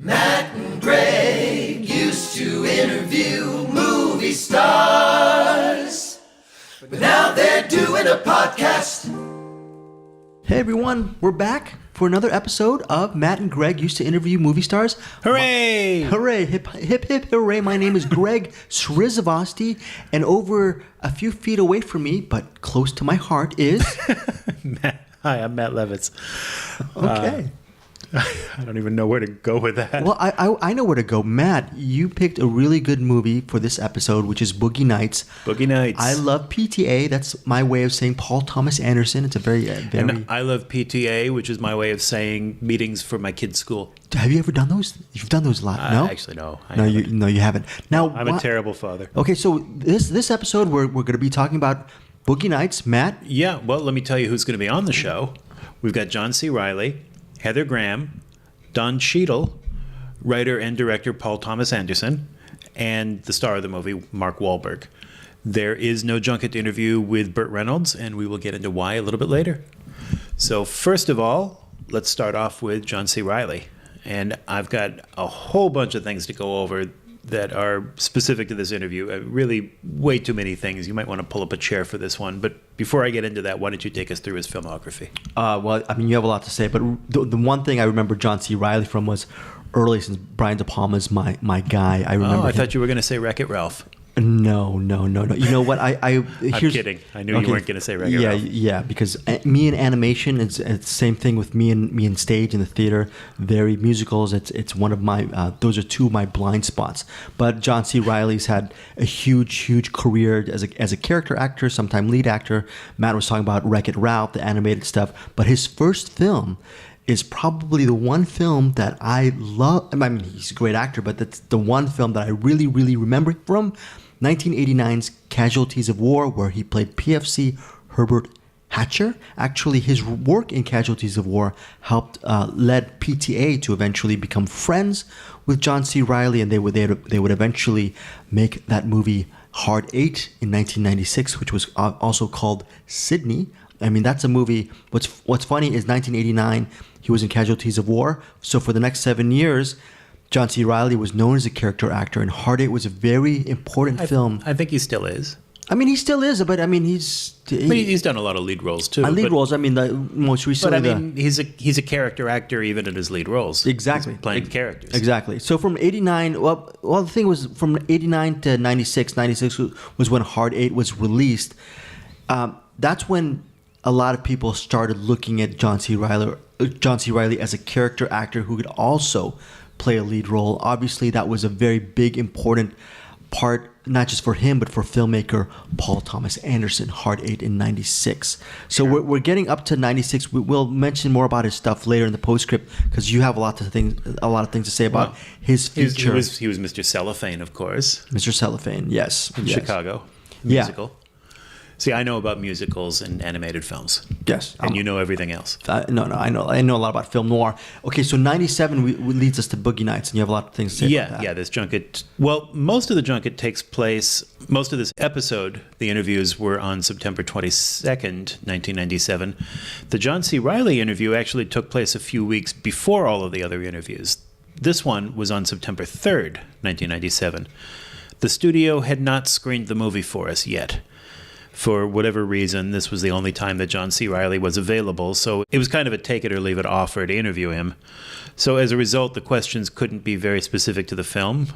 Matt and Greg used to interview movie stars, but now they're doing a podcast. Hey everyone, we're back for another episode of Matt and Greg used to interview movie stars. Hooray! Hooray! Hip hip hip hooray! My name is Greg Srizavosti, and over a few feet away from me, but close to my heart, is Hi, I'm Matt Levitz. okay. I don't even know where to go with that. Well, I know where to go. Matt, you picked a really good movie for this episode, which is Boogie Nights. Boogie Nights. I love PTA. That's my way of saying Paul Thomas Anderson. It's a very. And I love PTA, which is my way of saying meetings for my kids' school. Have you ever done those? You've done those a lot. No, actually, no. You haven't. Now I'm a terrible father. Okay, so this episode we're going to be talking about Boogie Nights. Matt. Yeah. Well, let me tell you who's going to be on the show. We've got John C. Reilly, Heather Graham, Don Cheadle, writer and director Paul Thomas Anderson, and the star of the movie, Mark Wahlberg. There is no junket interview with Burt Reynolds, and we will get into why a little bit later. So first of all, let's start off with John C. Reilly. And I've got a whole bunch of things to go over that are specific to this interview. Really way too many things. You might want to pull up a chair for this one. But before I get into that, why don't you take us through his filmography? Well, I mean, you have a lot to say, but the one thing I remember John C. Reilly from was early, since Brian De Palma's my guy. I remember. I thought you were going to say Wreck-It Ralph. No. You know what? I'm kidding. I knew you weren't going to say Wreck-It Ralph. Yeah, because me and animation, it's the same thing with me and stage in the theater. Very musicals. It's one of my. Those are two of my blind spots. But John C. Reilly's had a huge career as a character actor, sometime lead actor. Matt was talking about Wreck-It Ralph, the animated stuff. But his first film is probably the one film that I love. I mean, he's a great actor, but that's the one film that I really remember from 1989's Casualties of War, where he played PFC Herbert Hatcher. Actually, his work in Casualties of War led PTA to eventually become friends with John C. Reilly, and they would eventually make that movie Hard 8 in 1996, which was also called Sydney. I mean, that's a movie. What's funny is 1989, he was in Casualties of War. So for the next 7 years, John C. Reilly was known as a character actor, and Hard 8 was a very important film. I think he still is. I mean, he still is, but I mean, he's done a lot of lead roles too. Lead roles. I mean, the most recently. But I mean, he's a character actor even in his lead roles. Exactly. He's playing characters. Exactly. So from 89, well, the thing was from 89 to 96. 96 was when Hard 8 was released. That's when a lot of people started looking at John C. Reilly as a character actor who could also play a lead role. Obviously, that was a very big, important part, not just for him, but for filmmaker Paul Thomas Anderson, Hard 8 in 96. So Sure. we're getting up to 96. We'll mention more about his stuff later in the postscript, because you have a lot of things to say about his feature. He was Mr. Cellophane, of course. Mr. Cellophane, yes. In Chicago. Musical. Yeah. See, I know about musicals and animated films. Yes. And you know everything else. No, I know a lot about film noir. Okay, so 97 leads us to Boogie Nights, and you have a lot of things to say about that. Yeah, this junket. Well, most of the junket takes place, most of this episode, the interviews were on September 22nd, 1997. The John C. Reilly interview actually took place a few weeks before all of the other interviews. This one was on September 3rd, 1997. The studio had not screened the movie for us yet. For whatever reason, this was the only time that John C. Reilly was available, so it was kind of a take-it-or-leave-it offer to interview him. So as a result, the questions couldn't be very specific to the film.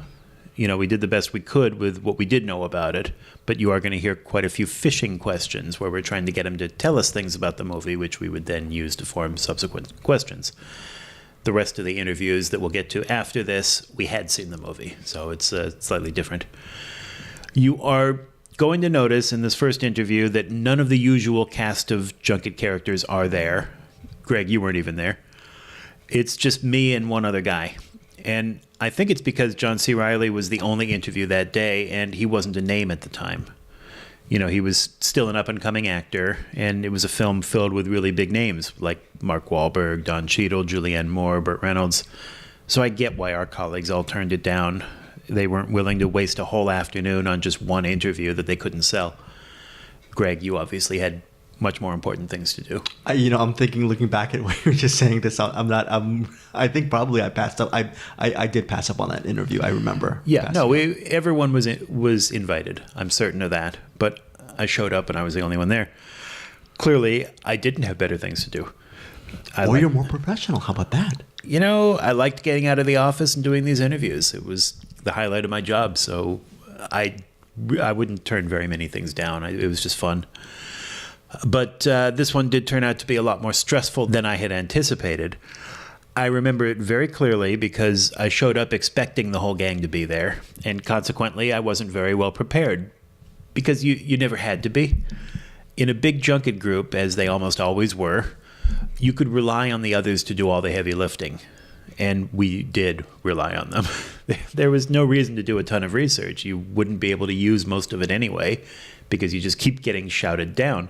You know, we did the best we could with what we did know about it, but you are going to hear quite a few fishing questions where we're trying to get him to tell us things about the movie, which we would then use to form subsequent questions. The rest of the interviews that we'll get to after this, we had seen the movie, so it's slightly different. You are going to notice in this first interview that none of the usual cast of junket characters are there. Greg, you weren't even there. It's just me and one other guy. And I think it's because John C. Reilly was the only interview that day, and he wasn't a name at the time. You know, he was still an up-and-coming actor, and it was a film filled with really big names, like Mark Wahlberg, Don Cheadle, Julianne Moore, Burt Reynolds. So I get why our colleagues all turned it down. They weren't willing to waste a whole afternoon on just one interview that they couldn't sell. Greg, you obviously had much more important things to do. I'm thinking, looking back at what you were just saying this, I think probably I passed up. I did pass up on that interview. I remember. Yeah, no, everyone was invited. I'm certain of that. But I showed up and I was the only one there. Clearly, I didn't have better things to do. You're more professional. How about that? I liked getting out of the office and doing these interviews. It was the highlight of my job. So I wouldn't turn very many things down. It was just fun. But this one did turn out to be a lot more stressful than I had anticipated. I remember it very clearly because I showed up expecting the whole gang to be there. And consequently, I wasn't very well prepared because you never had to be. In a big junket group, as they almost always were, you could rely on the others to do all the heavy lifting. And we did rely on them. There was no reason to do a ton of research. You wouldn't be able to use most of it anyway because you just keep getting shouted down.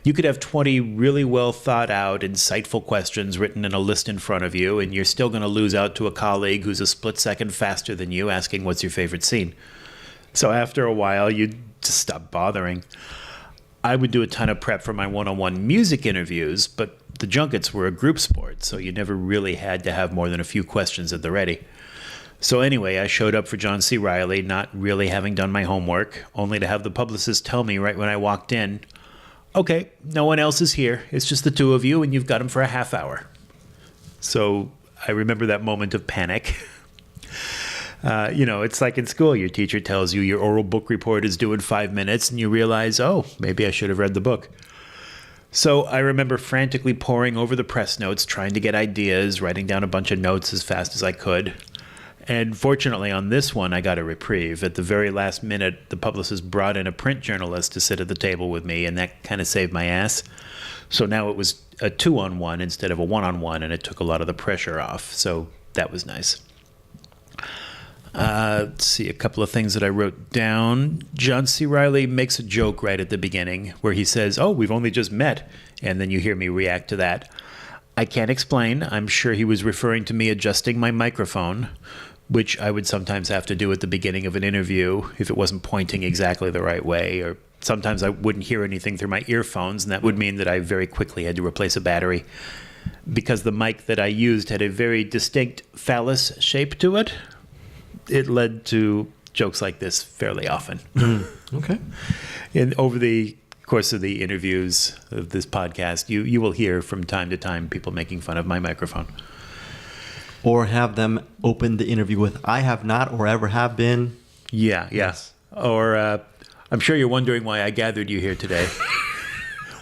You could have 20 really well thought out, insightful questions written in a list in front of you, and you're still going to lose out to a colleague who's a split second faster than you asking what's your favorite scene. So after a while, you'd just stop bothering. I would do a ton of prep for my one-on-one music interviews, but the junkets were a group sport, so you never really had to have more than a few questions at the ready. So anyway, I showed up for John C. Reilly, not really having done my homework, only to have the publicist tell me right when I walked in, okay, no one else is here. It's just the two of you, and you've got him for a half hour. So I remember that moment of panic. It's like in school. Your teacher tells you your oral book report is due in 5 minutes, and you realize, oh, maybe I should have read the book. So I remember frantically poring over the press notes, trying to get ideas, writing down a bunch of notes as fast as I could. And fortunately, on this one, I got a reprieve. At the very last minute, the publicist brought in a print journalist to sit at the table with me, and that kind of saved my ass. So now it was a 2-on-1 instead of a 1-on-1, and it took a lot of the pressure off. So that was nice. Let's see, a couple of things that I wrote down. John C. Reilly makes a joke right at the beginning where he says, oh, we've only just met. And then you hear me react to that. I can't explain. I'm sure he was referring to me adjusting my microphone, which I would sometimes have to do at the beginning of an interview if it wasn't pointing exactly the right way, or sometimes I wouldn't hear anything through my earphones, and that would mean that I very quickly had to replace a battery because the mic that I used had a very distinct phallus shape to it. It led to jokes like this fairly often. Okay. And over the course of the interviews of this podcast, you will hear from time to time people making fun of my microphone. Or have them open the interview with, I have not or ever have been. Yeah, yes. Or I'm sure you're wondering why I gathered you here today.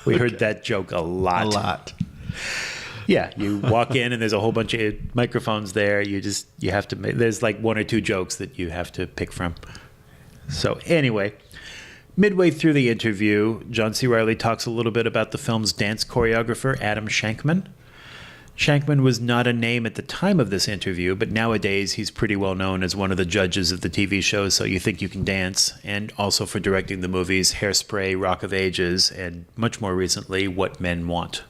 We heard that joke a lot. A lot. Yeah, you walk in and there's a whole bunch of microphones there. You have to, there's like one or two jokes that you have to pick from. So anyway, midway through the interview, John C. Reilly talks a little bit about the film's dance choreographer, Adam Shankman. Shankman was not a name at the time of this interview, but nowadays he's pretty well known as one of the judges of the TV show So You Think You Can Dance, and also for directing the movies Hairspray, Rock of Ages, and much more recently, What Men Want.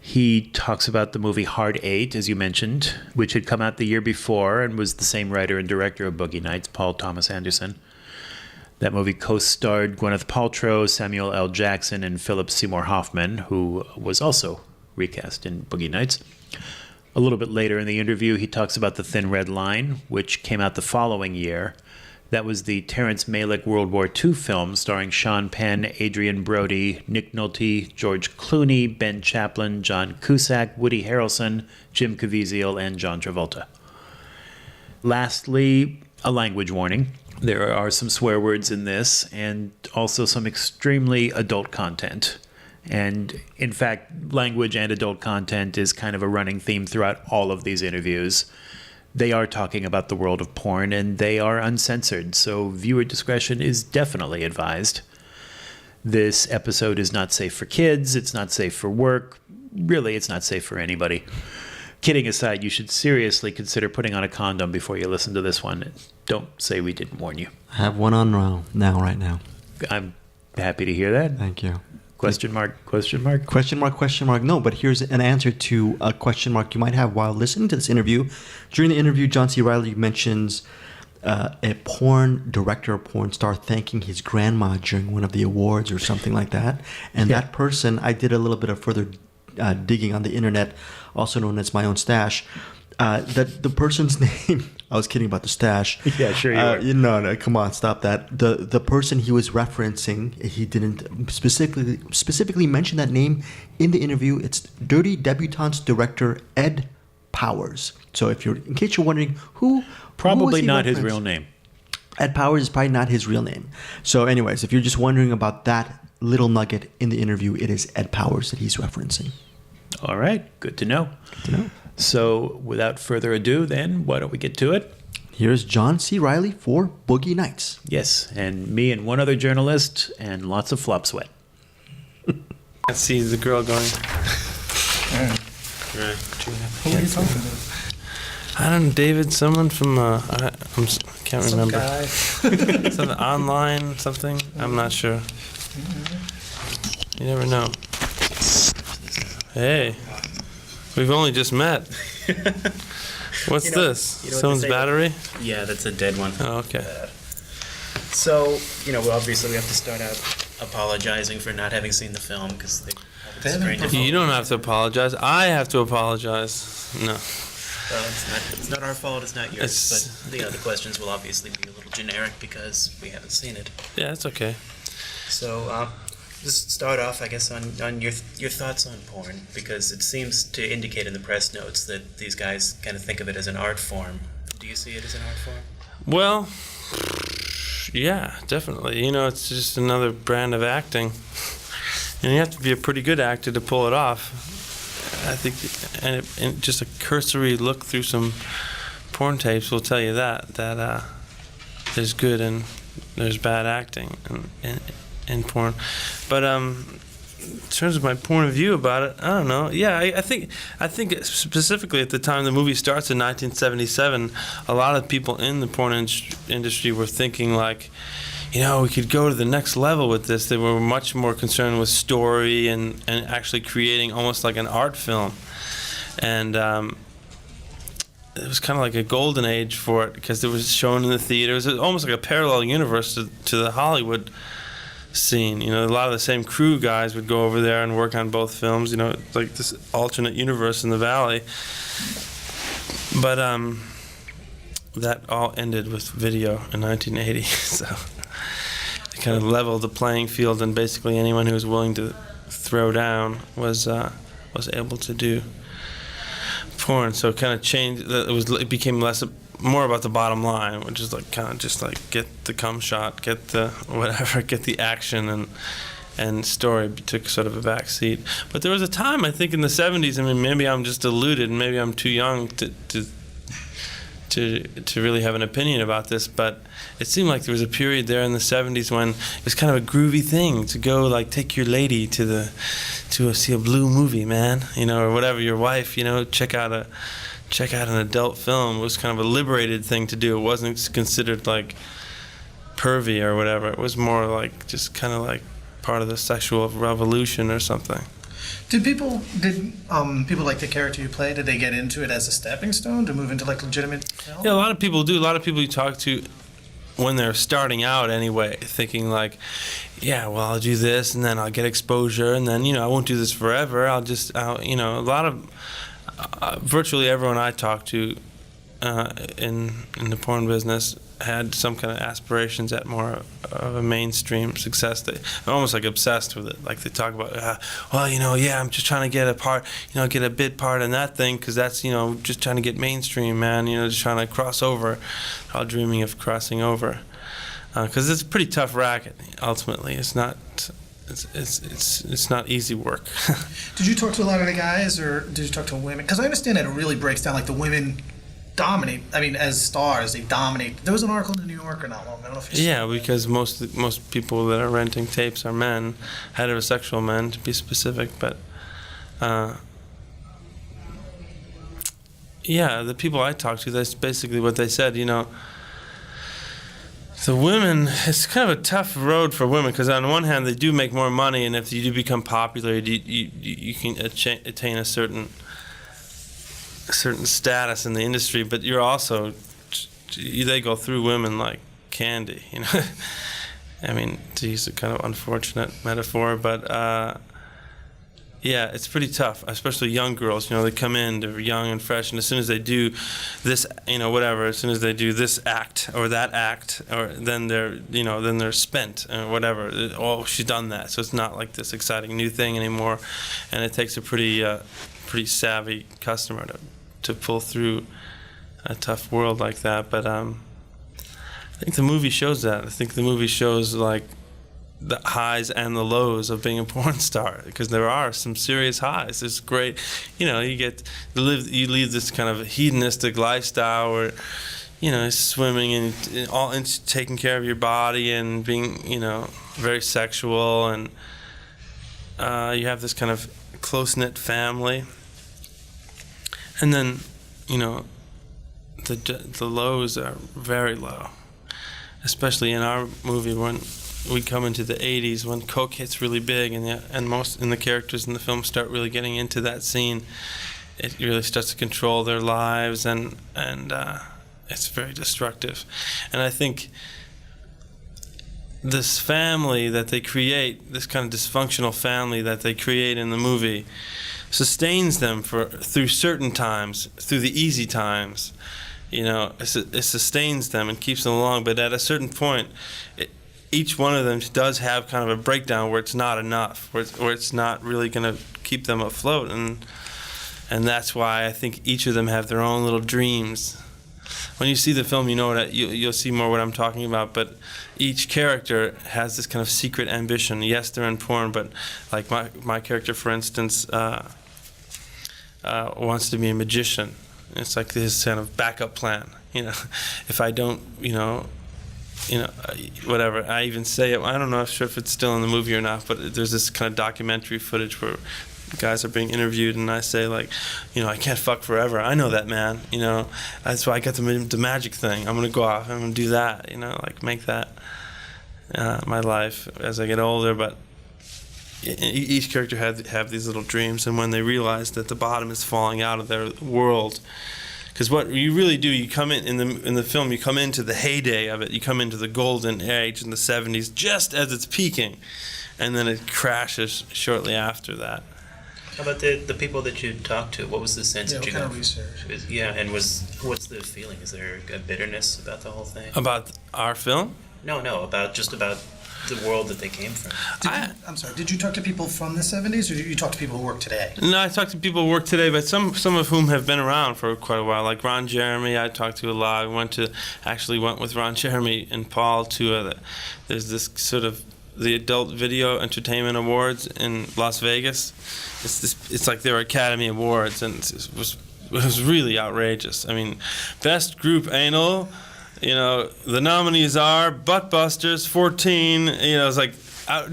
He talks about the movie Hard Eight, as you mentioned, which had come out the year before and was the same writer and director of Boogie Nights, Paul Thomas Anderson. That movie co-starred Gwyneth Paltrow, Samuel L. Jackson, and Philip Seymour Hoffman, who was also recast in Boogie Nights. A little bit later in the interview, he talks about The Thin Red Line, which came out the following year. That was the Terrence Malick World War II film starring Sean Penn, Adrian Brody, Nick Nolte, George Clooney, Ben Chaplin, John Cusack, Woody Harrelson, Jim Caviezel, and John Travolta. Lastly, a language warning. There are some swear words in this, and also some extremely adult content. And in fact, language and adult content is kind of a running theme throughout all of these interviews. They are talking about the world of porn, and they are uncensored, so viewer discretion is definitely advised. This episode is not safe for kids, it's not safe for work, really it's not safe for anybody. Kidding aside, you should seriously consider putting on a condom before you listen to this one. Don't say we didn't warn you. I have one on right now. I'm happy to hear that. Thank you. Question mark, question mark? Question mark, question mark. No, but here's an answer to a question mark you might have while listening to this interview. During the interview, John C. Reilly mentions a porn director, a porn star, thanking his grandma during one of the awards or something like that. And that person, I did a little bit of further digging on the internet, also known as my own stash. That the person's name, I was kidding about the stash. Yeah, sure you are. No, come on, stop that. The person he was referencing, he didn't specifically mention that name in the interview. It's Dirty Debutantes director Ed Powers. So in case you're wondering who Probably he not his referenced? real name. Ed Powers is probably not his real name. So anyways, if you're just wondering about that little nugget in the interview, it is Ed Powers that he's referencing. All right, good to know. Good to know. So without further ado, then, why don't we get to it? Here's John C. Reilly for Boogie Nights. Yes, and me and one other journalist and lots of flop sweat. I see the girl going. Who are you talking about? I don't know, David, someone from, can't Some remember. guy. Something online, something? I'm not sure. You never know. Hey, we've only just met. What's You know- this? you know what Someone's they say battery? Yeah, that's a dead one. Oh, okay. So, obviously we have to start out apologizing for not having seen the film because they You don't have to apologize. I have to apologize. No. Well, it's not our fault. It's not yours. It's- But the questions will obviously be a little generic because we haven't seen it. Yeah, it's okay. So, just start off, I guess, on your thoughts on porn, because it seems to indicate in the press notes that these guys kind of think of it as an art form. Do you see it as an art form? Well, yeah, definitely. It's just another brand of acting. And you have to be a pretty good actor to pull it off. I think, and just a cursory look through some porn tapes will tell you that there's good and there's bad acting in porn. But in terms of my point of view about it, I don't know. Yeah, I think specifically at the time the movie starts in 1977, a lot of people in the porn industry were thinking like, we could go to the next level with this. They were much more concerned with story and actually creating almost like an art film. And it was kind of like a golden age for it because it was shown in the theater. It was almost like a parallel universe to the Hollywood scene. A lot of the same crew guys would go over there and work on both films, like this alternate universe in the Valley. But that all ended with video in 1980, so it kind of leveled the playing field, and basically anyone who was willing to throw down was able to do porn. So it kind of changed. It became more about the bottom line, which is like kind of just like get the cum shot, get the whatever, get the action, and story took sort of a back seat. But there was a time, I think, in the 70s. I mean, maybe I'm just deluded, and maybe I'm too young to really have an opinion about this, but it seemed like there was a period there in the 70s when it was kind of a groovy thing to go like take your lady to see a blue movie, man, or whatever, your wife, check out an adult film. It was kind of a liberated thing to do. It wasn't considered like pervy or whatever. It was more like just kind of like part of the sexual revolution or something. Did people like the character you play? Did they get into it as a stepping stone to move into like legitimate film? Yeah, a lot of people do. A lot of people you talk to when they're starting out anyway, thinking like, yeah, well, I'll do this and then I'll get exposure and then, I won't do this forever. A lot of, virtually everyone I talk to in the porn business had some kind of aspirations at more of a mainstream success. They're almost like obsessed with it. Like they talk about, I'm just trying to get a part, get a bit part in that thing because that's, just trying to get mainstream, man. Just trying to cross over, all dreaming of crossing over. Because it's a pretty tough racket. Ultimately, it's not. It's not easy work. Did you talk to a lot of the guys, or did you talk to women? Because I understand that it really breaks down. Like the women dominate. I mean, as stars, they dominate. There was an article in the New Yorker not long. I don't know if you Yeah, because most people that are renting tapes are men, heterosexual men to be specific. But the people I talked to, that's basically what they said. The women, it's kind of a tough road for women because on one hand they do make more money, and if you do become popular, you can attain a certain status in the industry, but you're also they go through women like candy, you know. I mean, to use a kind of unfortunate metaphor, but yeah, it's pretty tough, especially young girls. You know, they come in, they're young and fresh, and as soon as they do this, you know, whatever, as soon as they do this act or that act, or then they're spent or whatever. Oh, she's done that, so it's not like this exciting new thing anymore, and it takes a pretty savvy customer to pull through a tough world like that. But I think the movie shows that. I think the movie shows like the highs and the lows of being a porn star, because there are some serious highs. It's great, you know. You lead this kind of hedonistic lifestyle where, you know, swimming and all into taking care of your body and being, you know, very sexual, and you have this kind of close-knit family. And then, you know, the lows are very low, especially in our movie when we come into the 80s, when coke hits really big, and the characters in the film start really getting into that scene. It really starts to control their lives, and it's very destructive. And I think this family that they create, this kind of dysfunctional family that they create in the movie, sustains them through certain times, through the easy times. You know, it sustains them and keeps them along. But at a certain point, each one of them does have kind of a breakdown where it's not enough, where it's not really going to keep them afloat, and that's why I think each of them have their own little dreams. When you see the film, you know you'll see more what I'm talking about. But each character has this kind of secret ambition. Yes, they're in porn, but like my character, for instance, wants to be a magician. It's like this kind of backup plan. You know, if I don't, whatever. I even say it. I don't know if it's still in the movie or not, but there's this kind of documentary footage where guys are being interviewed, and I say, like, I can't fuck forever. I know that, man. That's why I got the magic thing. I'm gonna go off. I'm gonna do that. Like make that my life as I get older. But each character have these little dreams, and when they realize that the bottom is falling out of their world. Because what you really do, you come in the film, you come into the heyday of it. You come into the golden age in the 70s, just as it's peaking, and then it crashes shortly after that. How about the people that you talked to? What was the sense that you got? What kind of research? What's the feeling? Is there a bitterness about the whole thing? About our film? No, about the world that they came from. I'm sorry. Did you talk to people from the 70s, or did you talk to people who work today? No, I talked to people who work today, but some of whom have been around for quite a while. Like Ron Jeremy, I talked to a lot. I went with Ron Jeremy and Paul to there's this sort of the Adult Video Entertainment Awards in Las Vegas. It's like their Academy Awards, and it was really outrageous. I mean, best group anal. The nominees are Buttbusters, 14. It's like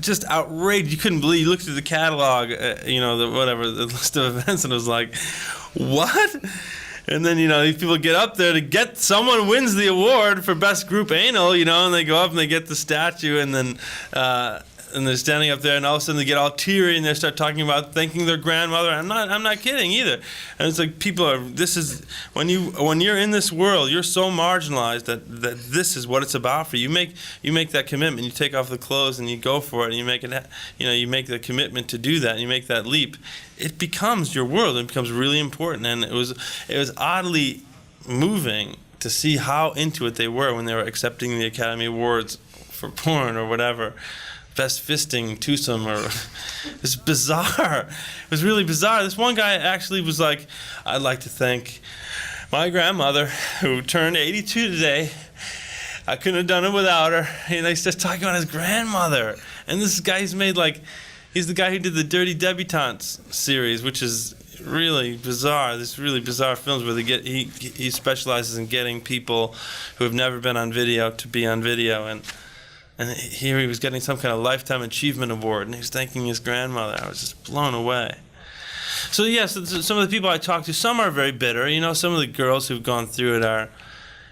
just outrageous. You couldn't believe. You looked at the catalog, the list of events, and it was like, what? And then these people get up there to get someone wins the award for best group anal, and they go up and they get the statue, and then and they're standing up there, and all of a sudden they get all teary and they start talking about thanking their grandmother. I'm not kidding either. And it's like this is when you're in this world, you're so marginalized that this is what it's about for you. You make that commitment. You take off the clothes and you go for it, and you make it. You make the commitment to do that, and you make that leap. It becomes your world. It becomes really important, and it was oddly moving to see how into it they were when they were accepting the Academy Awards for porn or whatever. Best fisting twosome, or it was bizarre. It was really bizarre. This one guy actually was like, I'd like to thank my grandmother who turned 82 today. I couldn't have done it without her. And they started talking about his grandmother. And this guy he's the guy who did the Dirty Debutantes series, which is really bizarre. This really bizarre films where he specializes in getting people who have never been on video to be on video, and here he was getting some kind of Lifetime Achievement Award, and he was thanking his grandmother. I was just blown away. So yes, some of the people I talked to, some are very bitter. Some of the girls who've gone through it are,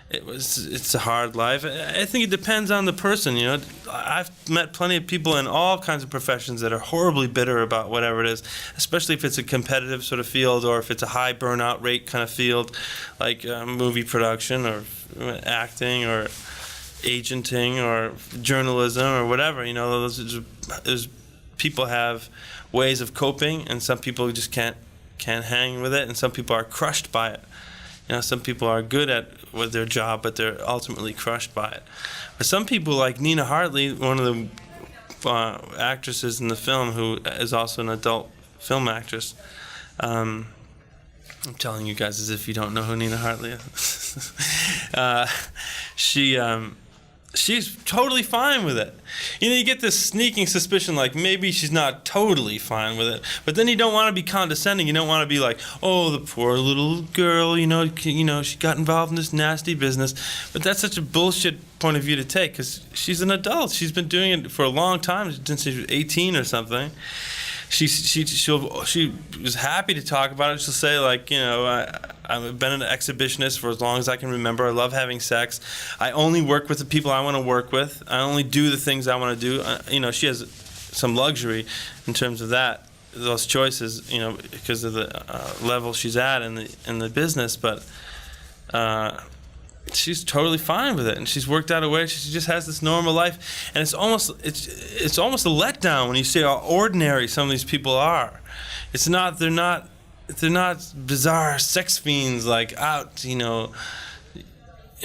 it's a hard life. I think it depends on the person, you know. I've met plenty of people in all kinds of professions that are horribly bitter about whatever it is, especially if it's a competitive sort of field or if it's a high burnout rate kind of field, like movie production or acting or agenting or journalism or whatever. You know, those people have ways of coping, and some people just can't hang with it, and some people are crushed by it. You know, some people are good with their job, but they're ultimately crushed by it. But some people, like Nina Hartley, one of the actresses in the film, who is also an adult film actress. I'm telling you guys as if you don't know who Nina Hartley is. She's totally fine with it. You know, you get this sneaking suspicion like maybe she's not totally fine with it, but then you don't want to be condescending. You don't want to be like, oh, the poor little girl, you know, she got involved in this nasty business. But that's such a bullshit point of view to take, because she's an adult. She's been doing it for a long time, since she was 18 or something. She was happy to talk about it. She'll say, like, you know, I've been an exhibitionist for as long as I can remember. I love having sex. I only work with the people I want to work with. I only do the things I want to do. You know, she has some luxury in terms of those choices, you know, because of the level she's at in the business. But she's totally fine with it, and she's worked out a way. She just has this normal life, and it's almost a letdown when you see how ordinary some of these people are. They're not bizarre sex fiends like out, you know.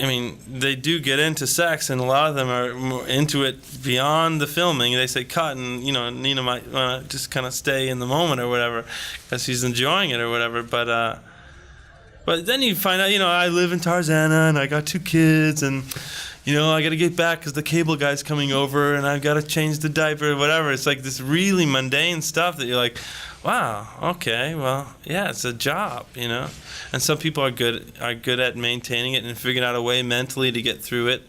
I mean, they do get into sex, and a lot of them are more into it beyond the filming. They say cut, and, you know, Nina might want to just kind of stay in the moment or whatever because she's enjoying it or whatever. But then you find out, you know, I live in Tarzana and I got 2 kids, and, you know, I got to get back because the cable guy's coming over, and I've got to change the diaper or whatever. It's like this really mundane stuff that you're like, wow, okay, well, yeah, it's a job, you know. And some people are good at maintaining it and figuring out a way mentally to get through it,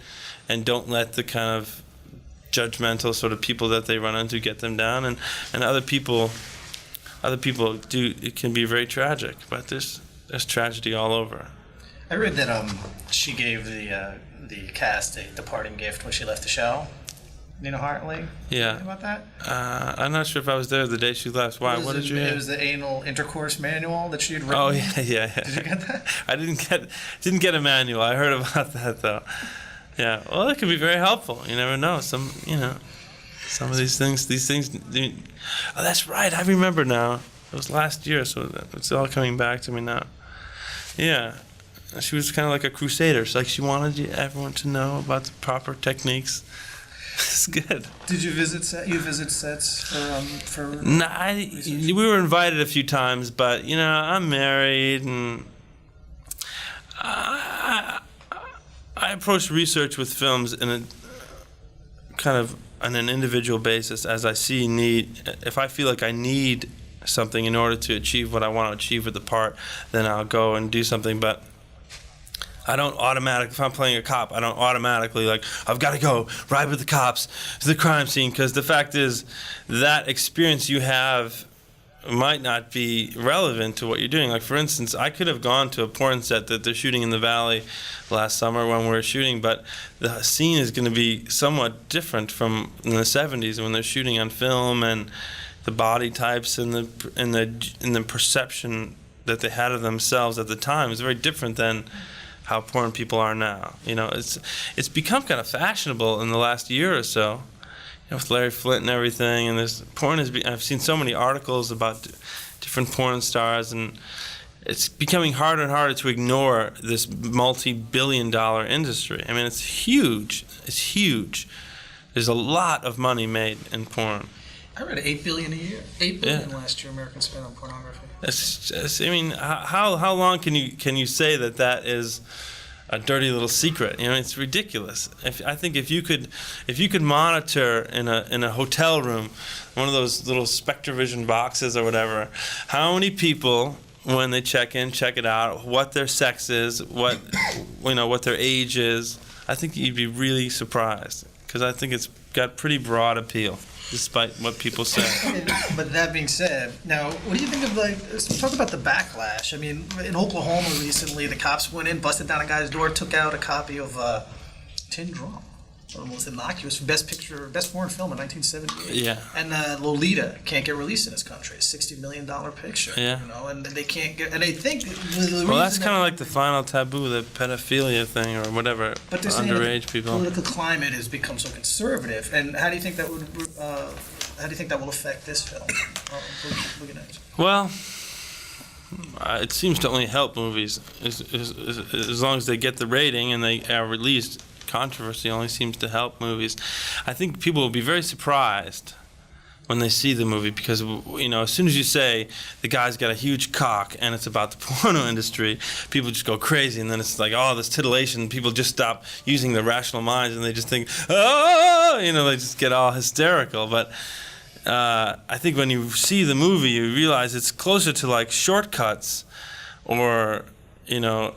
and don't let the kind of judgmental sort of people that they run into get them down. And other people do. It can be very tragic, but there's tragedy all over. I read that she gave the cast a departing gift when she left the show. Nina Hartley. Yeah. Think about that? I'm not sure if I was there the day she left. Why? What did you hear? It was the anal intercourse manual that she had written. Oh yeah. Did you get that? I didn't get a manual. I heard about that though. Yeah. Well, it can be very helpful. You never know. Some of these things. Oh, that's right. I remember now. It was last year, so it's all coming back to me now. Yeah. She was kind of like a crusader. So, like, she wanted everyone to know about the proper techniques. It's good. Did you visit sets for? Nah, we were invited a few times, but, you know, I'm married, and I approach research with films in a kind of on an individual basis as I see need. If I feel like I need something in order to achieve what I want to achieve with the part, then I'll go and do something. But I don't automatically, if I'm playing a cop, I don't automatically like, I've got to go ride with the cops to the crime scene, because the fact is that experience you have might not be relevant to what you're doing. Like, for instance, I could have gone to a porn set that they're shooting in the Valley last summer when we were shooting, but the scene is going to be somewhat different from in the 70s when they're shooting on film, and the body types and the perception that they had of themselves at the time is very different than how porn people are now. You know, it's become kind of fashionable in the last year or so, you know, with Larry Flynt and everything. And I've seen so many articles about different porn stars, and it's becoming harder and harder to ignore this multi-billion-dollar industry. I mean, it's huge. It's huge. There's a lot of money made in porn. I read $8 billion a year. $8 billion last year Americans spent on pornography. I mean, how long can you say that is a dirty little secret? You know, it's ridiculous. I think if you could monitor in a hotel room, one of those little SpectraVision boxes or whatever, how many people when they check in, check it out, what their sex is, what their age is, I think you'd be really surprised, because I think it's got pretty broad appeal, despite what people say. But that being said, now, what do you think of, like, let's talk about the backlash. I mean, in Oklahoma recently, the cops went in, busted down a guy's door, took out a copy of Tin Drum, the most innocuous best foreign film in 1978. Yeah. And Lolita can't get released in this country. It's a $60 million picture. Yeah. You know, and they can't get, and they think. Well, that's kind of like the final taboo, the pedophilia thing or whatever. But they're saying underage that people. The political climate has become so conservative, and how do you think that would? How do you think that will affect this film? Boogie Nights. Well, it seems to only help movies as long as they get the rating and they are released. Controversy only seems to help movies. I think people will be very surprised when they see the movie because, you know, as soon as you say the guy's got a huge cock and it's about the porno industry, people just go crazy, and then it's like, oh, this titillation. People just stop using their rational minds and they just think, oh, you know, they just get all hysterical. But I think when you see the movie, you realize it's closer to like Shortcuts or, you know,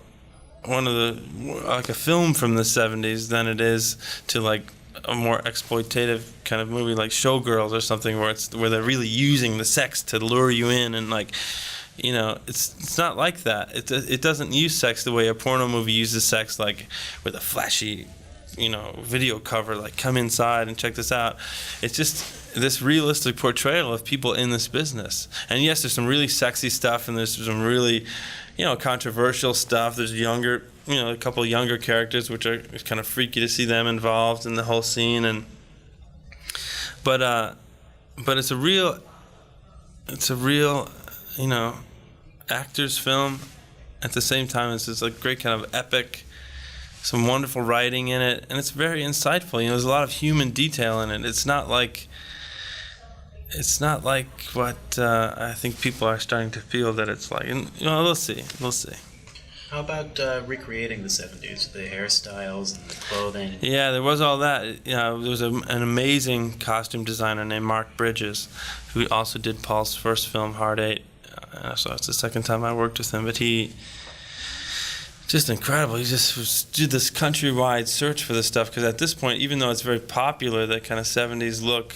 like a film from the 70s than it is to like a more exploitative kind of movie like Showgirls or something where they're really using the sex to lure you in, and like, you know, it's not like that. It doesn't use sex the way a porno movie uses sex, like with a flashy, you know, video cover, like come inside and check this out. It's just this realistic portrayal of people in this business. And yes, there's some really sexy stuff and there's some really, you know, controversial stuff. There's younger, you know, a couple of younger characters, which are kind of freaky to see them involved in the whole scene. But it's a real, you know, actor's film. At the same time, it's this like great kind of epic, some wonderful writing in it, and it's very insightful. You know, there's a lot of human detail in it. It's not like what I think people are starting to feel that it's like. And, you know, we'll see. How about recreating the 70s, the hairstyles and the clothing? Yeah, there was all that. You know, there was an amazing costume designer named Mark Bridges, who also did Paul's first film, Hard Eight. So it's the second time I worked with him, but he just incredible. He just did this countrywide search for this stuff, because at this point, even though it's very popular, that kind of 70s look,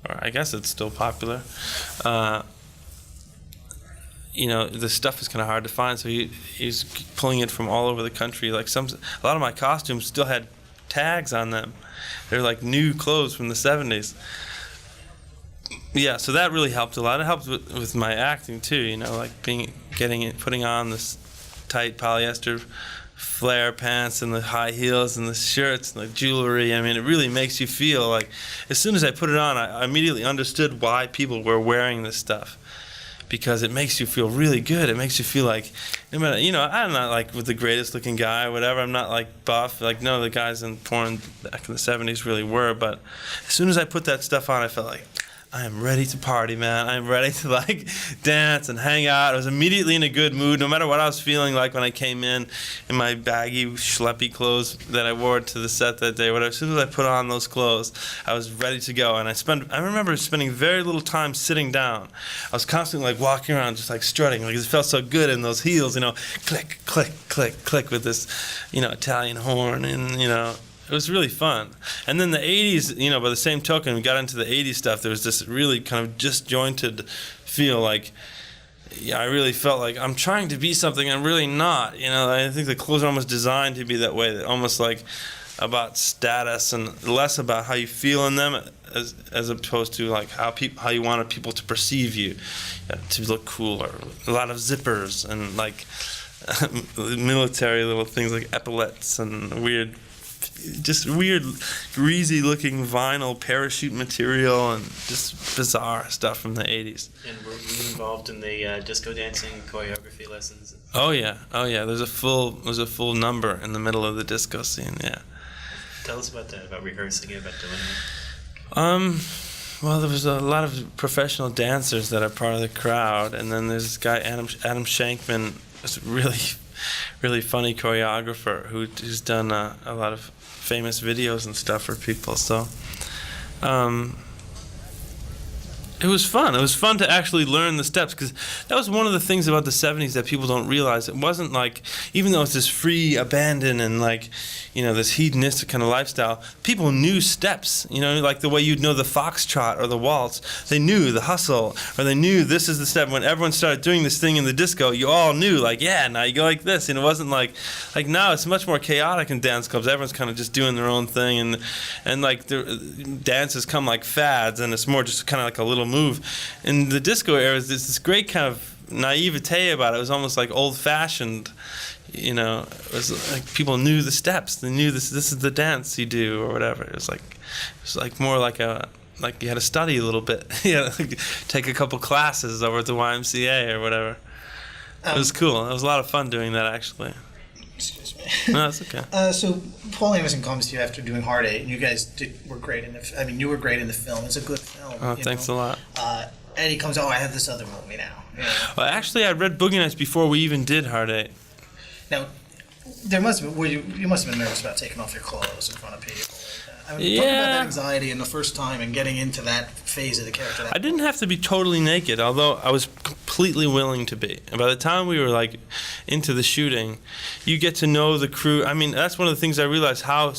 or I guess it's still popular, you know, the stuff is kind of hard to find, so he's pulling it from all over the country. Like a lot of my costumes still had tags on them. They're like new clothes from the 70s. Yeah, so that really helped a lot. It helped with my acting too, you know, like putting on this tight polyester flare pants and the high heels and the shirts and the jewelry. I mean, it really makes you feel like, as soon as I put it on, I immediately understood why people were wearing this stuff, because it makes you feel really good. It makes you feel like, no matter, you know, I'm not like with the greatest looking guy or whatever. I'm not like buff. Like, no, the guys in porn back in the 70s really were. But as soon as I put that stuff on, I felt like, I am ready to party, man. I'm ready to like dance and hang out. I was immediately in a good mood, no matter what I was feeling like when I came in my baggy, schleppy clothes that I wore to the set that day. Whatever. As soon as I put on those clothes, I was ready to go. And I remember spending very little time sitting down. I was constantly like walking around, just like strutting, like it felt so good in those heels, you know, click, click, click, click with this, you know, Italian horn, and you know. It was really fun. And then the 80s, you know, by the same token, we got into the 80s stuff. There was this really kind of disjointed feel, like, yeah, I really felt like I'm trying to be something I'm really not. You know, I think the clothes are almost designed to be that way, almost like about status and less about how you feel in them, as opposed to like how you wanted people to perceive you, to look cool, or a lot of zippers and like military little things like epaulets and weird, greasy looking vinyl parachute material and just bizarre stuff from the 80s. And were you involved in the disco dancing choreography lessons? Oh yeah. There's a full number in the middle of the disco scene. Yeah. Tell us about that, about rehearsing it, about doing it. Well, there was a lot of professional dancers that are part of the crowd, and then there's this guy Adam Shankman, a really funny choreographer who's done a lot of famous videos and stuff for people. So It was fun. It was fun to actually learn the steps, because that was one of the things about the 70s that people don't realize. It wasn't like, even though it's this free abandon and like, this hedonistic kind of lifestyle, people knew steps, like the way you'd know the foxtrot or the waltz. They knew the hustle, or they knew this is the step. When everyone started doing this thing in the disco, you all knew, like, yeah, now you go like this. And it wasn't like now it's much more chaotic in dance clubs. Everyone's kind of just doing their own thing, and like the dances come like fads, and it's more just kind of like a little move. In the disco era, there's this great kind of naivete about it. It was almost like old-fashioned. It was like people knew the steps. They knew this is the dance you do, or whatever. It was like more like you had to study a little bit. Like take a couple classes over at the YMCA or whatever. It was cool. It was a lot of fun doing that, actually. Excuse me. No, that's okay. So Paul Anderson comes to you after doing Hard Eight, and you guys were great in the. You were great in the film. It's a good film. Oh, thanks a lot. And he comes, I have this other movie now. Well, actually, I read Boogie Nights before we even did Hard Eight. Now, there must have been, you must have been nervous about taking off your clothes in front of people. Talk about that anxiety in the first time and getting into that phase of the character. I didn't have to be totally naked, although I was completely willing to be. And by the time we were into the shooting, you get to know the crew. I mean, that's one of the things I realized, how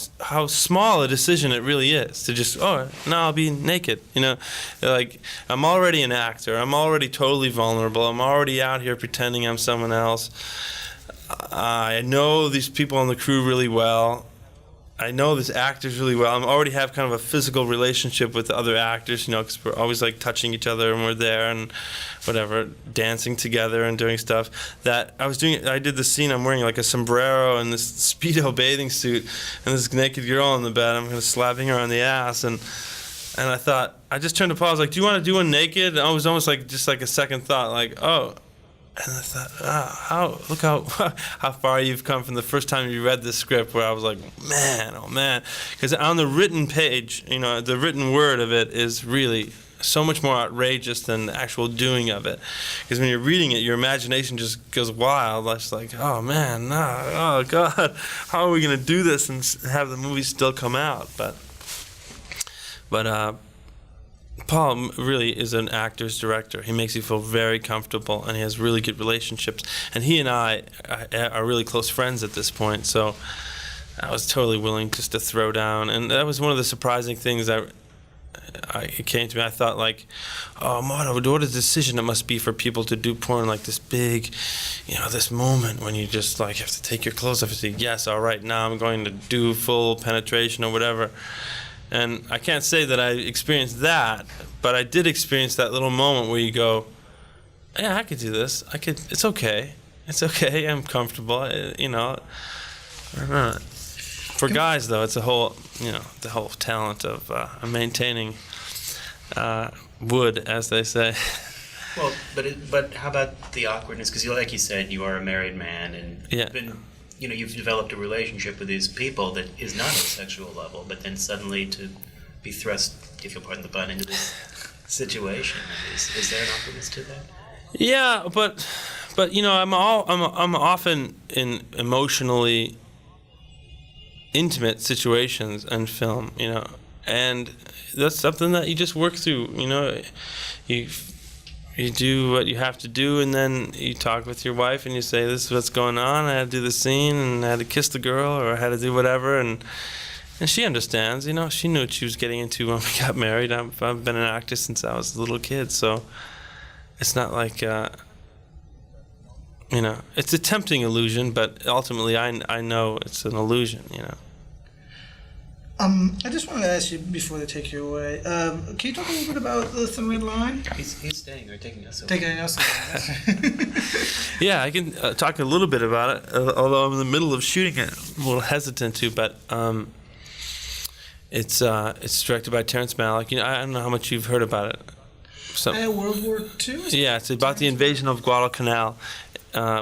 small a decision it really is to just, now I'll be naked. Like, I'm already an actor. I'm already totally vulnerable. I'm already out here pretending I'm someone else. I know these people on the crew really well. I know these actors really well. I already have kind of a physical relationship with the other actors, because we're always touching each other and we're there and whatever, dancing together and doing stuff. That I did the scene. I'm wearing like a sombrero and this Speedo bathing suit and this naked girl in the bed. I'm kind of slapping her on the ass and I thought, I just turned to Paul. I was like, "Do you want to do one naked?" And I was almost just like a second thought, like, "Oh." And I thought, look how far you've come from the first time you read this script, where I was like, man, oh man. Because on the written page, the written word of it is really so much more outrageous than the actual doing of it. Because when you're reading it, your imagination just goes wild. It's like, oh man, no, oh God, how are we going to do this and have the movie still come out? But Paul really is an actor's director. He makes you feel very comfortable, and he has really good relationships. And he and I are really close friends at this point, so I was totally willing just to throw down. And that was one of the surprising things that it came to me. I thought, what a decision it must be for people to do porn, like this big, this moment when you just have to take your clothes off and say, yes, all right, now I'm going to do full penetration or whatever. And I can't say that I experienced that, but I did experience that little moment where you go, yeah, I could do this. It's okay. It's okay. I'm comfortable. For guys, though, it's the whole talent of maintaining wood, as they say. Well, but how about the awkwardness? Because like you said, you are a married man, and you've developed a relationship with these people that is not on a sexual level, but then suddenly to be thrust, if you'll pardon the pun, into this situation, is there an awkwardness to that? Yeah, but I'm often in emotionally intimate situations in film, and that's something that you just work through. You do what you have to do, and then you talk with your wife and you say, this is what's going on. I had to do the scene, and I had to kiss the girl, or I had to do whatever. And she understands. She knew what she was getting into when we got married. I've been an actor since I was a little kid, so it's not like, it's a tempting illusion, but ultimately I know it's an illusion, I just wanted to ask you before they take you away. Can you talk a little bit about the Thin Line? He's staying or taking us away. Taking us away. Yeah, I can talk a little bit about it, although I'm in the middle of shooting it. I'm a little hesitant to, but it's directed by Terrence Malick. I don't know how much you've heard about it. World War II? Yeah, it's about the invasion of Guadalcanal,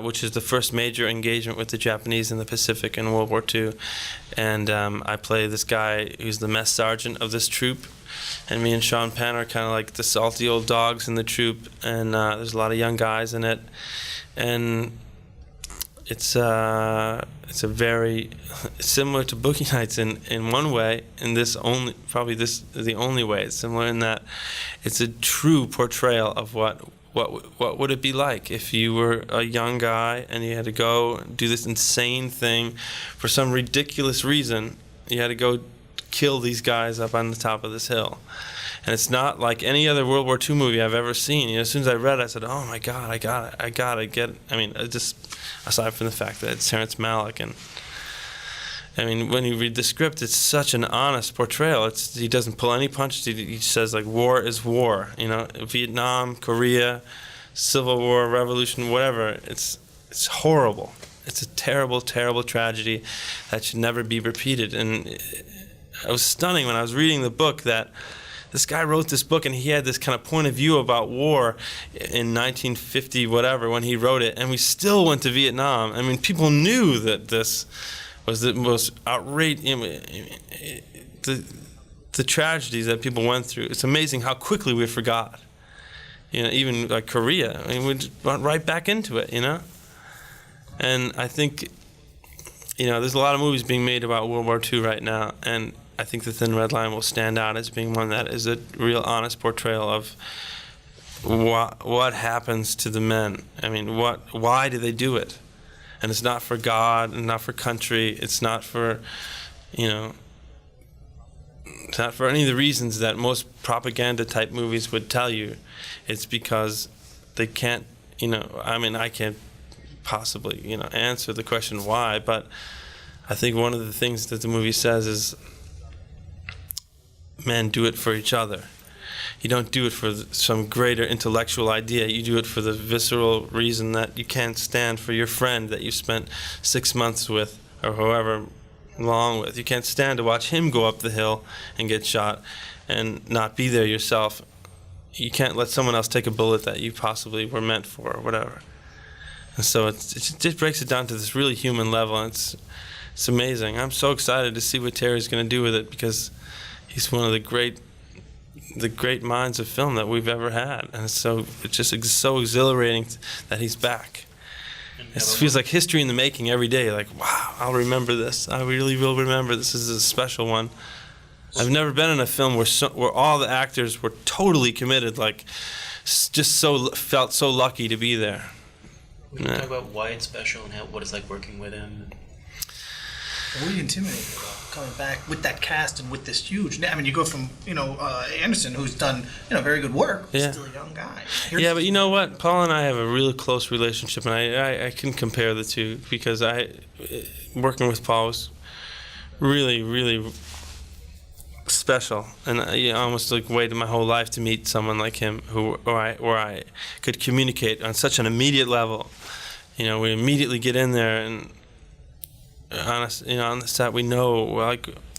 which is the first major engagement with the Japanese in the Pacific in World War II. And I play this guy who's the mess sergeant of this troop. And me and Sean Penn are kind of like the salty old dogs in the troop. And there's a lot of young guys in it. And it's a very similar to Boogie Nights in one way, and this is the only way it's similar in that it's a true portrayal of what would it be like if you were a young guy and you had to go and do this insane thing for some ridiculous reason. You had to go kill these guys up on the top of this hill. And it's not like any other World War II movie I've ever seen. You know, as soon as I read it, I said, "Oh my God, I gotta get it." I mean, just aside from the fact that it's Terrence Malick, and I mean, when you read the script, it's such an honest portrayal. He doesn't pull any punches. He says like, "War is war." You know, Vietnam, Korea, Civil War, Revolution, whatever. It's horrible. It's a terrible, terrible tragedy that should never be repeated. And it was stunning when I was reading the book that this guy wrote this book, and he had this kind of point of view about war in 1950, whatever, when he wrote it, and we still went to Vietnam. I mean, people knew that this was the most outrageous, the tragedies that people went through. It's amazing how quickly we forgot. You know, even like Korea, I mean, we just went right back into it, you know? And I think, you know, there's a lot of movies being made about World War II right now, and I think The Thin Red Line will stand out as being one that is a real honest portrayal of what happens to the men. I mean, why do they do it? And it's not for God and not for country. It's not for, you know, it's not for any of the reasons that most propaganda-type movies would tell you. It's because they can't, you know, I mean, I can't possibly, you know, answer the question why, but I think one of the things that the movie says is, men do it for each other. You don't do it for some greater intellectual idea. You do it for the visceral reason that you can't stand for your friend that you spent 6 months with, or however long with. You can't stand to watch him go up the hill and get shot and not be there yourself. You can't let someone else take a bullet that you possibly were meant for, or whatever. And so it just breaks it down to this really human level, and it's amazing. I'm so excited to see what Terry's going to do with it, because he's one of the great minds of film that we've ever had, and it's just so exhilarating that he's back. It feels like history in the making every day. Like, wow, I'll remember this. I really will remember. This is a special one. I've never been in a film where all the actors were totally committed. Like, just felt so lucky to be there. We can talk about why it's special and what it's like working with him. What are you intimidated about coming back with that cast and with this huge? I mean, you go from Anderson, who's done very good work, but still a young guy. Yeah, but you know what? Paul and I have a really close relationship, and I can compare the two, because working with Paul was really, really special, and I almost waited my whole life to meet someone like him, where I could communicate on such an immediate level. You know, we immediately get in there and. On the set, we know,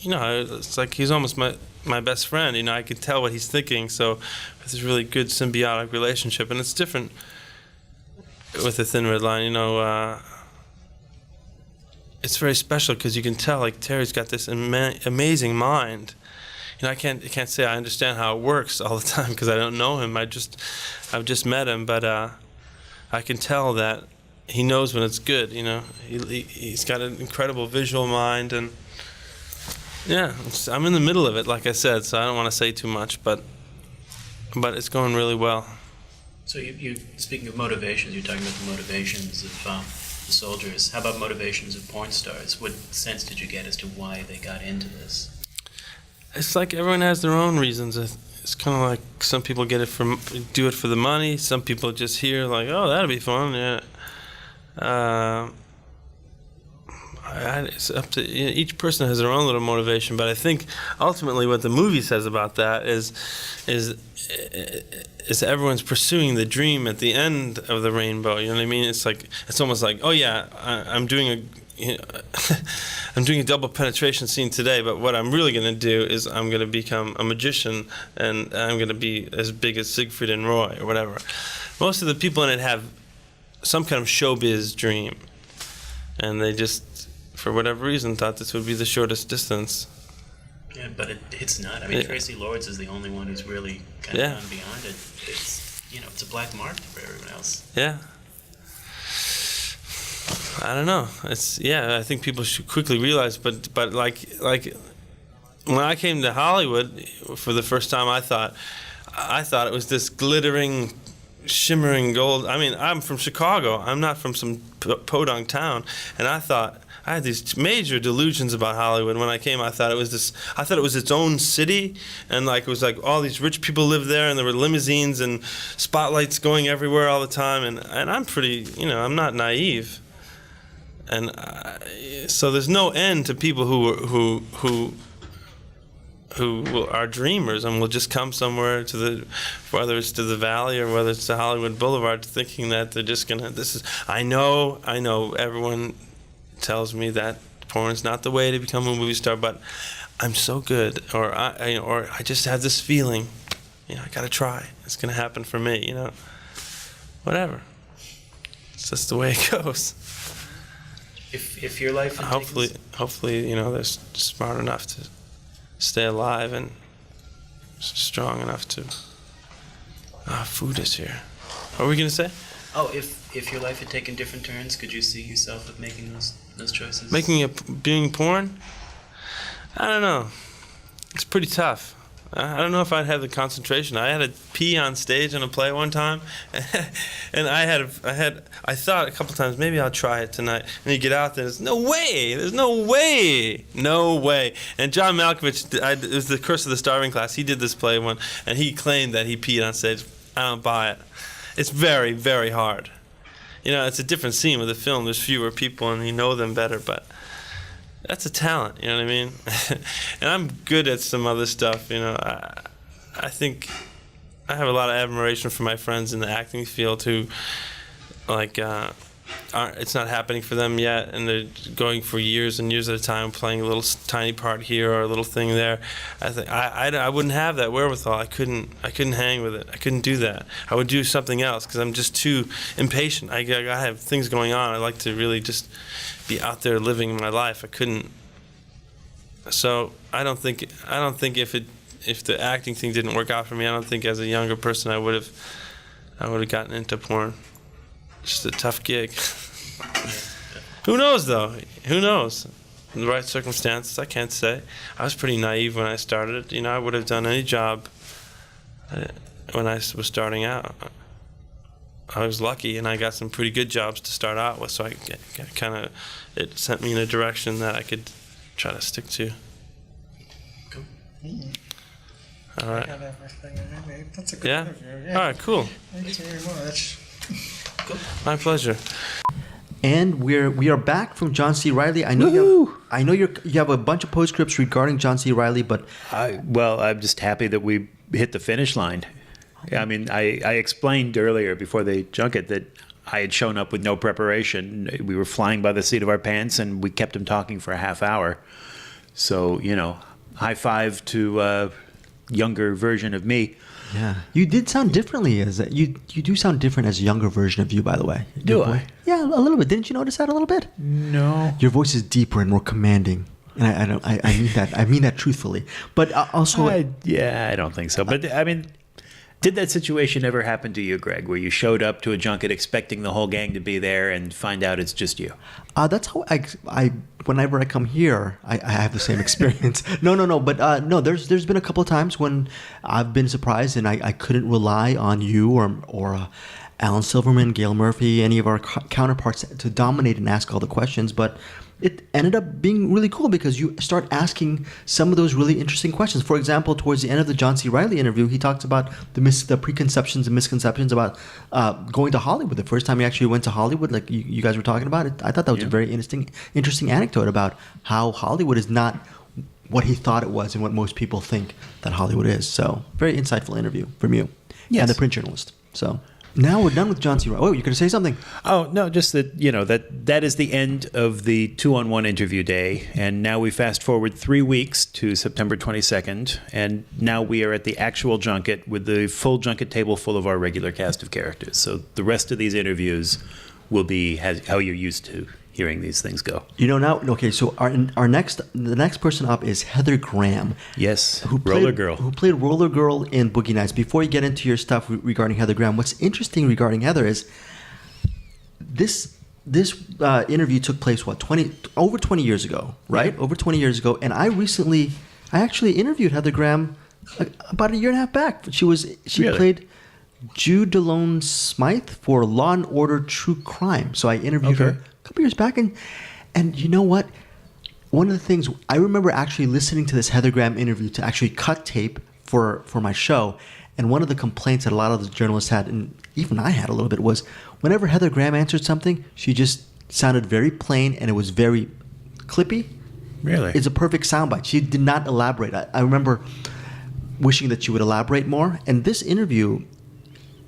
it's like he's almost my best friend. You know, I could tell what he's thinking. So it's this really good symbiotic relationship, and it's different with The Thin Red Line. You know, it's very special because you can tell, like, Terry's got this amazing mind. You know, I can't say I understand how it works all the time because I don't know him. I've just met him, but I can tell that. He knows when it's good, you know. He's got an incredible visual mind, and yeah, I'm in the middle of it, like I said, so I don't want to say too much, but it's going really well. So you speaking of motivations, you're talking about the motivations of the soldiers. How about motivations of porn stars? What sense did you get as to why they got into this? It's like everyone has their own reasons. It's kind of like some people do it for the money. Some people just hear like, oh, that'd be fun, yeah. It's up to each person has their own little motivation, but I think ultimately what the movie says about that is everyone's pursuing the dream at the end of the rainbow. You know what I mean? It's almost like, oh yeah, I'm doing a double penetration scene today, but what I'm really going to do is I'm going to become a magician, and I'm going to be as big as Siegfried and Roy or whatever. Most of the people in it have some kind of showbiz dream, and they just, for whatever reason, thought this would be the shortest distance. Yeah, but it's not. I mean, Tracy Lords is the only one who's really kind of gone beyond it. It's a black mark for everyone else. Yeah. I don't know. I think people should quickly realize, but like when I came to Hollywood for the first time, I thought it was this glittering, shimmering gold. I mean, I'm from Chicago. I'm not from some podunk town, and I had these major delusions about Hollywood. When I came, I thought it was its own city, and like it was like all these rich people lived there, and there were limousines and spotlights going everywhere all the time. And I'm pretty, I'm not naive, and so there's no end to people who are dreamers and will just come somewhere whether it's to the Valley or whether it's to Hollywood Boulevard, thinking that they're just gonna. I know. Everyone tells me that porn's not the way to become a movie star, but I'm so good, or I just have this feeling, I gotta try. It's gonna happen for me, whatever. It's just the way it goes. If your life had Hopefully, they're smart enough to stay alive and strong enough to. Food is here. What were we gonna say? Oh, if your life had taken different turns, could you see yourself with making those choices? Being porn? I don't know. It's pretty tough. I don't know if I'd have the concentration. I had to pee on stage in a play one time, and I thought a couple times, maybe I'll try it tonight. And you get out there, there's no way. And John Malkovich, it was the Curse of the Starving Class. He did this play one, and he claimed that he peed on stage. I don't buy it. It's very, very hard. It's a different scene with the film. There's fewer people, and you know them better, but that's a talent, you know what I mean? And I'm good at some other stuff, I think I have a lot of admiration for my friends in the acting field who, it's not happening for them yet, and they're going for years and years at a time, playing a little tiny part here or a little thing there. I think I wouldn't have that wherewithal. I couldn't hang with it. I couldn't do that. I would do something else because I'm just too impatient. I have things going on. I like to really just be out there living my life. I couldn't. So I don't think if the acting thing didn't work out for me, I don't think as a younger person I would have gotten into porn. Just a tough gig. Who knows, though? Who knows? In the right circumstances, I can't say. I was pretty naive when I started it. I would have done any job when I was starting out. I was lucky, and I got some pretty good jobs to start out with, so it sent me in a direction that I could try to stick to. Cool. All right. I have everything I need. That's a good Yeah? interview. All right, cool. Thank you very much. My pleasure. And we are back from John C. Reilly. I know you have a bunch of postscripts regarding John C. Reilly, but I'm just happy that we hit the finish line. I mean, I explained earlier before the junket that I had shown up with no preparation. We were flying by the seat of our pants, and we kept him talking for a half hour. So, high five to a younger version of me. yeah, you did sound differently you do sound different as a younger version of you, by the way. Do I? Yeah, a little bit. Didn't you notice that a little bit? No. Your voice is deeper and more commanding. And I mean that. I mean that truthfully. But also, I don't think so. But I mean, did that situation ever happen to you, Greg, where you showed up to a junket expecting the whole gang to be there and find out it's just you? that's how I whenever I come here, I have the same experience. No. But no, there's been a couple of times when I've been surprised and I couldn't rely on you or Alan Silverman, Gail Murphy, any of our counterparts to dominate and ask all the questions. But it ended up being really cool because you start asking some of those really interesting questions. For example, towards the end of the John C. Reilly interview, he talks about the preconceptions and misconceptions about going to Hollywood. The first time he actually went to Hollywood, like you guys were talking about it, I thought that was a very interesting anecdote about how Hollywood is not what he thought it was and what most people think that Hollywood is. So very insightful interview from you and the print journalist. So now we're done with John C. Reilly. Oh, you're going to say something? Oh, no, just that, that is the end of the 2-on-1 interview day. And now we fast forward 3 weeks to September 22nd. And now we are at the actual junket with the full junket table full of our regular cast of characters. So the rest of these interviews will be how you're used to hearing these things go. Now, okay, so the next person up is Heather Graham. Yes, Roller Girl. Who played Roller Girl in Boogie Nights. Before you get into your stuff regarding Heather Graham, what's interesting regarding Heather is this interview took place over 20 years ago, right? Yeah. Over 20 years ago, and I actually interviewed Heather Graham about a year and a half back. She Really? played Jude Delone Smythe for Law and Order True Crime. So I interviewed her a couple years back, and you know what? One of the things I remember actually listening to this Heather Graham interview to actually cut tape for my show, and one of the complaints that a lot of the journalists had, and even I had a little bit, was whenever Heather Graham answered something, she just sounded very plain and it was very clippy. Really? It's a perfect soundbite. She did not elaborate. I remember wishing that she would elaborate more. And this interview,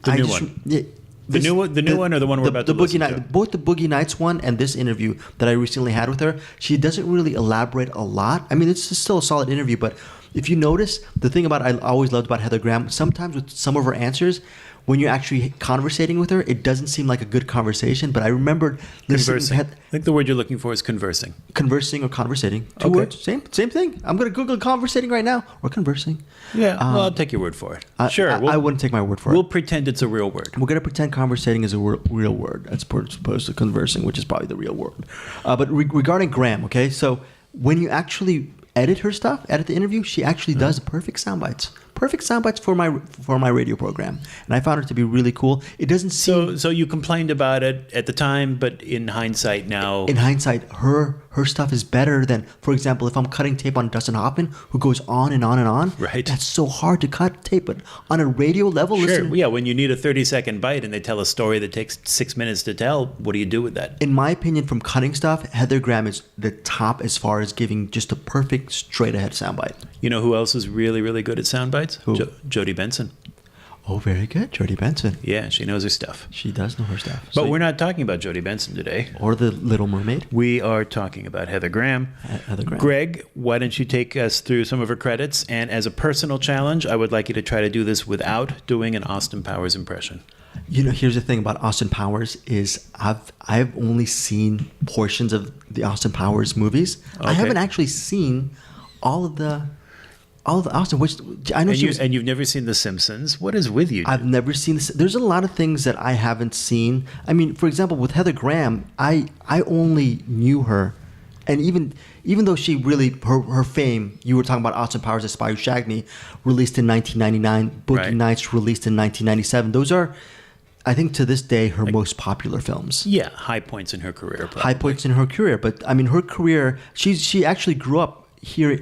The new one. Yeah, The new one or the one we're about to listen to? Both the Boogie Nights one and this interview that I recently had with her, she doesn't really elaborate a lot. I mean, it's still a solid interview, but if you notice, the thing about I always loved about Heather Graham, sometimes with some of her answers, when you're actually conversating with her, it doesn't seem like a good conversation. But I remembered Conversing. I think the word you're looking for is conversing. Conversing or conversating. Two Okay. words. Same thing. I'm going to Google conversating right now or conversing. Yeah, well, I'll take your word for it. Sure. I wouldn't take my word for We'll it. pretend it's a real word. We're going to pretend conversating is a real word as opposed to conversing, which is probably the real word. But regarding Graham, okay, so when you actually edit the interview, she actually does perfect sound bites. Perfect sound bites for my radio program, and I found it to be really cool. It doesn't seem So you complained about it at the time, but in hindsight now... in hindsight, her stuff is better than, for example, if I'm cutting tape on Dustin Hoffman, who goes on and on and on. Right. That's so hard to cut tape, but on a radio level, Sure, listen. yeah, when you need a 30-second bite and they tell a story that takes 6 minutes to tell, what do you do with that? In my opinion, from cutting stuff, Heather Graham is the top as far as giving just a perfect straight-ahead soundbite. You know who else is really, really good at sound bites? Who? Jodie Benson. Oh, very good, Jodie Benson. Yeah, she knows her stuff. She does know her stuff. But we're not talking about Jodie Benson today. Or the Little Mermaid. We are talking about Heather Graham. Heather Graham. Greg, why don't you take us through some of her credits? And as a personal challenge, I would like you to try to do this without doing an Austin Powers impression. You know, here's the thing about Austin Powers is I've only seen portions of the Austin Powers movies. I haven't actually seen all of the Austin, which I know And you've never seen The Simpsons. What is with you? I've never seen this. There's a lot of things that I haven't seen. I mean, for example, with Heather Graham, I only knew her, and even though she really her fame, you were talking about Austin Powers, The Spy Who Shagged Me, released in 1999, Boogie Right. Nights released in 1997. Those are, I think, to this day, her most popular films. Yeah, high points in her career. Probably. High points in her career, but I mean, her career. She actually grew up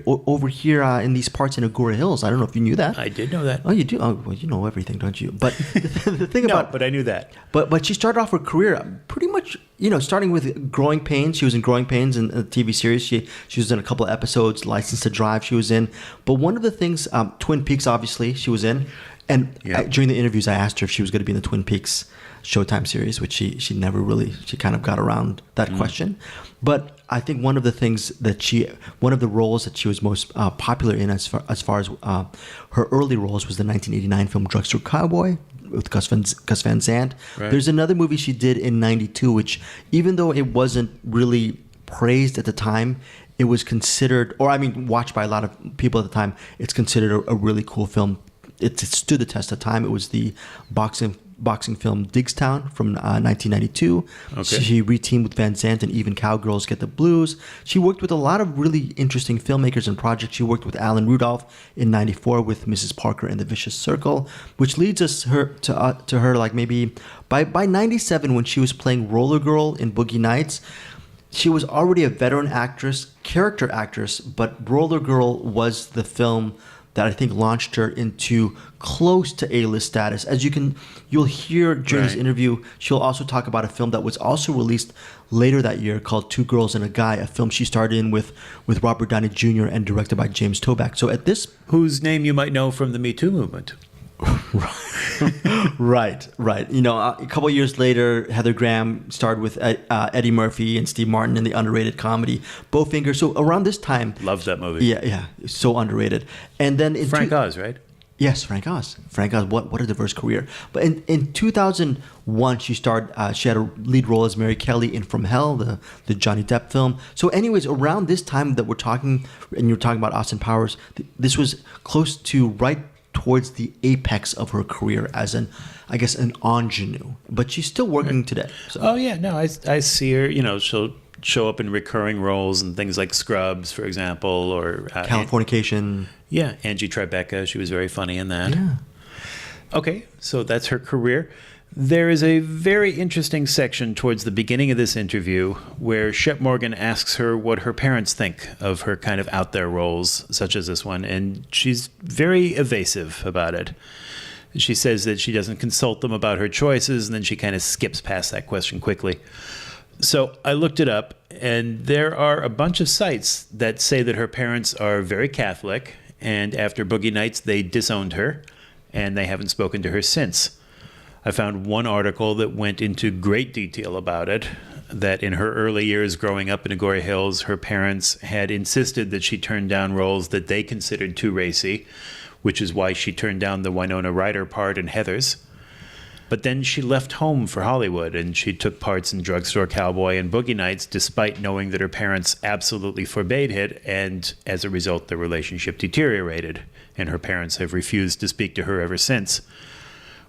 over here in these parts in Agoura Hills. I don't know if you knew that. I did know that. Oh, you do. Oh, well, you know everything, don't you? But the thing No, about but I knew that. But she started off her career pretty much, starting with Growing Pains. She was in Growing Pains in a TV series. She was in a couple of episodes. License to Drive, she was in. But one of the things, Twin Peaks, obviously, she was in. And during the interviews, I asked her if she was going to be in the Twin Peaks Showtime series, which she never really, she kind of got around that question. But I think one of the roles that she was most popular in as far as her early roles was the 1989 film Drugstore Cowboy with Gus Van Sant. Right. There's another movie she did in 92, which even though it wasn't really praised at the time, it was considered, watched by a lot of people at the time, it's considered a really cool film. It stood the test of time. It was the boxing film Digstown from 1992. Okay. She reteamed with Van Sant and Even Cowgirls Get the Blues. She worked with a lot of really interesting filmmakers and projects. She worked with Alan Rudolph in 94 with Mrs. Parker and the Vicious Circle, which leads us to her like maybe by 97 when she was playing Roller Girl in Boogie Nights. She was already a veteran character actress, but Roller Girl was the film that I think launched her into close to A-list status. As you'll hear during this interview, she'll also talk about a film that was also released later that year called Two Girls and a Guy, a film she starred in with Robert Downey Jr. and directed by James Toback. So at this... Whose name you might know from the Me Too movement. Right. A couple of years later, Heather Graham starred with Eddie Murphy and Steve Martin in the underrated comedy Bowfinger. So around this time, Loved that movie. yeah, so underrated. And then Frank Oz, right? Yes, Frank Oz. What a diverse career. But in 2001, she had a lead role as Mary Kelly in From Hell, the Johnny Depp film. So anyways, around this time that we're talking, and you're talking about Austin Powers, this was close to right towards the apex of her career as an ingenue. But she's still working today. So. Oh, yeah. No, I see her, she'll show up in recurring roles and things like Scrubs, for example, or... Californication. Angie Tribeca. She was very funny in that. Yeah. Okay, so that's her career. There is a very interesting section towards the beginning of this interview where Shep Morgan asks her what her parents think of her kind of out there roles, such as this one, and she's very evasive about it. She says that she doesn't consult them about her choices, and then she kind of skips past that question quickly. So I looked it up, and there are a bunch of sites that say that her parents are very Catholic, and after Boogie Nights, they disowned her, and they haven't spoken to her since. I found one article that went into great detail about it, that in her early years growing up in Agoura Hills, her parents had insisted that she turn down roles that they considered too racy, which is why she turned down the Winona Ryder part in Heathers. But then she left home for Hollywood, and she took parts in Drugstore Cowboy and Boogie Nights, despite knowing that her parents absolutely forbade it, and as a result, the relationship deteriorated, and her parents have refused to speak to her ever since.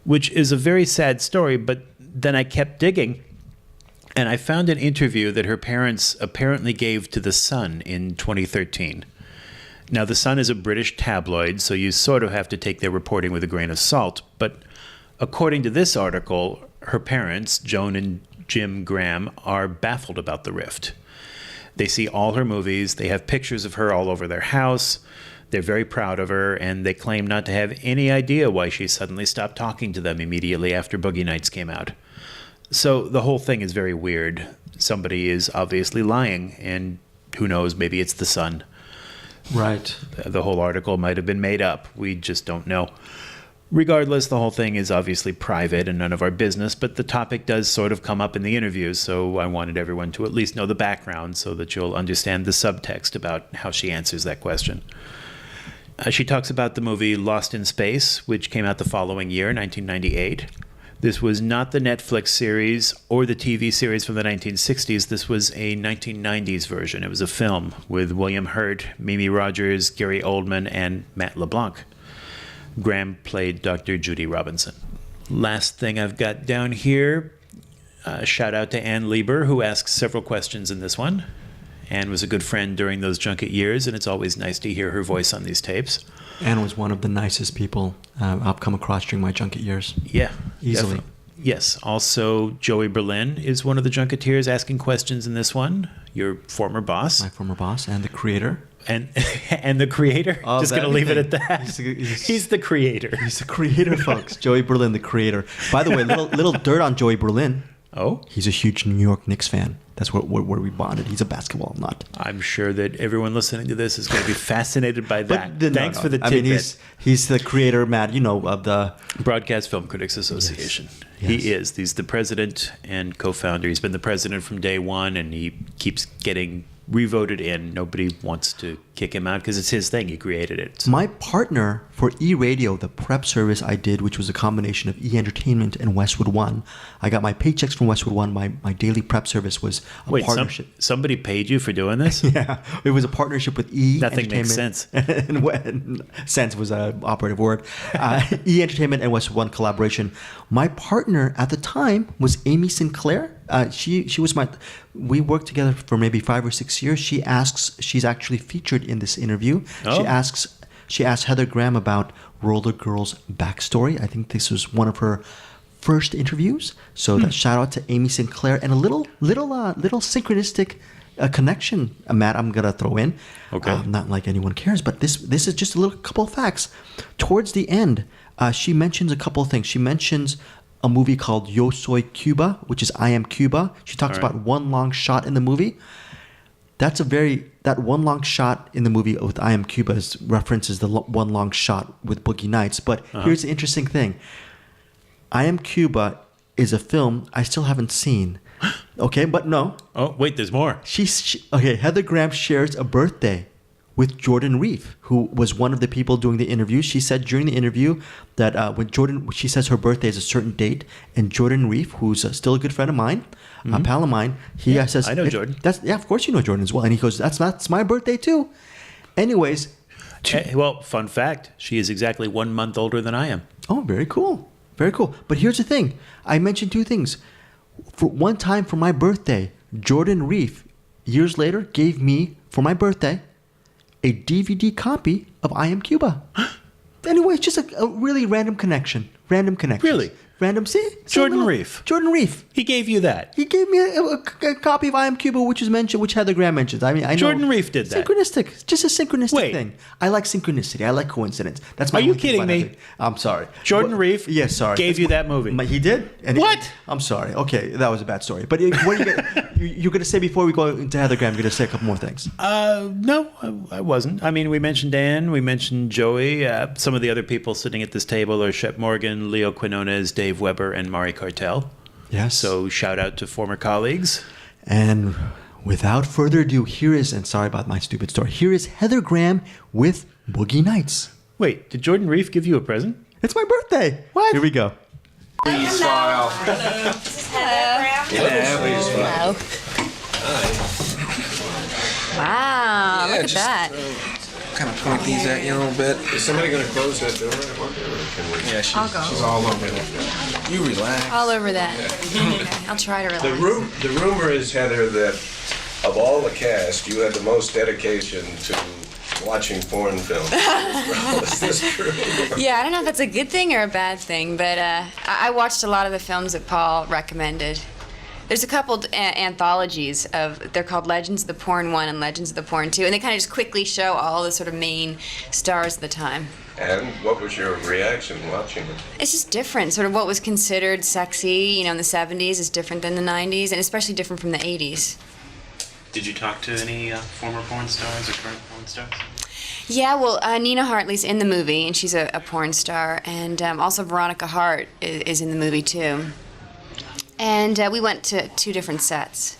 Which is a very sad story, but then I kept digging, and I found an interview that her parents apparently gave to The Sun in 2013. Now, The Sun is a British tabloid, so you sort of have to take their reporting with a grain of salt, but according to this article, her parents, Joan and Jim Graham, are baffled about the rift. They see all her movies, they have pictures of her all over their house, they're very proud of her, and they claim not to have any idea why she suddenly stopped talking to them immediately after Boogie Nights came out. So the whole thing is very weird. Somebody is obviously lying, and who knows, maybe it's The Sun. Right. The whole article might have been made up. We just don't know. Regardless, the whole thing is obviously private and none of our business, but the topic does sort of come up in the interviews, so I wanted everyone to at least know the background so that you'll understand the subtext about how she answers that question. She talks about the movie Lost in Space, which came out the following year, 1998. This was not the Netflix series or the TV series from the 1960s. This was a 1990s version. It was a film with William Hurt, Mimi Rogers, Gary Oldman, and Matt LeBlanc. Graham played Dr. Judy Robinson. Last thing I've got down here, shout out to Ann Lieber, who asks several questions in this one. Ann was a good friend during those junket years, and it's always nice to hear her voice on these tapes. Ann was one of the nicest people I've come across during my junket years. Yeah. Easily. Definitely. Yes. Also, Joey Berlin is one of the junketeers asking questions in this one. Your former boss. My former boss and the creator. And the creator? Of Just going to leave it at everything. that. He's the creator. He's the creator, folks. Joey Berlin, the creator. By the way, little dirt on Joey Berlin. Oh? He's a huge New York Knicks fan. That's where we bonded. He's a basketball nut. I'm sure that everyone listening to this is going to be fascinated by that. Thanks for the tidbit. I mean, he's the creator, Matt, of the... Broadcast Film Critics Association. Yes. He's the president and co-founder. He's been the president from day one, and he keeps getting re-voted in. Nobody wants to kick him out because it's his thing. He created it. My partner for E-Radio, the prep service I did, which was a combination of E-Entertainment and Westwood One. I got my paychecks from Westwood One. My daily prep service was a partnership. Somebody paid you for doing this? Yeah. It was a partnership with E-Entertainment. Nothing makes sense. and sense was an operative word. E-Entertainment and Westwood One collaboration. My partner at the time was Amy Sinclair. She was we worked together for maybe 5 or 6 years. She's actually featured in this interview. Oh. She asked Heather Graham about Roller Girl's backstory. I think this was one of her first interviews. So that shout out to Amy Sinclair and a little synchronistic connection, Matt, I'm gonna throw in. Okay. Not like anyone cares, but this is just a little couple of facts. Towards the end, she mentions a couple of things. She mentions a movie called Yo Soy Cuba, which is I Am Cuba. She talks about one long shot in the movie. That one long shot in the movie with I Am Cuba references the one long shot with Boogie Nights. But here's the interesting thing. I Am Cuba is a film I still haven't seen. Okay, but no. Oh, wait, there's more. Heather Graham shares a birthday with Jordan Reef, who was one of the people doing the interview. She said during the interview that she says her birthday is a certain date, and Jordan Reef, who's still a good friend of mine, a pal of mine, says, I know Jordan. Of course you know Jordan as well. And he goes, that's my birthday too. Anyways. Well, fun fact, she is exactly 1 month older than I am. Oh, very cool. Very cool. But here's the thing. I mentioned two things. For one time for my birthday, Jordan Reef, years later, gave me, for my birthday, a DVD copy of I Am Cuba. Anyway, it's just a really random connection. Random connection. Really? Random, see? Jordan Reef. Jordan Reef. He gave you that. He gave me a copy of I Am Cuba, which is mentioned, which Heather Graham mentions. I mean, I know. Jordan Reef did that. Synchronistic. It's just a synchronistic Wait. thing. I like synchronicity. I like coincidence. That's my Are you only thing kidding about me? that thing. I'm sorry. Jordan Reef Yes, sorry. gave you that movie. He did? What? I'm sorry. Okay, that was a bad story. But what are you're going to say before we go into Heather Graham? You're going to say a couple more things. No, I wasn't. I mean, we mentioned Dan, we mentioned Joey. Some of the other people sitting at this table are Shep Morgan, Leo Quinones, Dave Weber, and Mari Cartel. Yes. So shout out to former colleagues. And without further ado, here is, and sorry about my stupid story, here is Heather Graham with Boogie Nights. Wait, did Jordan Reef give you a present? It's my birthday. What? Here we go. Hello. Hello. Wow, look at that. Kind of point these at you a little bit. Is somebody going to close that door? Yeah, I'll go. She's all over it. you relax. All over that. Okay, I'll try to relax. The rumor is, Heather, that of all the cast, you had the most dedication to watching porn films. Is this true? Yeah, I don't know if that's a good thing or a bad thing, but I watched a lot of the films that Paul recommended. There's a couple anthologies they're called Legends of the Porn 1 and Legends of the Porn 2, and they kind of just quickly show all the sort of main stars of the time. And what was your reaction watching it? It's just different. Sort of what was considered sexy, in the 70s is different than the 90s, and especially different from the 80s. Did you talk to any former porn stars or current porn stars? Yeah, well, Nina Hartley's in the movie, and she's a porn star, and also Veronica Hart is in the movie, too. And we went to 2 different sets.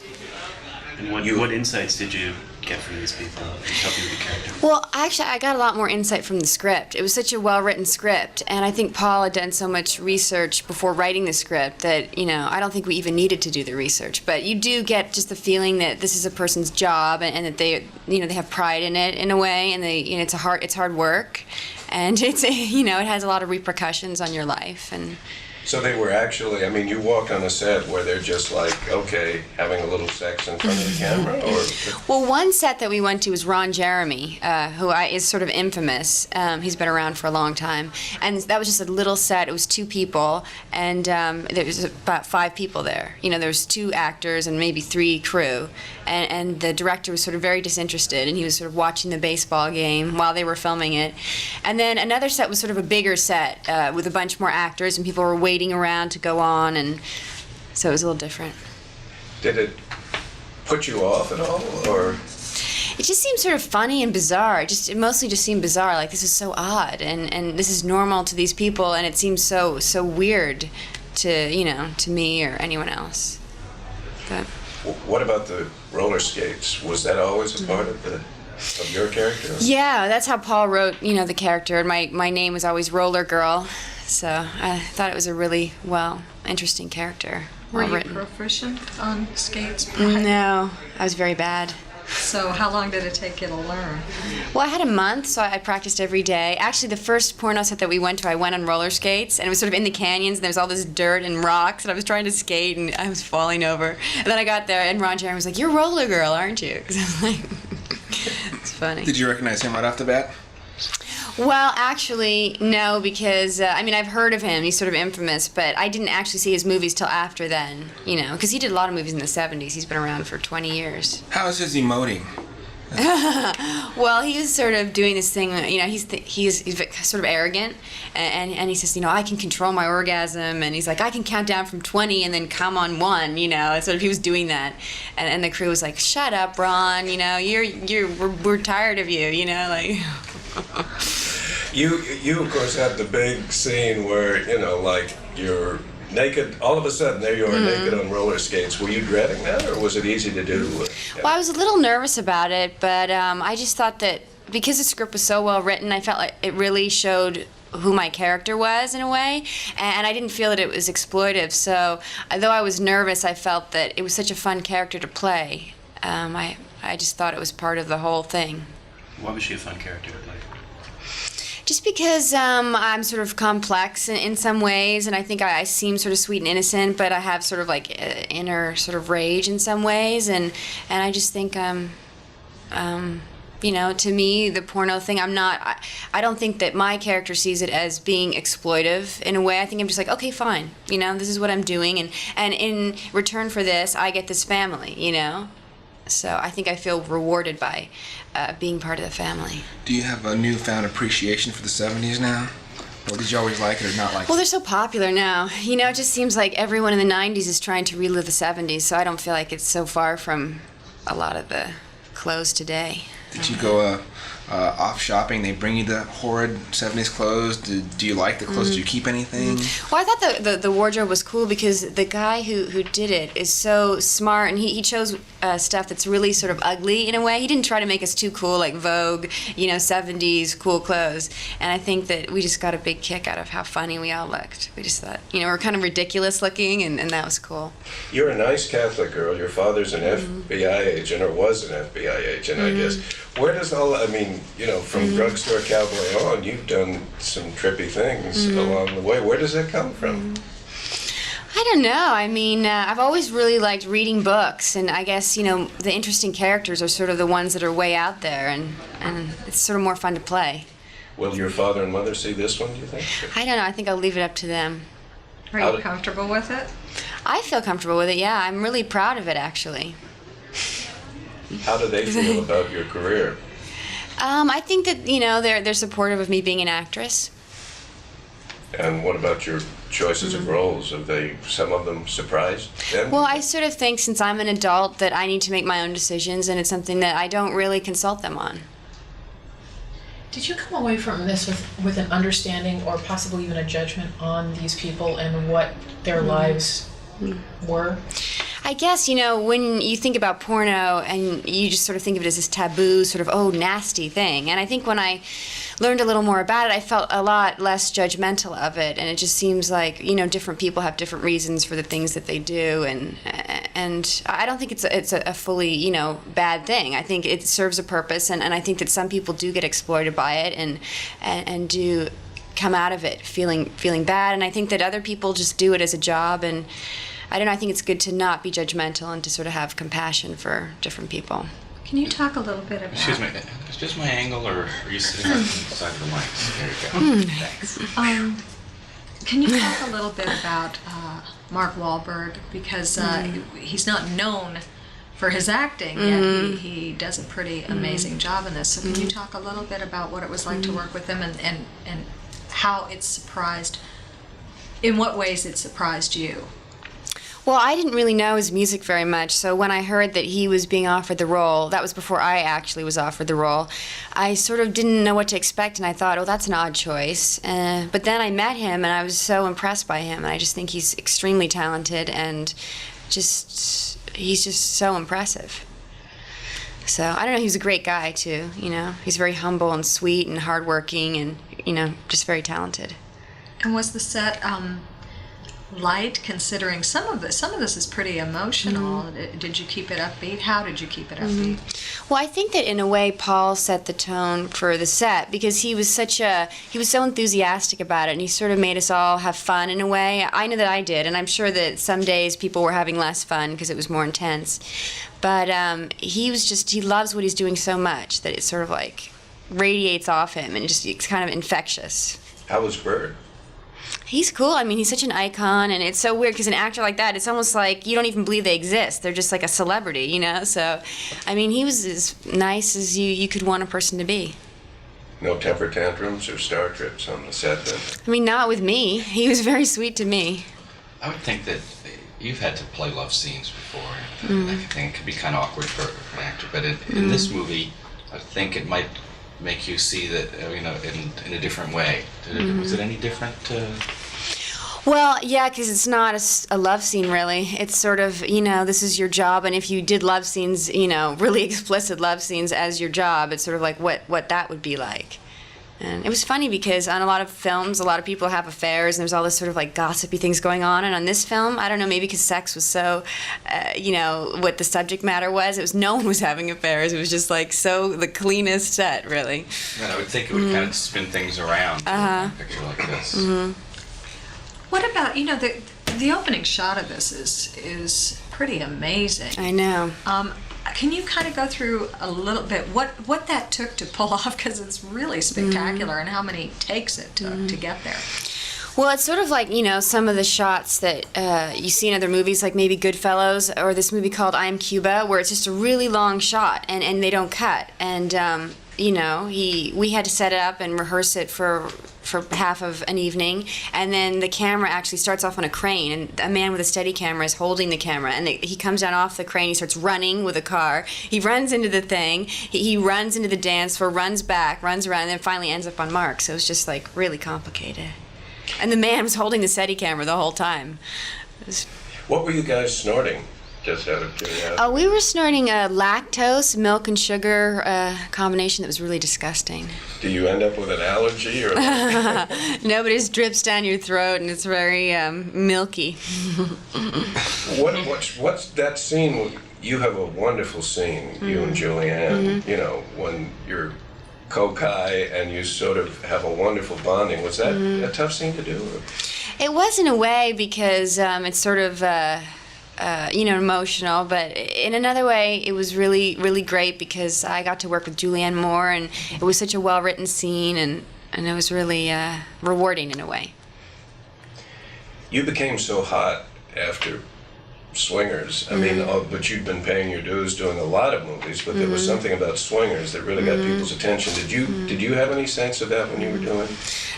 And what insights did you get from these people to help you with the character? Well, actually, I got a lot more insight from the script. It was such a well-written script, and I think Paul had done so much research before writing the script that, I don't think we even needed to do the research. But you do get just the feeling that this is a person's job, and that they have pride in it in a way, and it's hard work, and it has a lot of repercussions on your life, and. So they were actually, you walk on a set where they're just like, okay, having a little sex in front of the camera? Or? Well, one set that we went to was Ron Jeremy, who is sort of infamous. He's been around for a long time. And that was just a little set. It was 2 people, and there was about 5 people there. There was 2 actors and maybe 3 crew. And the director was sort of very disinterested, and he was sort of watching the baseball game while they were filming it. And then another set was sort of a bigger set with a bunch more actors, and people were waiting around to go on, and so it was a little different. Did it put you off at all, or? It just seemed sort of funny and bizarre. It mostly just seemed bizarre. Like, this is so odd, and this is normal to these people, and it seems so weird to me or anyone else. But. What about the roller skates? Was that always a part of your character? Yeah, that's how Paul wrote, the character. My name was always Roller Girl, so I thought it was a really interesting character. Were you written. proficient on skates? No, I was very bad. So how long did it take you to learn? Well, I had a month, so I practiced every day. Actually, the first porno set that we went to, I went on roller skates, and it was sort of in the canyons, and there was all this dirt and rocks, and I was trying to skate, and I was falling over. And then I got there, and Ron Jeremy was like, "You're Roller Girl, aren't you?" Because I was like, it's funny. Did you recognize him right off the bat? Well, actually, no, because, I've heard of him. He's sort of infamous, but I didn't actually see his movies till after then, because he did a lot of movies in the 70s. He's been around for 20 years. How is his emoting? Well, he was sort of doing this thing, he's sort of arrogant, and he says, I can control my orgasm, and he's like, I can count down from 20 and then come on 1, sort of he was doing that, and the crew was like, shut up, Ron, we're tired of you, like... You of course had the big scene where, you're naked, all of a sudden there you are naked on roller skates. Were you dreading that, or was it easy to do? Well, I was a little nervous about it, but I just thought that because the script was so well written, I felt like it really showed who my character was in a way, and I didn't feel that it was exploitive. So though I was nervous, I felt that it was such a fun character to play. I just thought it was part of the whole thing. Why was she a fun character to play? Just because I'm sort of complex in some ways, and I think I seem sort of sweet and innocent, but I have sort of like inner sort of rage in some ways, and I just think you know, to me, the porno thing, I don't think that my character sees it as being exploitive in a way. I think I'm just like, okay, fine, you know, this is what I'm doing, and in return for this, I get this family, you know? So I think I feel rewarded by being part of the family. Do you have a newfound appreciation for the 70s now? Or did you always like it or not like it? Well, they're so popular now. You know, it just seems like everyone in the 90s is trying to relive the 70s, so I don't feel like it's so far from a lot of the clothes today. Did you go off shopping? They bring you the horrid 70s clothes. Do you like the clothes? Do you keep anything? Well, I thought the wardrobe was cool because the guy who did it is so smart, and he chose stuff that's really sort of ugly in a way. He didn't try to make us too cool, like Vogue, you know, 70s cool clothes. And I think that we just got a big kick out of how funny we all looked. We just thought, you know, we're kind of ridiculous looking, and that was cool. You're a nice Catholic girl. Your father's an FBI agent, or was an FBI agent, I guess. Where does I mean, you know, from drugstore cowboy on, you've done some trippy things along the way. Where does that come from? I don't know. I mean, I've always really liked reading books, and I guess, you know, the interesting characters are sort of the ones that are way out there, and it's sort of more fun to play. Will your father and mother see this one, do you think? I don't know. I think I'll leave it up to them. Are you comfortable with it? I feel comfortable with it, yeah. I'm really proud of it, actually. How do they feel about your career? I think that, you know, they're supportive of me being an actress. And what about your choices of roles? Have some of them surprised them? Well, I sort of think since I'm an adult that I need to make my own decisions, and it's something that I don't really consult them on. Did you come away from this with an understanding or possibly even a judgment on these people and what their lives were? I guess, you know, when you think about porno and you just sort of think of it as this taboo, sort of, nasty thing. And I think when I learned a little more about it, I felt a lot less judgmental of it. And it just seems like, you know, different people have different reasons for the things that they do. And I don't think it's a fully, you know, bad thing. I think it serves a purpose. And I think that some people do get exploited by it and do come out of it feeling bad. And I think that other people just do it as a job. And I don't know, I think it's good to not be judgmental and to sort of have compassion for different people. Can you talk a little bit about... Excuse me, is just my angle, or are you sitting on the side of the mics? There you go. Thanks. Can you talk a little bit about Mark Wahlberg? Because he's not known for his acting, yet he does a pretty amazing job in this. So can you talk a little bit about what it was like to work with him and how it surprised, in what ways it surprised you? Well, I didn't really know his music very much, so when I heard that he was being offered the role, that was before I actually was offered the role, I sort of didn't know what to expect, and I thought, oh, that's an odd choice. But then I met him, and I was so impressed by him, and I just think he's extremely talented, and he's just so impressive. So, I don't know, he was a great guy, too, you know. He's very humble and sweet and hardworking and, you know, just very talented. And was the set... light, considering some of this is pretty emotional. Did you keep it upbeat? How did you keep it upbeat? Well, I think that in a way Paul set the tone for the set because he was so enthusiastic about it, and he sort of made us all have fun in a way. I know that I did, and I'm sure that some days people were having less fun because it was more intense. But he loves what he's doing so much that it sort of like radiates off him, and it's kind of infectious. How was Bird? He's cool. I mean, he's such an icon, and it's so weird because an actor like that, it's almost like you don't even believe they exist. They're just like a celebrity, you know? So, I mean, he was as nice as you could want a person to be. No temper tantrums or star trips on the set then? I mean, not with me. He was very sweet to me. I would think that you've had to play love scenes before. I think it could be kind of awkward for an actor, but in this movie, I think it might make you see that, you know, in a different way. Was it any different? Well, yeah, because it's not a love scene, really. It's sort of, you know, this is your job, and if you did love scenes, you know, really explicit love scenes as your job, it's sort of like what that would be like. And it was funny because on a lot of films, a lot of people have affairs, and there's all this sort of like gossipy things going on. And on this film, I don't know, maybe because sex was so, what the subject matter was, no one was having affairs. It was just like so the cleanest set, really. And I would think it would kind of spin things around in a picture like this. What about, the opening shot of this is pretty amazing. I know. Can you kind of go through a little bit what that took to pull off, because it's really spectacular, and how many takes it took to get there? Well, it's sort of like, some of the shots that you see in other movies, like maybe Goodfellas, or this movie called I Am Cuba, where it's just a really long shot, and they don't cut. And, we had to set it up and rehearse it for half of an evening, and then the camera actually starts off on a crane, and a man with a steady camera is holding the camera, and he comes down off the crane, he starts running with a car, he runs into the thing, he runs into the dance floor, runs back, runs around, and then finally ends up on Mark. So it was just like really complicated. And the man was holding the steady camera the whole time. What were you guys snorting? Just out of curiosity. Oh, we were snorting lactose, milk and sugar combination that was really disgusting. Do you end up with an allergy or? No, but it just drips down your throat and it's very milky. What's that scene? You have a wonderful scene, you and Julianne. When you're cocaine and you sort of have a wonderful bonding. Was that a tough scene to do? Or? It was in a way because it's sort of. Emotional, but in another way, it was really, really great because I got to work with Julianne Moore, and it was such a well-written scene, and it was really rewarding in a way. You became so hot after Swingers. I mean, but you'd been paying your dues doing a lot of movies, but there was something about Swingers that really got people's attention. Did you have any sense of that when you were doing?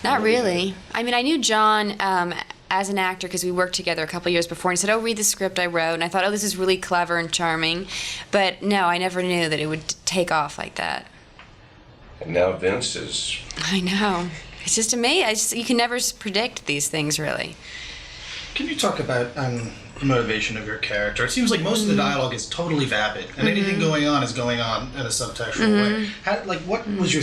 Not really. I mean, I knew John as an actor because we worked together a couple years before, and he said, read the script I wrote, and I thought, this is really clever and charming, but no, I never knew that it would take off like that. And now Vince is... I know. It's just amazing. You can never predict these things, really. Can you talk about the motivation of your character? It seems like most of the dialogue is totally vapid, and anything going on is going on in a subtextual way. What was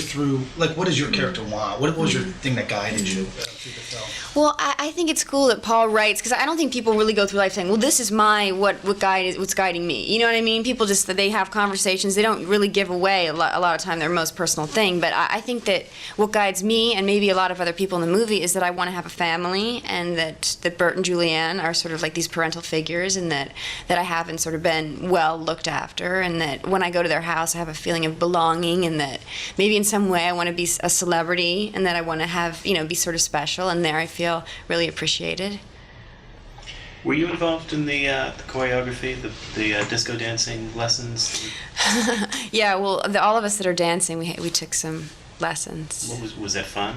what does your character want? What was your thing that guided you through the film? Well, I think it's cool that Paul writes, because I don't think people really go through life saying, well, this is what's guiding me. You know what I mean? People just, they have conversations. They don't really give away a lot of time their most personal thing. But I think that what guides me, and maybe a lot of other people in the movie, is that I want to have a family, and that Bert and Julianne are sort of like these parental figures, and that I haven't sort of been well looked after, and that when I go to their house, I have a feeling of belonging, and that maybe in some way I want to be a celebrity, and that I want to have, be sort of special, and there I feel really appreciated. Were you involved in the choreography, the disco dancing lessons? Yeah, well, all of us that are dancing, we took some lessons. Was that fun?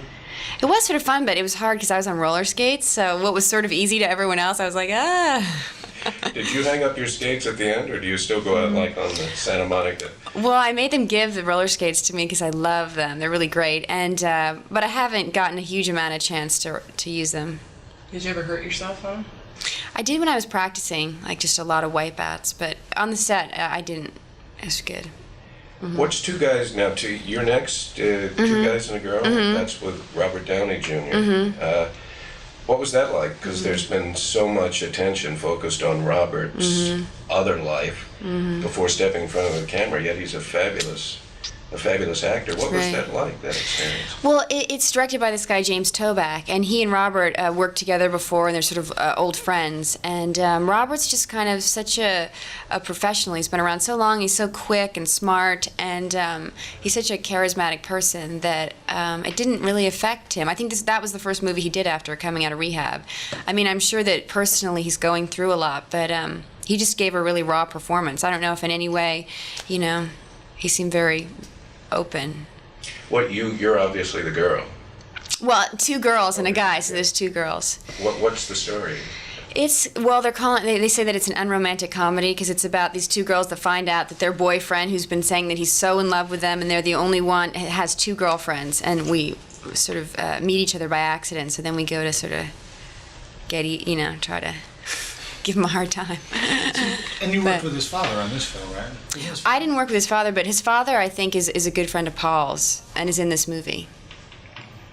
It was sort of fun, but it was hard because I was on roller skates, so what was sort of easy to everyone else, I was like, Did you hang up your skates at the end, or do you still go out like on the Santa Monica? Well, I made them give the roller skates to me because I love them. They're really great, and but I haven't gotten a huge amount of chance to use them. Did you ever hurt yourself on them? I did when I was practicing, like just a lot of wipeouts, but on the set, I didn't. It was good. What's Two Guys now? Your next Two Guys and a Girl? That's with Robert Downey Jr. What was that like? Because there's been so much attention focused on Robert's other life before stepping in front of the camera, yet he's a fabulous actor. What was that like, that experience? Well, it's directed by this guy, James Toback, and he and Robert worked together before, and they're sort of old friends. And Robert's just kind of such a professional. He's been around so long. He's so quick and smart, and he's such a charismatic person that it didn't really affect him. I think that was the first movie he did after coming out of rehab. I mean, I'm sure that personally he's going through a lot, but he just gave a really raw performance. I don't know if in any way, he seemed very open. You're obviously the girl. Well, two girls and a guy, so there's two girls. What's the story? They say that it's an unromantic comedy because it's about these two girls that find out that their boyfriend, who's been saying that he's so in love with them and they're the only one, has two girlfriends, and we sort of meet each other by accident, so then we go to sort of try to give him a hard time. And you worked with his father on this film, right? I didn't work with his father, but his father, I think, is a good friend of Paul's and is in this movie.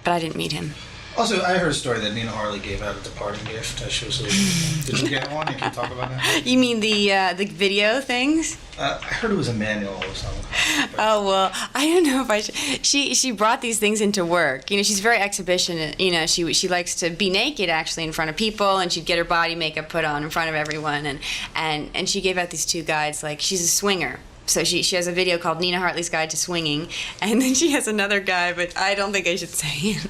but I didn't meet him. Also, I heard a story that Nina Hartley gave out a departing gift as she was leaving. Did you get one? You can talk about that. You mean the video things? I heard it was a manual or something. Oh, well, I don't know if I should. She brought these things into work. You know, she's very exhibition. You know, she likes to be naked actually in front of people, and she'd get her body makeup put on in front of everyone, and she gave out these 2 guides. Like, she's a swinger. So she has a video called Nina Hartley's Guide to Swinging, and then she has another guide, but I don't think I should say it.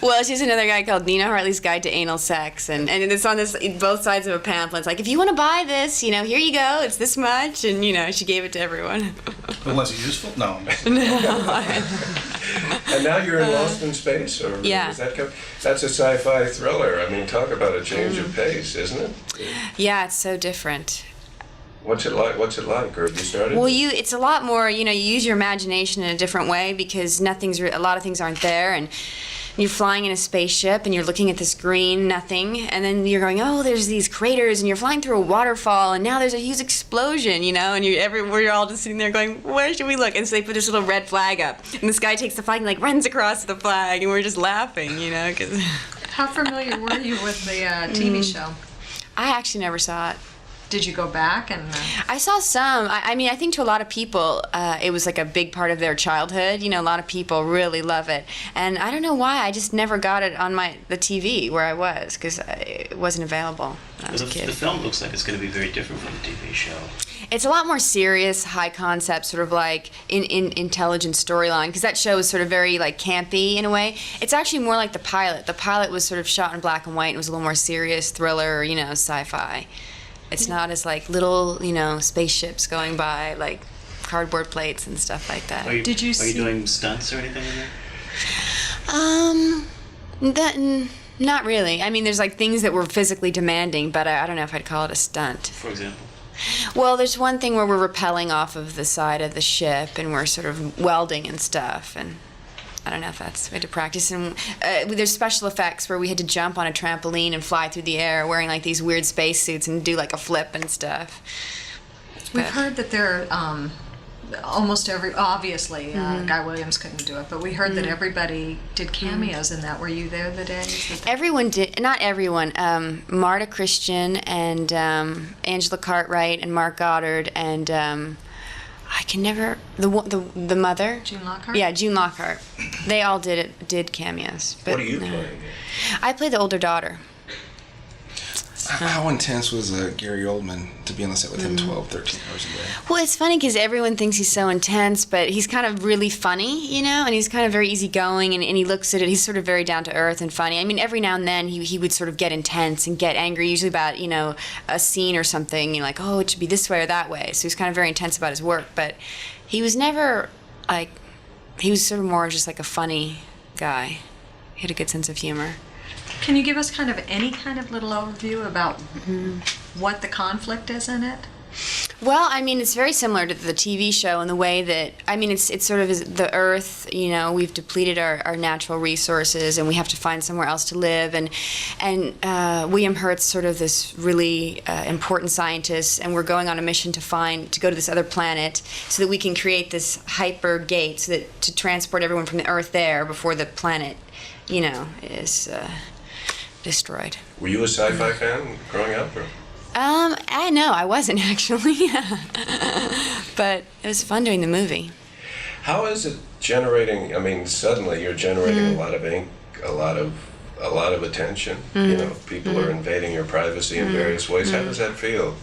Well, she has another guide called Nina Hartley's Guide to Anal Sex, and it's on both sides of a pamphlet. It's like, if you want to buy this, you know, here you go, it's this much, and, you know, she gave it to everyone. But was it useful? No. And now you're in Lost in Space, or yeah. That's a sci-fi thriller. I mean, talk about a change of pace, isn't it? Yeah, it's so different. What's it like? Or have you started? Well, it's a lot more. You know, you use your imagination in a different way because a lot of things aren't there, and you're flying in a spaceship and you're looking at this green nothing, and then you're going, oh, there's these craters, and you're flying through a waterfall, and now there's a huge explosion, you know, and you're all just sitting there going, where should we look? And so they put this little red flag up, and this guy takes the flag and like runs across the flag, and we're just laughing, you know, because. How familiar were you with the TV show? I actually never saw it. Did you go back and? I saw some. I mean, I think to a lot of people, it was like a big part of their childhood. You know, a lot of people really love it, and I don't know why. I just never got it on the TV where I was because it wasn't available when I was a kid. The film looks like it's going to be very different from the TV show. It's a lot more serious, high concept, sort of like in intelligent storyline, because that show was sort of very like campy in a way. It's actually more like the pilot. The pilot was sort of shot in black and white and was a little more serious, thriller, you know, sci-fi. It's not as like little, you know, spaceships going by, like cardboard plates and stuff like that. Are you doing stunts or anything in there? Not really. I mean, there's like things that were physically demanding, but I don't know if I'd call it a stunt. For example? Well, there's one thing where we're rappelling off of the side of the ship and we're sort of welding and stuff, and I don't know if that's we had to practice. And there's special effects where we had to jump on a trampoline and fly through the air wearing like these weird spacesuits and do like a flip and stuff. We've heard that there almost obviously Guy Williams couldn't do it, but we heard that everybody did cameos in that. Were you there the day? Everyone did. Not everyone. Marta Christian and Angela Cartwright and Mark Goddard and I can never the mother. June Lockhart. Yeah, June Lockhart. They all did cameos. But what are you playing? I play the older daughter. How intense was Gary Oldman to be on the set with him 12, 13 hours a day? Well, it's funny because everyone thinks he's so intense, but he's kind of really funny, you know, and he's kind of very easygoing, and he looks at it, he's sort of very down to earth and funny. I mean, every now and then he would sort of get intense and get angry, usually about, you know, a scene or something, you know, like, oh, it should be this way or that way. So he's kind of very intense about his work, but he was never, like, he was sort of more just like a funny guy. He had a good sense of humor. Can you give us kind of any kind of little overview about what the conflict is in it? Well, I mean, it's very similar to the TV show in the way that, I mean, it's sort of the Earth, you know, we've depleted our natural resources and we have to find somewhere else to live. And William Hurt's sort of this really important scientist, and we're going on a mission to go to this other planet so that we can create this hyper gate to transport everyone from the Earth there before the planet, you know, is destroyed. Were you a sci-fi fan growing up? Or? I know I wasn't actually, but it was fun doing the movie. How is it generating? I mean, suddenly you're generating a lot of ink, a lot of attention. You know, people are invading your privacy in various ways. How does that feel?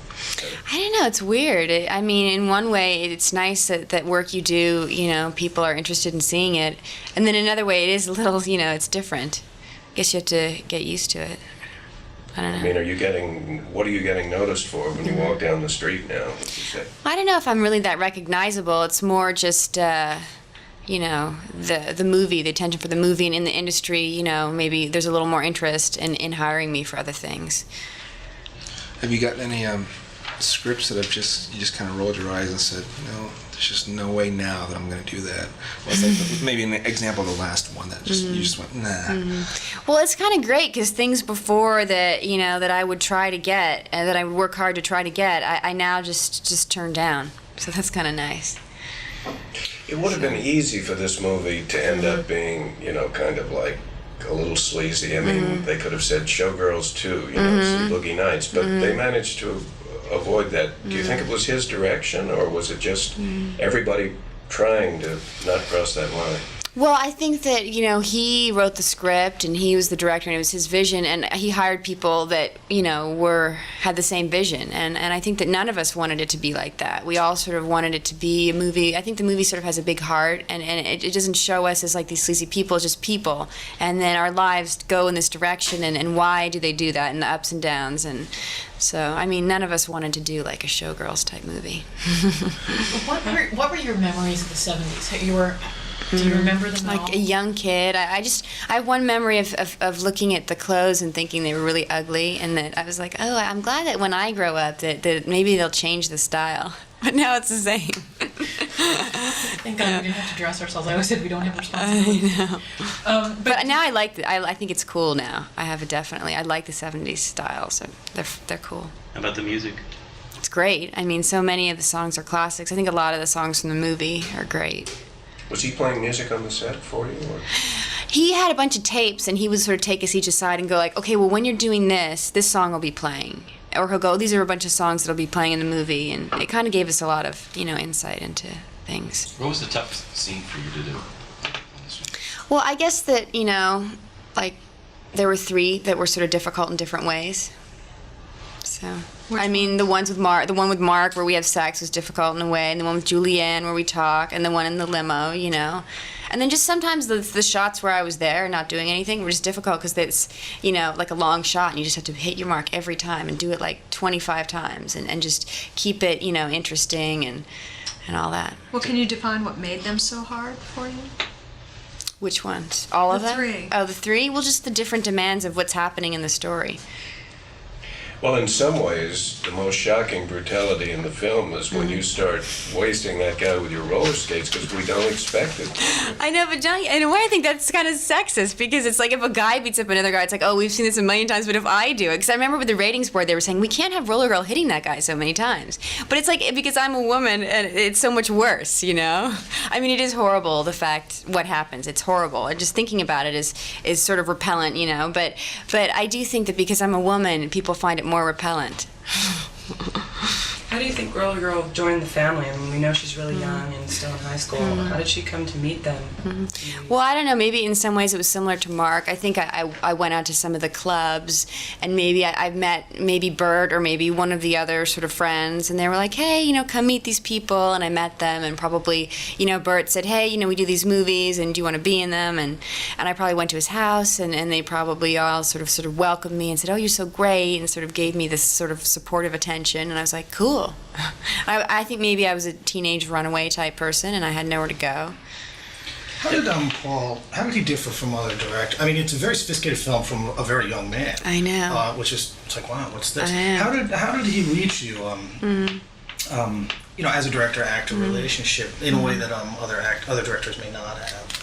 I don't know. It's weird. I mean, in one way, it's nice that work you do, you know, people are interested in seeing it, and then another way, it is a little, you know, it's different. I guess you have to get used to it. I don't know. I mean, what are you getting noticed for when you walk down the street now, would you say? I don't know if I'm really that recognizable. It's more just, you know, the movie, the attention for the movie, and in the industry, you know, maybe there's a little more interest in hiring me for other things. Have you gotten any scripts that you just kind of rolled your eyes and said, no, there's just no way now that I'm going to do that? Well, it's like maybe an example of the last one that you just went, nah. Well, it's kind of great because things before that, you know, that I would try to get and that I would work hard to try to get, I now just turn down. So that's kind of nice. It would have been easy for this movie to end up being, kind of like a little sleazy. I mean, they could have said Showgirls 2, see Boogie Nights, but they managed to avoid that. Do you think it was his direction, or was it just everybody trying to not cross that line? Well, I think that, he wrote the script and he was the director and it was his vision, and he hired people that, had the same vision. And I think that none of us wanted it to be like that. We all sort of wanted it to be a movie. I think the movie sort of has a big heart, and it doesn't show us as like these sleazy people, it's just people. And then our lives go in this direction, and why do they do that, and the ups and downs. And so, I mean, none of us wanted to do like a Showgirls type movie. What were your memories of the 70s? Do you remember them at all? Like a young kid, I have one memory of looking at the clothes and thinking they were really ugly, and that I was like, oh, I'm glad that when I grow up that maybe they'll change the style. But now it's the same. Thank God we didn't have to dress ourselves. I always said we don't have responsibility. I know. But now I like I think it's cool now. I like the 70s style, so they're cool. How about the music? It's great. I mean, so many of the songs are classics. I think a lot of the songs from the movie are great. Was he playing music on the set for you? Or? He had a bunch of tapes, and he would sort of take us each aside and go like, okay, well, when you're doing this song will be playing. Or he'll go, these are a bunch of songs that'll be playing in the movie. And it kind of gave us a lot of, insight into things. What was the toughest scene for you to do? Well, I guess that, like, there were 3 that were sort of difficult in different ways. So, the one with Mark where we have sex was difficult in a way, and the one with Julianne where we talk, and the one in the limo, And then just sometimes the shots where I was there not doing anything were just difficult because it's, like a long shot, and you just have to hit your mark every time and do it like 25 times and just keep it, interesting and all that. Well, can you define what made them so hard for you? Which ones? All of them? The 3. Oh, the 3? Well, just the different demands of what's happening in the story. Well, in some ways, the most shocking brutality in the film is when you start wasting that guy with your roller skates because we don't expect it. I know, but John, in a way, I think that's kind of sexist because it's like if a guy beats up another guy, it's like, oh, we've seen this a million times, but if I do it, because I remember with the ratings board, they were saying, we can't have Roller Girl hitting that guy so many times. But it's like, because I'm a woman, and it's so much worse, I mean, it is horrible, what happens. It's horrible. And just thinking about it is sort of repellent, but I do think that because I'm a woman, people find it more repellent. How do you think Roller Girl joined the family? I mean, we know she's really young and still in high school. How did she come to meet them? Well, I don't know. Maybe in some ways it was similar to Mark. I think I went out to some of the clubs, and maybe I've met maybe Bert or maybe one of the other sort of friends, and they were like, hey, come meet these people, and I met them, and probably, Bert said, hey, we do these movies, and do you want to be in them? And I probably went to his house, and they probably all sort of welcomed me and said, oh, you're so great, and sort of gave me this sort of supportive attention, and I was like, cool. I think maybe I was a teenage runaway type person and I had nowhere to go. How did he differ from other directors? I mean, it's a very sophisticated film from a very young man. I know. It's like, wow, what's this? I know. How did he reach you, as a director-actor relationship in a way that other directors may not have?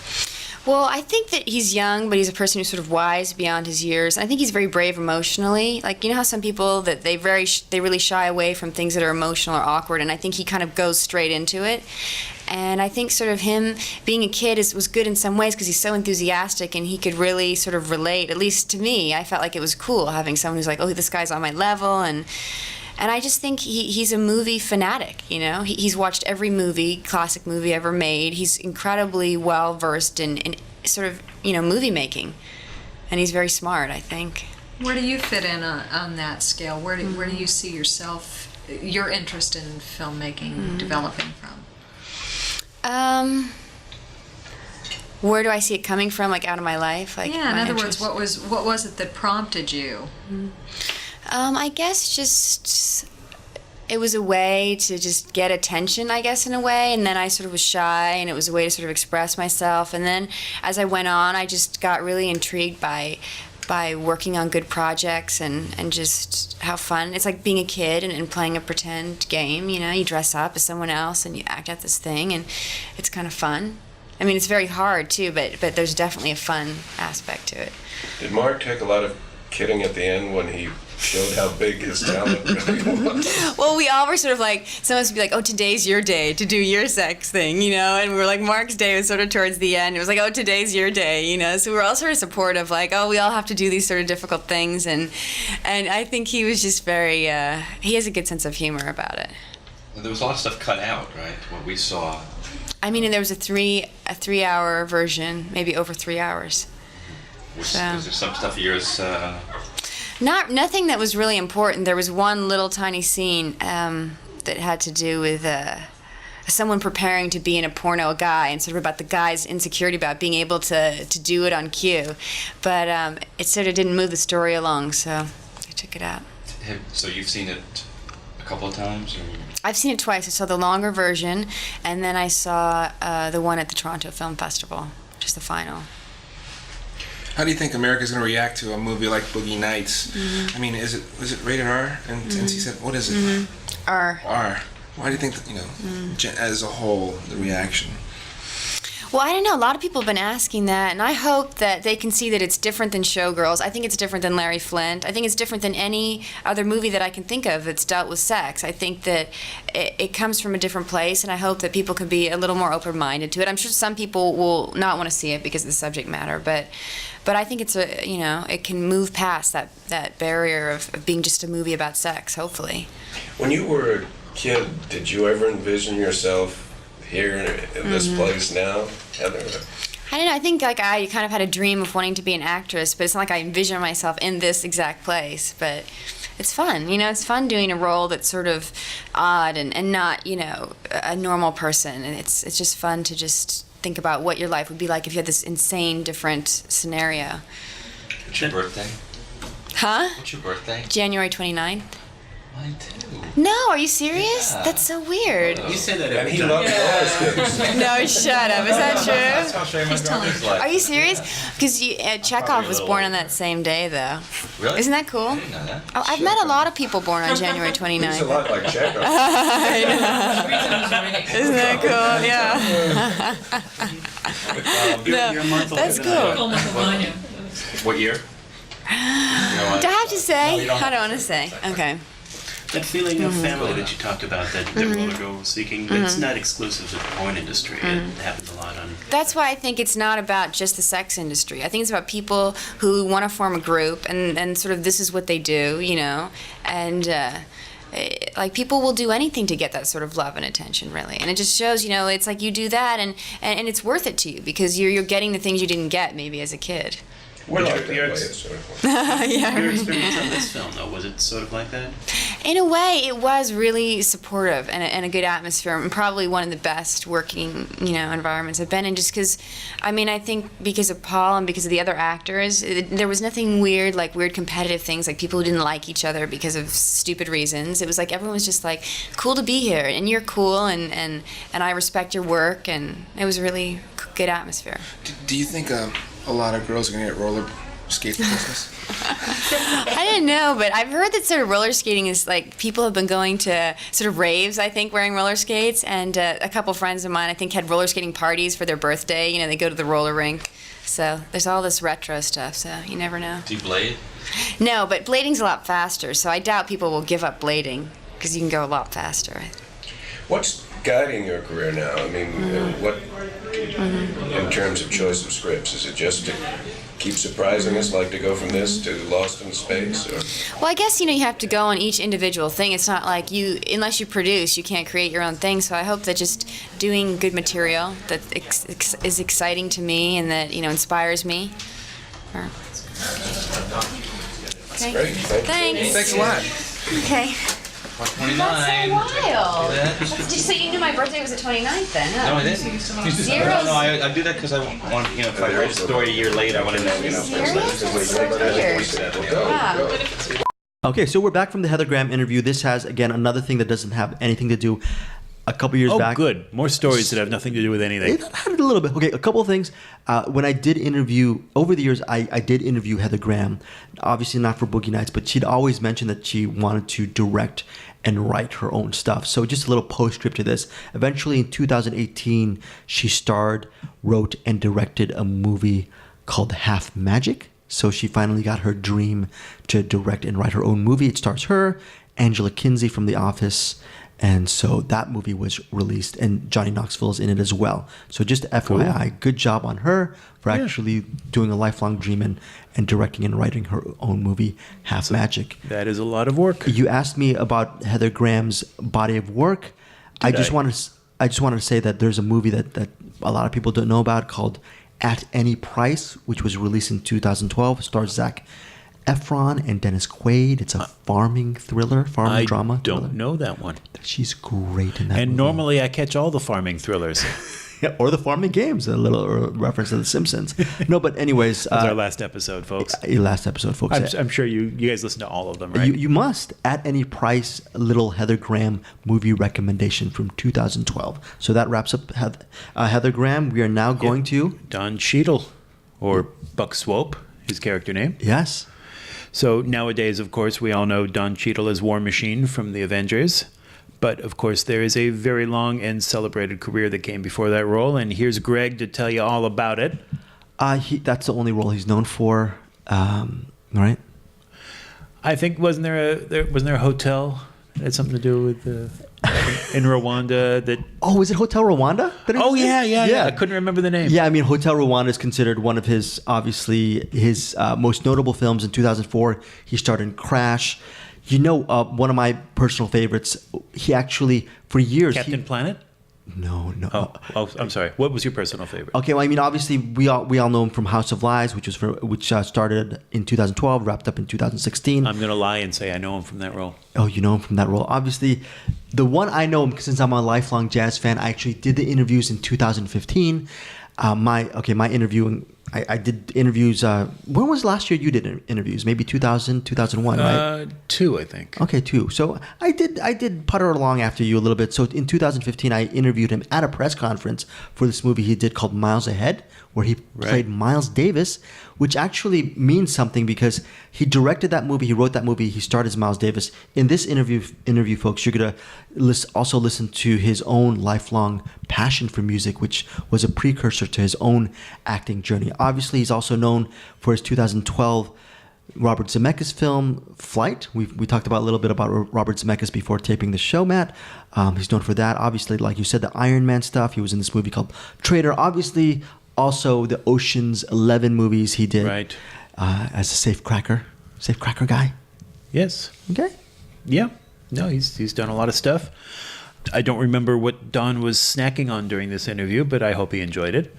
Well, I think that he's young, but he's a person who's sort of wise beyond his years. I think he's very brave emotionally. Like, how some people that they really shy away from things that are emotional or awkward, and I think he kind of goes straight into it. And I think sort of him being a kid was good in some ways because he's so enthusiastic and he could really sort of relate. At least to me, I felt like it was cool having someone who's like, oh, this guy's on my level, and I just think he's a movie fanatic, He's watched every classic movie ever made. He's incredibly well-versed in sort of, movie making. And he's very smart, I think. Where do you fit in on that scale? Where do you see your interest in filmmaking developing from? Where do I see it coming from, like out of my life? Like, in other words, what was it that prompted you? I guess just it was a way to just get attention, I guess, in a way. And then I sort of was shy, and it was a way to sort of express myself. And then as I went on, I just got really intrigued by working on good projects and just how fun. It's like being a kid and playing a pretend game, You dress up as someone else and you act out this thing, and it's kind of fun. I mean, it's very hard, too, but there's definitely a fun aspect to it. Did Mark take a lot of kidding at the end when he showed how big his talent really was. Well, we all were sort of like, someone would be like, oh, today's your day to do your sex thing, you know? And we were like, Mark's day was sort of towards the end. It was like, oh, today's your day, you know? So we were all sort of supportive, like, oh, we all have to do these sort of difficult things. And I think he was just very, he has a good sense of humor about it. There was a lot of stuff cut out, right? What we saw. I mean, and there was a 3-hour version, maybe over 3 hours. Was there some stuff of yours? Nothing that was really important. There was one little tiny scene that had to do with someone preparing to be in a porno, a guy, and sort of about the guy's insecurity about being able to do it on cue. But it sort of didn't move the story along, so I took it out. So you've seen it a couple of times? Or? I've seen it twice. I saw the longer version, and then I saw the one at the Toronto Film Festival, which is the final. How do you think America's going to react to a movie like Boogie Nights? Mm-hmm. I mean, is it rated R? And NC said, what is it? Mm-hmm. R. Why do you think that, as a whole, the reaction? Well, I don't know. A lot of people have been asking that, and I hope that they can see that it's different than Showgirls. I think it's different than Larry Flint. I think it's different than any other movie that I can think of that's dealt with sex. I think that it comes from a different place, and I hope that people can be a little more open-minded to it. I'm sure some people will not want to see it because of the subject matter, but I think it's it can move past that barrier of being just a movie about sex, hopefully. When you were a kid, did you ever envision yourself here in this place now, Heather? I don't know. I think like I kind of had a dream of wanting to be an actress, but it's not like I envision myself in this exact place. But it's fun, it's fun doing a role that's sort of odd and not, a normal person. And it's just fun to just think about what your life would be like if you had this insane, different scenario. What's your birthday? Huh? What's your birthday? January 29th. Mine too. No, are you serious? Yeah. That's so weird. You say that every time. And he loves those. No, shut up. Is that true? That's how straight my brother's like. Are you serious? Because Chekhov was born on that same day, though. Really? Isn't that cool? I didn't know that. Oh, I've met a lot of people born on January 29th. He's a lot like Chekhov. I know. Isn't that cool? Yeah. No, that's cool. What year? Do I have to say? I don't want to say. Okay. That feeling of family that you talked about, that roller girl was seeking, it's not exclusive to the porn industry. It happens a lot on... That's why I think it's not about just the sex industry. I think it's about people who want to form a group and sort of this is what they do, and like people will do anything to get that sort of love and attention, really. And it just shows, it's like you do that and it's worth it to you because you're getting the things you didn't get maybe as a kid. We're like that way, sort of. Yeah. Your experience on this film, though, was it sort of like that? In a way, it was really supportive and a good atmosphere, and probably one of the best working, environments I've been in. Just because, I think because of Paul and because of the other actors, there was nothing weird, like weird competitive things, like people who didn't like each other because of stupid reasons. It was like everyone was just like, cool to be here, and you're cool, and I respect your work, and it was a really good atmosphere. Do you think a lot of girls are going to get roller skate business? I didn't know, but I've heard that sort of roller skating is like people have been going to sort of raves, I think, wearing roller skates. And a couple friends of mine, I think, had roller skating parties for their birthday. They go to the roller rink. So there's all this retro stuff, so you never know. Do you blade? No, but blading's a lot faster, so I doubt people will give up blading because you can go a lot faster. What's guiding your career now? What, in terms of choice of scripts, is it just to keep surprising us, like to go from this to Lost in Space? Or? Well, I guess, you have to go on each individual thing. It's not like unless you produce, you can't create your own thing. So I hope that just doing good material that is exciting to me and that, inspires me. Okay. Great. Thanks. Thanks a lot. Okay. 29. That's so wild. Yeah. So you knew my birthday was the 29th then? No, I didn't. Zero? No, I do that because I want, if I write a story a year late, I want to know, Serious? That's so weird. Wow. Okay, so we're back from the Heather Graham interview. This has, again, another thing that doesn't have anything to do. A couple years back. Oh, good. More stories that have nothing to do with anything. It had a little bit. Okay, a couple of things. When I did interview, over the years, I did interview Heather Graham. Obviously not for Boogie Nights, but she'd always mentioned that she wanted to direct and write her own stuff. So just a little postscript to this. Eventually in 2018, she starred, wrote, and directed a movie called Half Magic. So she finally got her dream to direct and write her own movie. It stars her, Angela Kinsey from The Office. And so that movie was released, and Johnny Knoxville is in it as well. So just FYI, good job on her for actually doing a lifelong dream and directing and writing her own movie, Half Magic. That is a lot of work. You asked me about Heather Graham's body of work. I just wanted to say that there's a movie that a lot of people don't know about called At Any Price, which was released in 2012. It stars Zac Efron and Dennis Quaid. It's a farming drama. I thriller. don't know that one. She's great in that And movie. normally I catch all the farming thrillers. Yeah, or the farming games, a little reference to The Simpsons. No, but anyways. That's our last episode, folks. Last episode, folks. I'm sure you guys listen to all of them, right? You must. At Any Price, little Heather Graham movie recommendation from 2012. So that wraps up Heather Graham. We are now going to... Don Cheadle, or Buck Swope, his character name. Yes. So nowadays, of course, we all know Don Cheadle as War Machine from the Avengers. But, of course, there is a very long and celebrated career that came before that role. And here's Greg to tell you all about it. That's the only role he's known for, right? I think wasn't there a hotel that had something to do with in Rwanda that... Oh, is it Hotel Rwanda? Oh, yeah. I couldn't remember the name. Yeah, I mean, Hotel Rwanda is considered one of his most notable films. In 2004, he starred in Crash. You know, one of my personal favorites, he actually, for years... Captain Planet? No. Oh, I'm sorry. What was your personal favorite? Okay, well, I mean, obviously, we all know him from House of Lies, which started in 2012, wrapped up in 2016. I'm going to lie and say I know him from that role. Oh, you know him from that role. Obviously, the one I know him, since I'm a lifelong jazz fan, I actually did the interviews in 2015. My interviewing... I did interviews. When was last year you did interviews? Maybe 2000, 2001, right? 2, I think. Okay, 2. So I did putter along after you a little bit. So in 2015, I interviewed him at a press conference for this movie he did called Miles Ahead, where he played Miles Davis, which actually means something because he directed that movie, he wrote that movie, he starred as Miles Davis. In this interview, folks, you're going to also listen to his own lifelong passion for music, which was a precursor to his own acting journey. Obviously, he's also known for his 2012 Robert Zemeckis film, Flight. We talked about a little bit about Robert Zemeckis before taping the show, Matt. He's known for that. Obviously, like you said, the Iron Man stuff. He was in this movie called Traitor. Obviously, also the Ocean's 11 movies he did as a safecracker guy. Yes. Okay. Yeah. No, he's done a lot of stuff. I don't remember what Don was snacking on during this interview, but I hope he enjoyed it.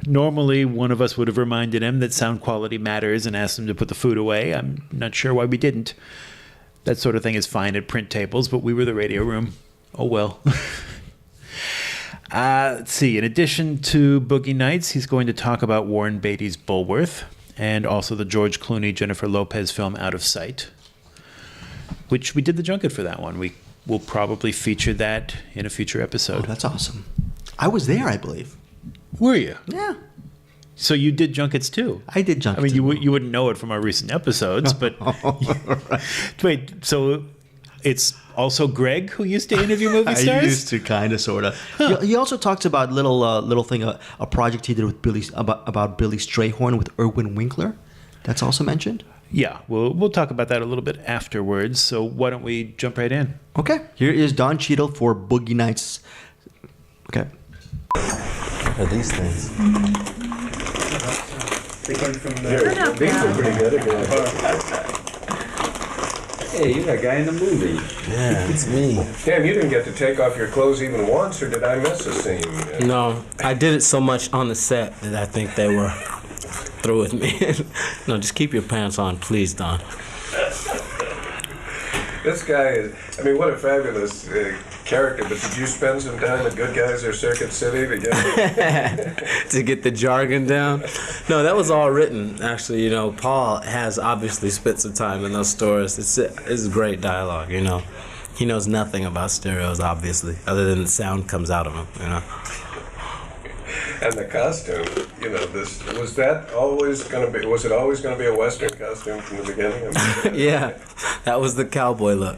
Normally, one of us would have reminded him that sound quality matters and asked him to put the food away. I'm not sure why we didn't. That sort of thing is fine at print tables, but we were the radio room. Oh, well. Let's see. In addition to Boogie Nights, he's going to talk about Warren Beatty's Bulworth and also the George Clooney, Jennifer Lopez film Out of Sight, which we did the junket for that one. We will probably feature that in a future episode. Oh, that's awesome. I was there, I believe. Were you? Yeah. So you did junkets too? I did junkets. I mean, you wouldn't know it from our recent episodes, but wait. So it's also Greg who used to interview movie stars. I used to, kind of, sort of. Huh. He also talks about a project he did with Billy Strayhorn with Erwin Winkler. That's also mentioned. Yeah, we'll talk about that a little bit afterwards. So why don't we jump right in? Okay. Here is Don Cheadle for Boogie Nights. Okay. What are these things? They came from the... These are pretty good. Hey, you're that guy in the movie. Yeah, it's me. Damn, you didn't get to take off your clothes even once, or did I miss a scene? No, I did it so much on the set that I think they were through with me. No, just keep your pants on, please, Don. This guy is, I mean, what a fabulous character, but did you spend some time at Good Guys or Circuit City to get the jargon down? No, that was all written, actually. You know, Paul has obviously spent some time in those stores. It's great dialogue, you know. He knows nothing about stereos, obviously, other than the sound comes out of him, you know. And the costume, you know, was it always going to be a Western costume from the beginning? Yeah, that was the cowboy look.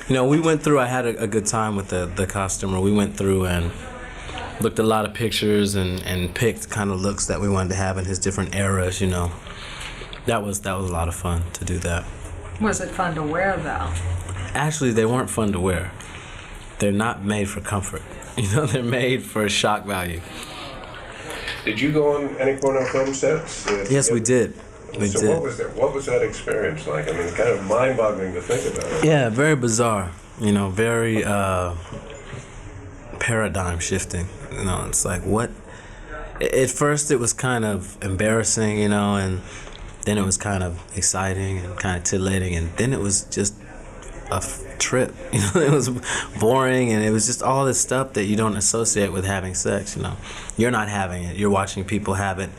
You know, we went through, I had a good time with the costumer. We went through and looked at a lot of pictures and picked kind of looks that we wanted to have in his different eras. You know, that was a lot of fun to do that. Was it fun to wear though? Actually, they weren't fun to wear. They're not made for comfort. You know, they're made for shock value. Did you go on any porno film sets? Yes, we did. We so did. what was that experience like? I mean, it's kind of mind-boggling to think about it. Yeah, very bizarre. You know, very paradigm shifting. You know, it's like what. At first, it was kind of embarrassing, you know, and then it was kind of exciting and kind of titillating, and then it was just a trip. You know, it was boring, and it was just all this stuff that you don't associate with having sex. You know, you're not having it. You're watching people have it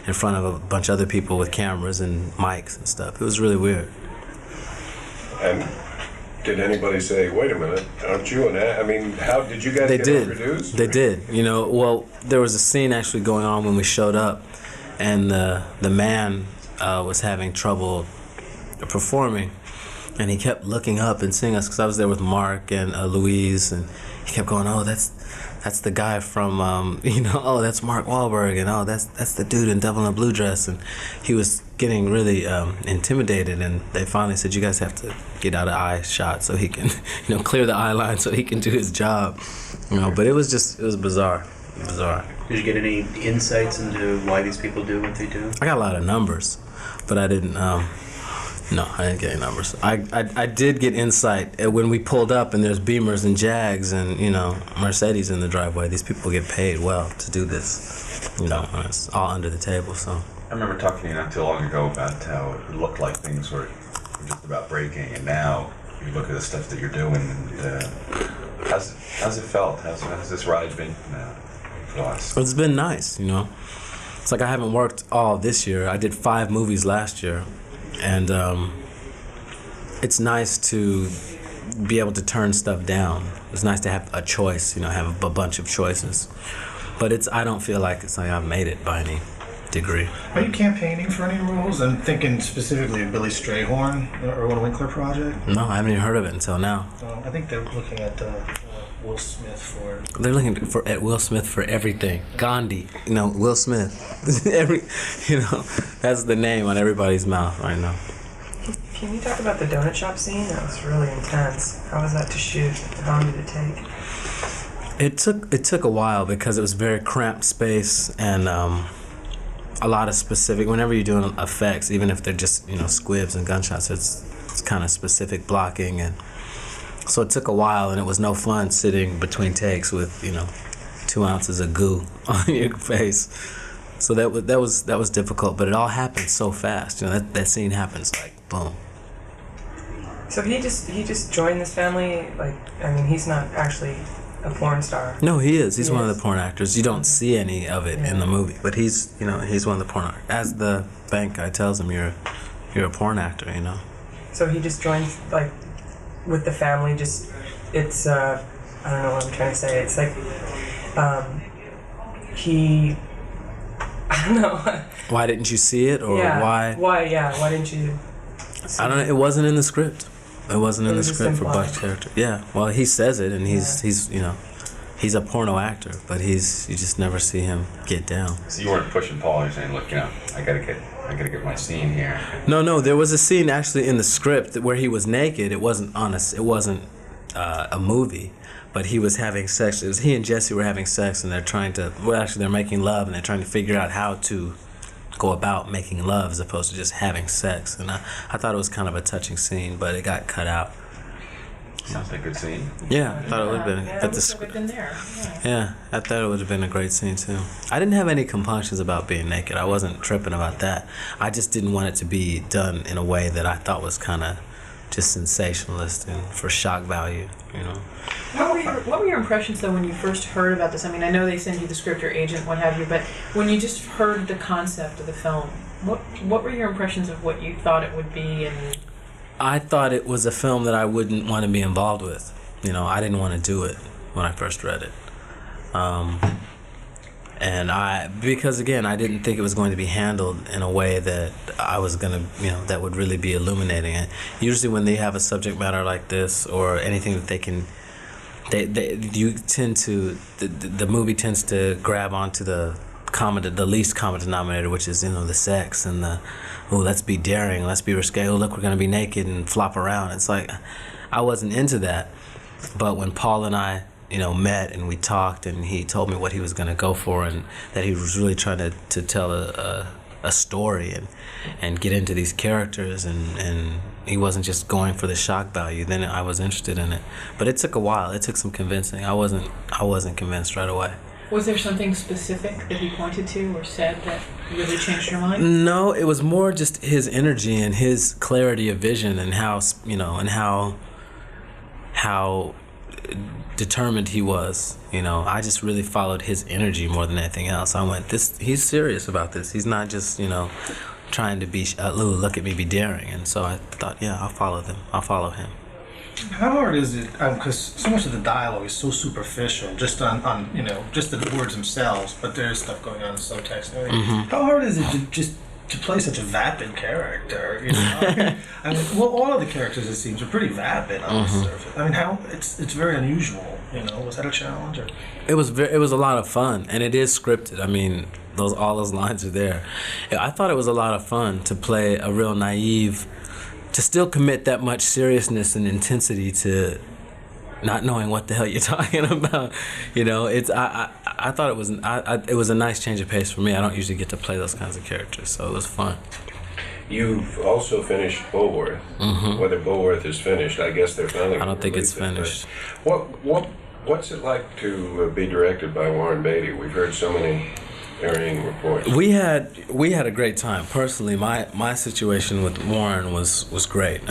in front of a bunch of other people with cameras and mics and stuff. It was really weird. And did anybody say, "Wait a minute, aren't you an?" I mean, how did you guys get introduced? They did. You know, well, there was a scene actually going on when we showed up, and the man was having trouble performing. And he kept looking up and seeing us because I was there with Mark and Louise, and he kept going, "Oh, that's the guy from, you know, oh, that's Mark Wahlberg, and oh, that's the dude in Devil in a Blue Dress." And he was getting really intimidated, and they finally said, "You guys have to get out of eye shot so he can, you know, clear the eye line so he can do his job." You know, but it was bizarre. Did you get any insights into why these people do what they do? I got a lot of numbers, but I didn't. No, I didn't get any numbers. I did get insight when we pulled up and there's Beamers and Jags and, you know, Mercedes in the driveway. These people get paid well to do this. You know, and it's all under the table, so. I remember talking to you not too long ago about how it looked like things were just about breaking, and now you look at the stuff that you're doing, and how's it felt? How's this ride been for us? It's been nice, you know. It's like I haven't worked all this year. I did 5 movies last year. And it's nice to be able to turn stuff down. It's nice to have a choice, you know, have a bunch of choices. But I don't feel like it's like I've made it by any degree. Are you campaigning for any roles? I'm thinking specifically of Billy Strayhorn or Owen Winkler project. No, I haven't even heard of it until now. I think they're looking at Will Smith for. They're looking at Will Smith for everything. Gandhi, you know, Will Smith. You know, that's the name on everybody's mouth right now. Can you talk about the donut shop scene? That was really intense. How was that to shoot? How long did it take? It took a while because it was very cramped space and a lot of specific. Whenever you're doing effects, even if they're just, you know, squibs and gunshots, it's kind of specific blocking, and so it took a while, and it was no fun sitting between takes with, you know, 2 ounces of goo on your face. So that was difficult, but it all happened so fast. You know, that scene happens like boom. So he just joined this family. Like, I mean, he's not actually a porn star. No, he is. He's one of the porn actors. You don't see any of it in the movie, but he's one of the porn actors. As the bank guy tells him, you're a porn actor, you know. So he just joined like with the family. Just it's I don't know what I'm trying to say. It's like he. I don't know. Why didn't you see it, or why? Why didn't you? I don't know. It wasn't in the script. It wasn't in the script for Buck's character. Yeah. Well, he says it, and he's you know, he's a porno actor, but you just never see him get down. So you weren't pushing Paul. You're saying, look, you know, I gotta get my scene here. No. There was a scene actually in the script where he was naked. It wasn't honest. It wasn't a movie. But he was having sex. It was he and Jesse were having sex, and they're making love, and they're trying to figure out how to go about making love as opposed to just having sex. And I thought it was kind of a touching scene, but it got cut out. Sounds like a good scene. Yeah, I thought it would have been. Yeah, it would have been there. Yeah, I thought it would have been a great scene too. I didn't have any compunctions about being naked. I wasn't tripping about that. I just didn't want it to be done in a way that I thought was kind of just sensationalist and for shock value, you know. What were your impressions though when you first heard about this? I mean, I know they send you the script or agent, what have you, but when you just heard the concept of the film, what were your impressions of what you thought it would be? And I thought it was a film that I wouldn't want to be involved with. You know, I didn't want to do it when I first read it. Because again, I didn't think it was going to be handled in a way that I was going to, you know, that would really be illuminating it. Usually when they have a subject matter like this or anything that they can you tend to the movie tends to grab onto the least common denominator, which is the sex and let's be daring, let's be risque, look, we're gonna be naked and flop around. It's like I wasn't into that, but when Paul and I met and we talked and he told me what he was gonna go for and that he was really trying to tell a story and get into these characters and he wasn't just going for the shock value, then I was interested in it. But it took a while. It took some convincing. I wasn't convinced right away. Was there something specific that he pointed to or said that really changed your mind? No, it was more just his energy and his clarity of vision and how determined he was. I just really followed his energy more than anything else. I went, he's serious about this. He's not just, trying to be, look at me, be daring. And so I thought, yeah, I'll follow them. I'll follow him. How hard is it? Because so much of the dialogue is so superficial, just on just the words themselves. But there's stuff going on in subtext. How hard is it to play such a vapid character? All of the characters, it seems, are pretty vapid on the surface. It's very unusual. Was that a challenge? Or? It was a lot of fun, and it is scripted. All those lines are there. I thought it was a lot of fun to play a real naive, to still commit that much seriousness and intensity to not knowing what the hell you're talking about. I thought it was a nice change of pace for me. I don't usually get to play those kinds of characters, so it was fun. You've also finished Bulworth. Whether Bulworth is finished, I guess they're finally. I don't think it's finished. What's it like to be directed by Warren Beatty? We've heard so many varying reports. We had a great time. Personally, my situation with Warren was great.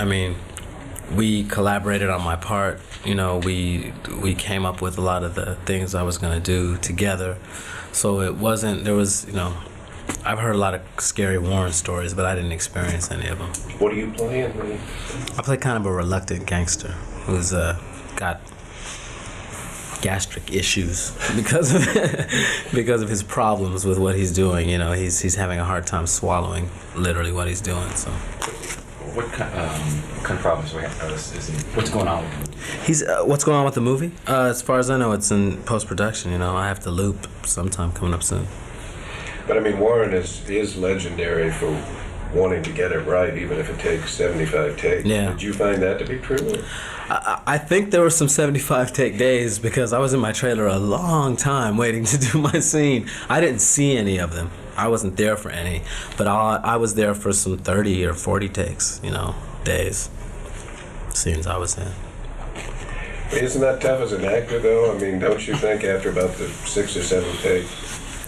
We collaborated on my part. We came up with a lot of the things I was going to do together. So I've heard a lot of scary Warren stories, but I didn't experience any of them. What do you play in? I play kind of a reluctant gangster who's got gastric issues because of his problems with what he's doing. He's having a hard time swallowing literally what he's doing. So. What kind of problems is he? What's going on with him? What's going on with the movie? As far as I know, it's in post-production. I have to loop sometime coming up soon. But Warren is legendary for wanting to get it right, even if it takes 75 takes. Yeah. Did you find that to be true? I think there were some 75 take days because I was in my trailer a long time waiting to do my scene. I didn't see any of them. I wasn't there for any, but I was there for some 30 or 40 takes, days, scenes I was in. Isn't that tough as an actor, though? Don't you think after about the 6th or 7th take,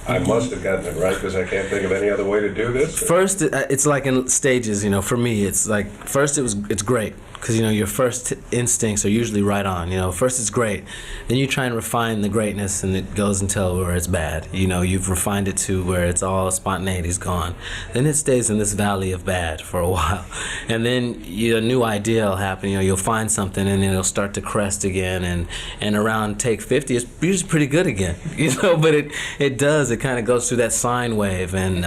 I must have gotten it right because I can't think of any other way to do this? First, it's like in stages, for me, it's like, first it's great. Because, your first instincts are usually right on. First it's great. Then you try and refine the greatness and it goes until where it's bad. You've refined it to where it's all spontaneity's gone. Then it stays in this valley of bad for a while. And then a new idea will happen. You'll find something and then it'll start to crest again. And around take 50, it's usually pretty good again. But it kind of goes through that sine wave. And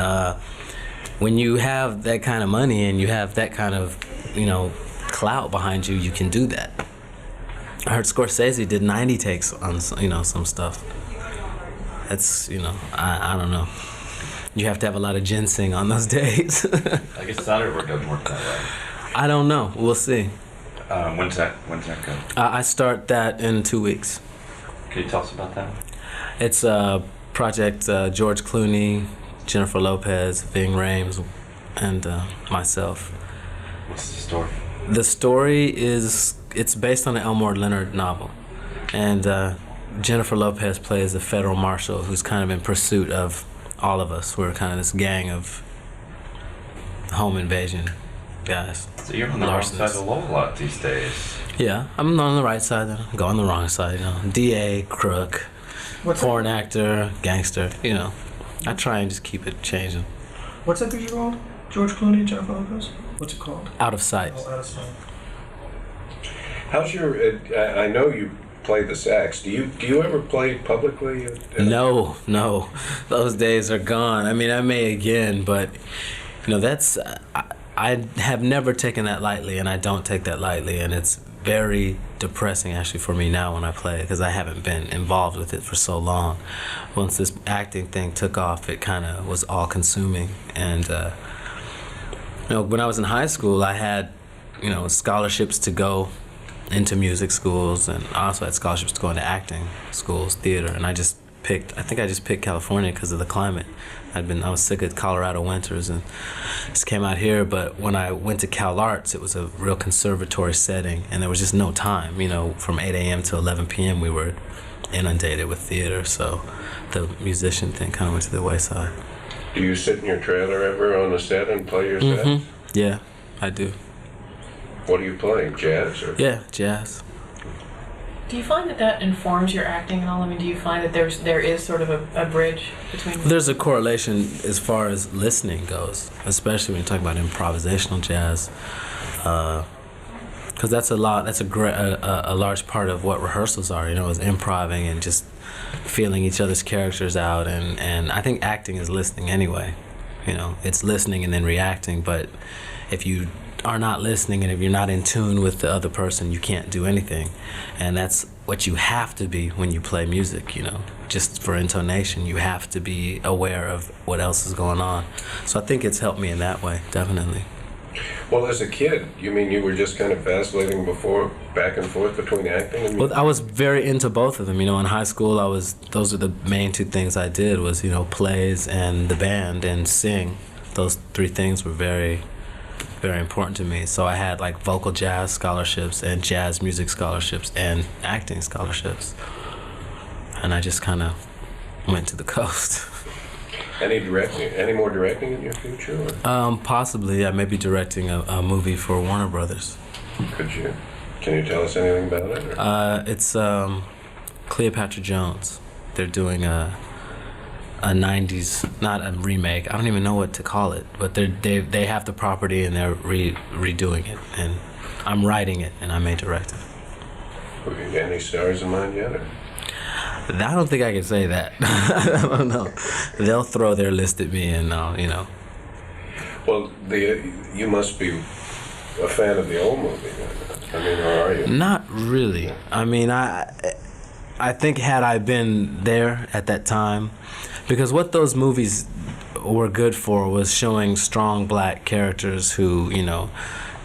when you have that kind of money and you have that kind of, clout behind you, you can do that. I heard Scorsese did 90 takes on some stuff. That's I don't know. You have to have a lot of ginseng on those days. I guess Saturday work doesn't work that way. I don't know. We'll see. When's that go? I start that in 2 weeks. Can you tell us about that? It's a project. George Clooney, Jennifer Lopez, Ving Rhames, and myself. What's the story? The story it's based on an Elmore Leonard novel. And Jennifer Lopez plays a federal marshal who's kind of in pursuit of all of us. We're kind of this gang of home invasion guys. So you're on the wrong side of the law a lot these days. Yeah, I'm on the right side, then I go on the wrong side. DA, crook, porn actor, gangster, I try and just keep it changing. What's that picture called? George Clooney, Jennifer Lopez? What's it called? Out of Sight. Oh, Out of Sight. How's your? I know you play the sax. Do you ever play publicly? No. Those days are gone. I may again, but that's. I have never taken that lightly, and I don't take that lightly, and it's very depressing actually for me now when I play it, because I haven't been involved with it for so long. Once this acting thing took off, it kind of was all consuming. And when I was in high school, I had scholarships to go into music schools, and I also had scholarships to go into acting schools, theater, and I just picked California because of the climate. I was sick of Colorado winters and just came out here. But when I went to Cal Arts, it was a real conservatory setting, and there was just no time. From 8 a.m. to 11 p.m. we were inundated with theater, so the musician thing kind of went to the wayside. Do you sit in your trailer ever on the set and play your set? Yeah, I do. What are you playing, jazz? Or? Yeah, jazz. Do you find that informs your acting at all? I mean, do you find that there is sort of a bridge between... There's a correlation as far as listening goes, especially when you talk about improvisational jazz, because that's a large part of what rehearsals are, is improving and just feeling each other's characters out, and I think acting is listening anyway. It's listening and then reacting, but if you are not listening and if you're not in tune with the other person, you can't do anything. And that's what you have to be when you play music, just for intonation. You have to be aware of what else is going on. So I think it's helped me in that way, definitely. Well, as a kid, you mean you were just kind of vacillating back and forth between acting and music? Well, I was very into both of them. In high school, those are the main two things I did was, plays and the band and sing. Those three things were very, very important to me. So I had vocal jazz scholarships and jazz music scholarships and acting scholarships. And I just kind of went to the coast. Any more directing in your future? Or? Possibly. I may be directing a movie for Warner Brothers. Could you? Can you tell us anything about it? Or? It's Cleopatra Jones. They're doing a 90s, not a remake. I don't even know what to call it, but they have the property and they're redoing it, and I'm writing it and I may direct it. Have you got any stars in mind yet? Or? I don't think I can say that. I don't know. They'll throw their list at me and Well, you must be a fan of the old movie. Or are you? Not really. I think had I been there at that time, because what those movies were good for was showing strong black characters who,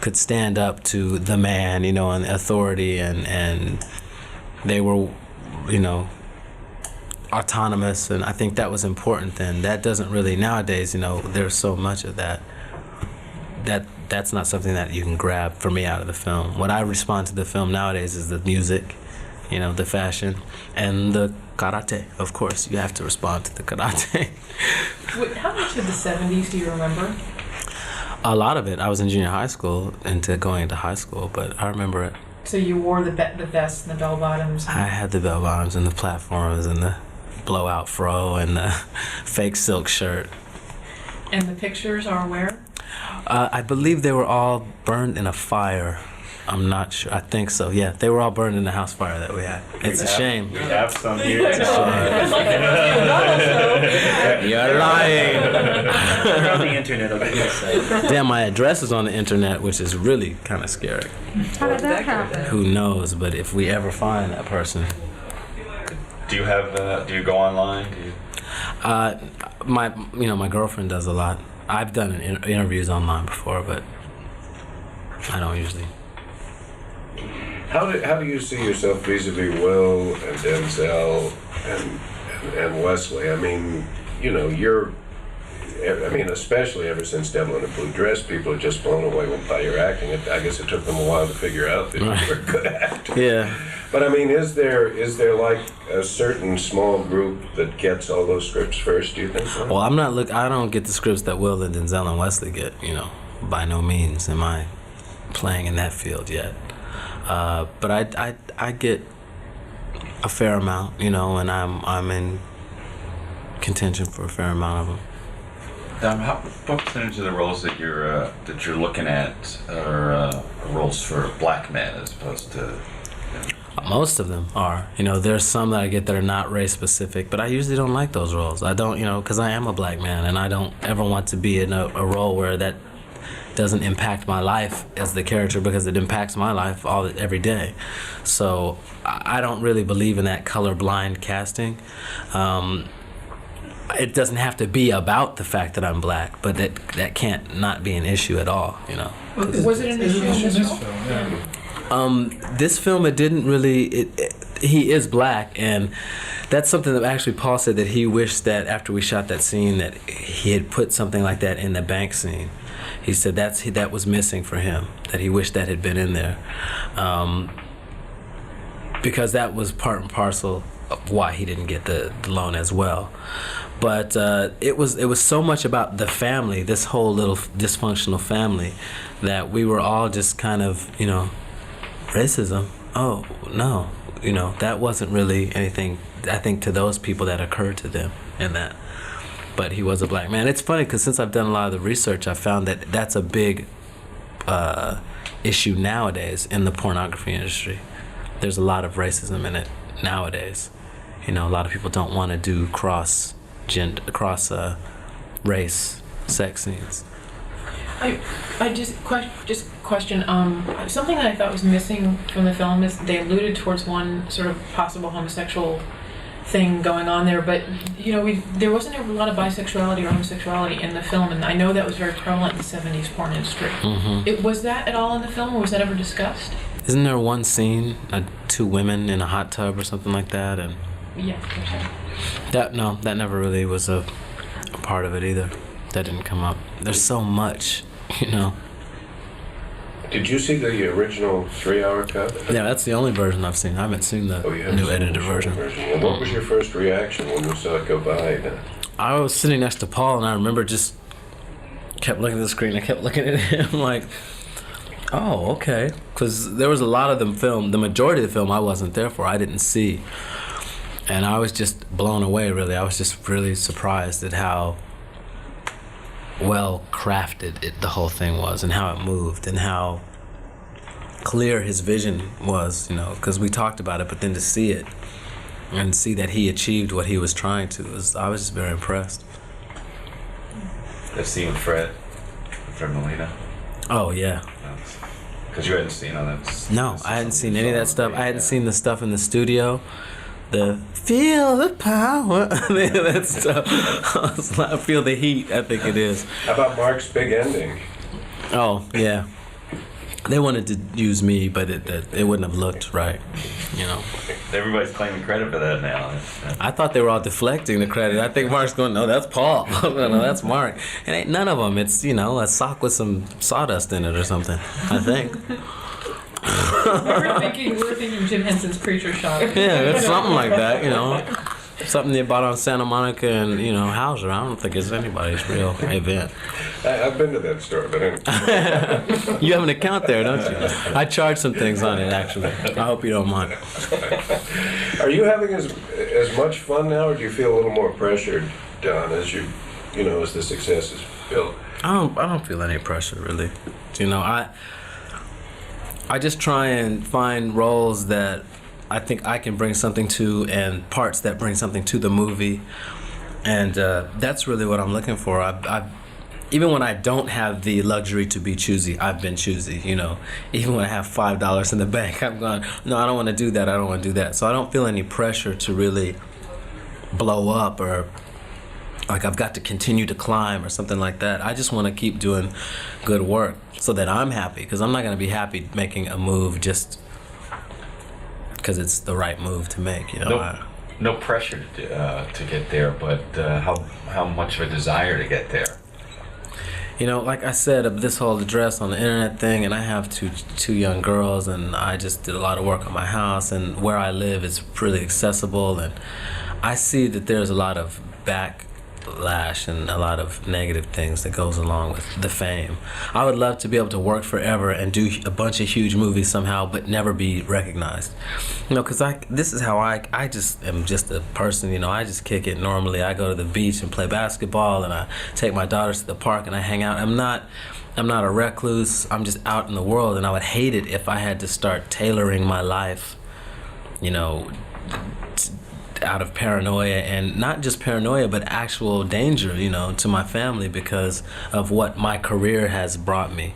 could stand up to the man, and authority, and they were, autonomous, and I think that was important then. That doesn't really, nowadays, there's so much of that. That's not something that you can grab for me out of the film. What I respond to the film nowadays is the music, the fashion, and the karate. Of course, you have to respond to the karate. How much of the 70s do you remember? A lot of it. I was in junior high school going into high school, but I remember it. So you wore the vest and the bell bottoms? I had the bell bottoms and the platforms and the blowout fro and the fake silk shirt. And the pictures are where? I believe they were all burned in a fire. I'm not sure. I think so. Yeah, they were all burned in the house fire that we had. It's a shame. We have some here. You're lying. They're on the internet. Damn, my address is on the internet, which is really kind of scary. How did that happen? Who knows? But if we ever find that person. Do you have? Do you go online? My girlfriend does a lot. I've done interviews online before, but I don't usually. How do you see yourself vis-a-vis Will and Denzel and Wesley? Especially ever since Devil in a Blue Dress, people are just blown away by your acting. I guess it took them a while to figure out that you were a good actor. Yeah. But is there like a certain small group that gets all those scripts first? Do you think so? Well, I don't get the scripts that Will and Denzel and Wesley get. By no means am I playing in that field yet. But I get a fair amount, and I'm in contention for a fair amount of them. What percentage of the roles that you're looking at are roles for black men as opposed to? Most of them are. There's some that I get that are not race specific, but I usually don't like those roles. I don't, because I am a black man, and I don't ever want to be in a role where that doesn't impact my life as the character, because it impacts my life every day. So I don't really believe in that colorblind casting. It doesn't have to be about the fact that I'm black, but that can't not be an issue at all, you know. Was it an issue in this film? This film, it didn't really. He is black, and that's something that actually Paul said that he wished that after we shot that scene that he had put something like that in the bank scene. He said that was missing for him, that he wished that had been in there, because that was part and parcel of why he didn't get the loan as well. But it was so much about the family, this whole little dysfunctional family, that we were all just kind of, you know, racism. Oh no, you know, that wasn't really anything, I think, to those people that occurred to them in that. But he was a black man. It's funny because since I've done a lot of the research, I found that that's a big issue nowadays in the pornography industry. There's a lot of racism in it nowadays. You know, a lot of people don't want to do cross race sex scenes. I just question. Something that I thought was missing from the film is they alluded towards one sort of possible homosexual thing going on there, but you know, there wasn't a lot of bisexuality or homosexuality in the film, and I know that was very prevalent in the 70s porn industry. Mm-hmm. Was that at all in the film, or was that ever discussed? Isn't there one scene, 2 women in a hot tub or something like that? And Yeah, for sure. that never really was a part of it either. That didn't come up. There's so much, you know. Did you see the original 3-hour cut? Yeah, that's the only version I've seen. I haven't seen the new edited version. Well, what was your first reaction when you saw it go by? I was sitting next to Paul, and I remember just kept looking at the screen. I kept looking at him like, oh, okay. Because there was a lot of the film, the majority of the film I wasn't there for. I didn't see. And I was just blown away, really. I was just really surprised at how well crafted the whole thing was, and how it moved, and how clear his vision was, you know, because we talked about it, but then to see it and see that he achieved what he was trying to, I was just very impressed. That scene with Fred Melina. Oh, yeah. Because you hadn't seen all that. No, I hadn't seen any of that stuff. I hadn't seen the stuff in the studio. The feel the power, that stuff. I feel the heat, I think it is. How about Mark's big ending? Oh, yeah. They wanted to use me, but it wouldn't have looked right, you know. Everybody's claiming credit for that now. I thought they were all deflecting the credit. I think Mark's going, no, that's Paul. No, that's Mark. It ain't none of them. It's, you know, a sock with some sawdust in it or something, I think. we were thinking Jim Henson's Creature Shop. Yeah, it's something like that, you know. Something they bought on Santa Monica and, you know, Hauser. I don't think it's anybody's real event. I've been to that store, but anyway. You have an account there, don't you? I charge some things on it, actually. I hope you don't mind. Are you having as much fun now, or do you feel a little more pressured, Don, as you know, as the success is built? I don't feel any pressure, really. You know, I just try and find roles that I think I can bring something to, and parts that bring something to the movie, and that's really what I'm looking for. Even when I don't have the luxury to be choosy, I've been choosy, you know. Even when I have $5 in the bank, I'm going, no, I don't want to do that, I don't want to do that. So I don't feel any pressure to really blow up, or like I've got to continue to climb or something like that. I just want to keep doing good work so that I'm happy, because I'm not going to be happy making a move just because it's the right move to make, you know. No pressure to get there, but how much of a desire to get there? You know, like I said, this whole address on the internet thing, and I have two young girls, and I just did a lot of work on my house, and where I live is really accessible, and I see that there's a lot of backlash and a lot of negative things that goes along with the fame. I would love to be able to work forever and do a bunch of huge movies somehow, but never be recognized. You know, because this is how I just am just a person, you know. I just kick it normally. I go to the beach and play basketball, and I take my daughters to the park and I hang out. I'm not a recluse. I'm just out in the world, and I would hate it if I had to start tailoring my life, you know, out of paranoia, and not just paranoia, but actual danger, to my family because of what my career has brought me.